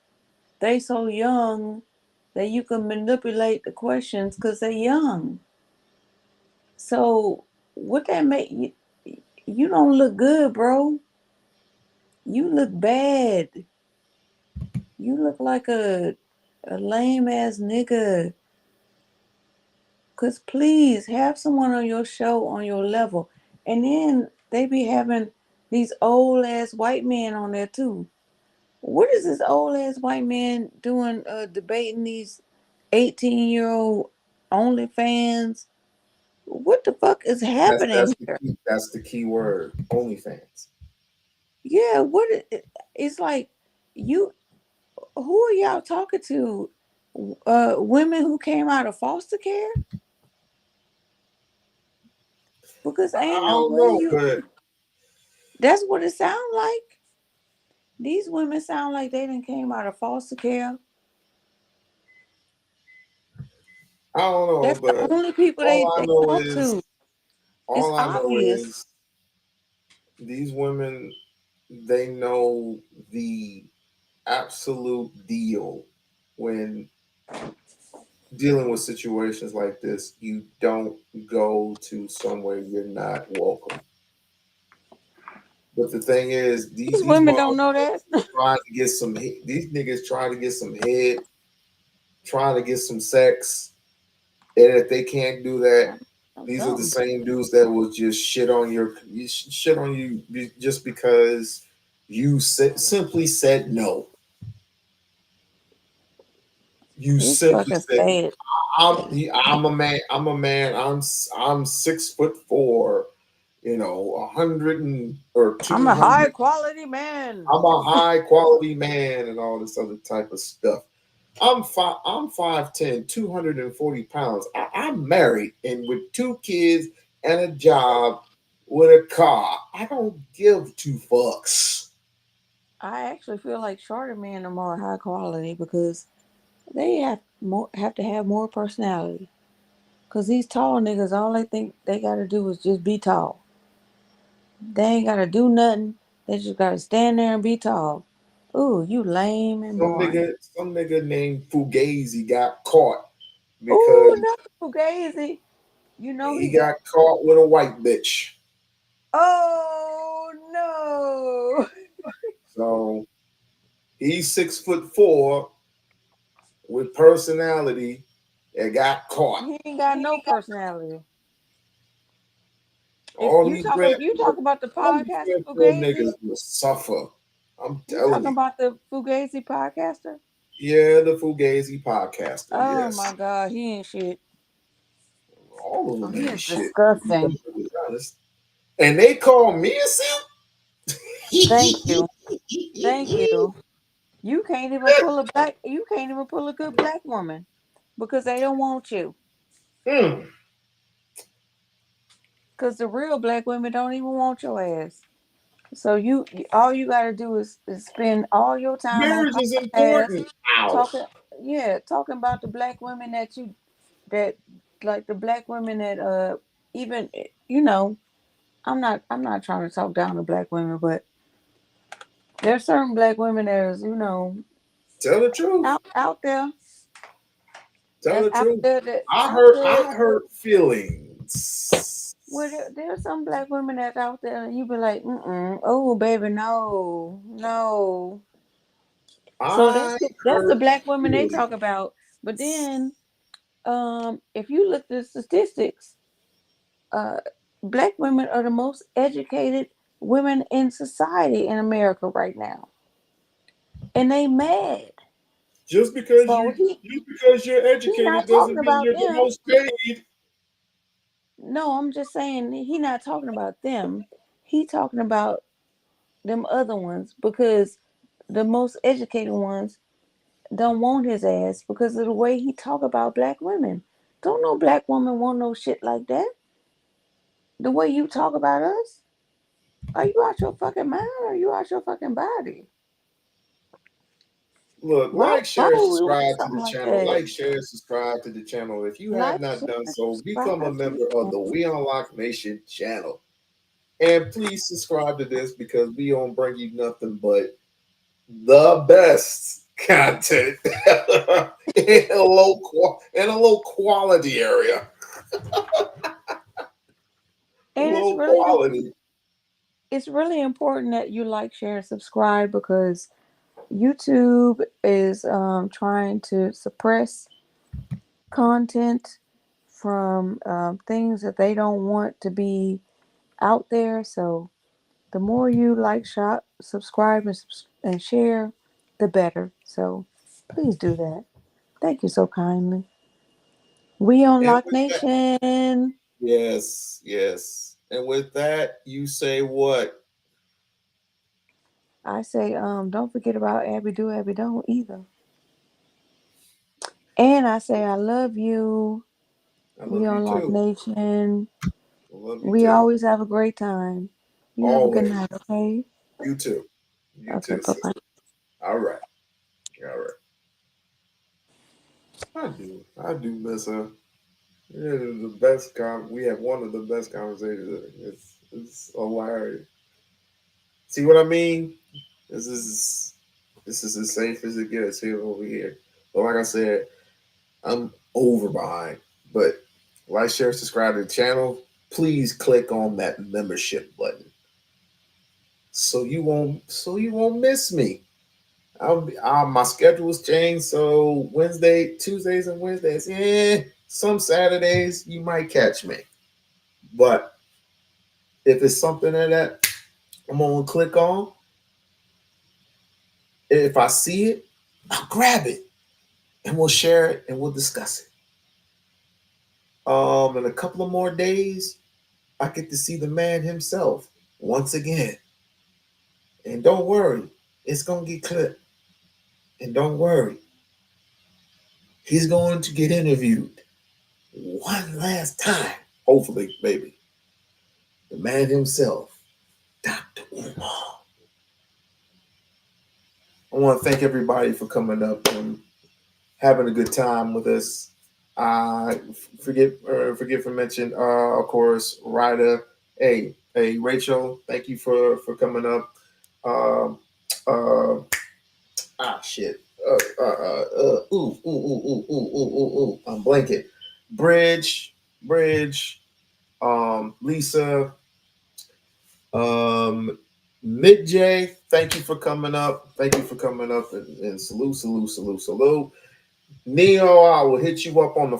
they so young that you can manipulate the questions because they're young. So what that make you? You don't look good, bro. You look bad. You look like a lame ass nigga. Cause please have someone on your show on your level. And then they be having these old ass white men on there too. What is this old ass white man doing debating these 18-year-old OnlyFans? What the fuck is happening here? That's the key word. OnlyFans. Yeah, it's like you who are y'all talking to? Women who came out of foster care? Because ain't no way but that's what it sounds like. These women sound like they done came out of foster care. I don't know. That's but the only people they talk to. All I know is these women, they know the absolute deal when dealing with situations like this. You don't go to somewhere you're not welcome. But the thing is, these women don't know that. trying to get some. These niggas trying to get some head, trying to get some sex, and if they can't do that, these are the same dudes that will just shit on you just because You simply said no. You He's simply fucking said, sad. I'm a man. I'm 6'4", 100 or I'm a high 200. quality man. I'm a high quality man and all this other type of stuff. I'm 5'10", 240 pounds. I'm married and with 2 kids and a job with a car. I don't give 2 fucks. I actually feel like shorter men are more high quality because they have to have more personality. Cause these tall niggas, all they think they gotta do is just be tall. They ain't gotta do nothing. They just gotta stand there and be tall. Ooh, you lame and boring. Some nigga named Fugazi got caught Ooh, because not Fugazi. You know he he got. got caught with a white bitch. Oh no! So he's 6'4" with personality and got caught. He ain't got no personality. If All you these red, talking about the all these podcaster red pill Fugazi, niggas will suffer. I'm you telling talking you. about the Fugazi podcaster? Yeah, the Fugazi podcaster. Oh Yes, my god, he ain't shit. all of them He ain't is shit. disgusting. To be honest. And they call me a simp. Thank you. Thank you. You can't even pull a black. You can't even pull a good black woman because they don't want you. Because the real black women don't even want your ass. So all you gotta do is spend all your time on Marriage is podcasts important. Ow. talking. Yeah, talking about the black women that like the black women that even I'm not trying to talk down to black women, but there's certain black women that's Tell the truth. out there Tell the truth. that I out hurt. there. I hurt feelings. Well, there's some black women that's out there, and you be like, oh, baby, no, no. So I that's the hurt black women they feelings. talk about. But then, if you look at the statistics, uh, black women are the most educated women in society in America right now, and they mad. Just because So you're he educated not doesn't talking mean about you're the them. most paid. No, I'm just saying he not talking about them. He talking about them other ones because the most educated ones don't want his ass because of the way he talk about black women. Don't no black woman want no shit like that. The way you talk about us, are you out your fucking mind or are you out your fucking body? Look, Why like, why share, would we want subscribe to something the like channel. that? Like, share, subscribe to the channel. If you have Like, not share, done so, become a subscribe to the member of the channel. We-On-Loc Nation channel. And please subscribe to this because we don't bring you nothing but the best content in a low quality area. And Low quality. it's really important that you like, share, and subscribe because YouTube is trying to suppress content from things that they don't want to be out there. So the more you like, shop, subscribe, and share, the better. So please do that. Thank you so kindly. We on And Loc with that, Nation. yes, yes. And with that, you say what? I say, don't forget about Abby Do, Abby Don't either. And I say, I love you. I We love you on Loc too. Nation. I love you We too. always have a great time. You have a good Always. night, okay? You too. You Okay, too, bye bye. sister. All right. All right. I do miss her. Yeah, the best we have one of the best conversations. It's hilarious. See what I mean? This is this is as safe as it gets here over here. But like I said, I'm over behind. But like, share, subscribe to the channel. Please click on that membership button so you won't miss me. My schedule's changed, so Tuesdays and Wednesdays, some Saturdays you might catch me. But if it's something that I'm gonna click on, If I see it, I'll grab it and we'll share it and we'll discuss it. In a couple of more days, I get to see the man himself once again. And don't worry, it's going to get clipped. And don't worry, he's going to get interviewed one last time. Hopefully, baby. The man himself, Dr. Umar. I want to thank everybody for coming up and having a good time with us. Forget to mention, of course, Ryder. Hey, Rachel, thank you for coming up. Shit. I'm blanking. Bridge, Lisa, Mid J, thank you for coming up. And salute. Neo, I will hit you up on the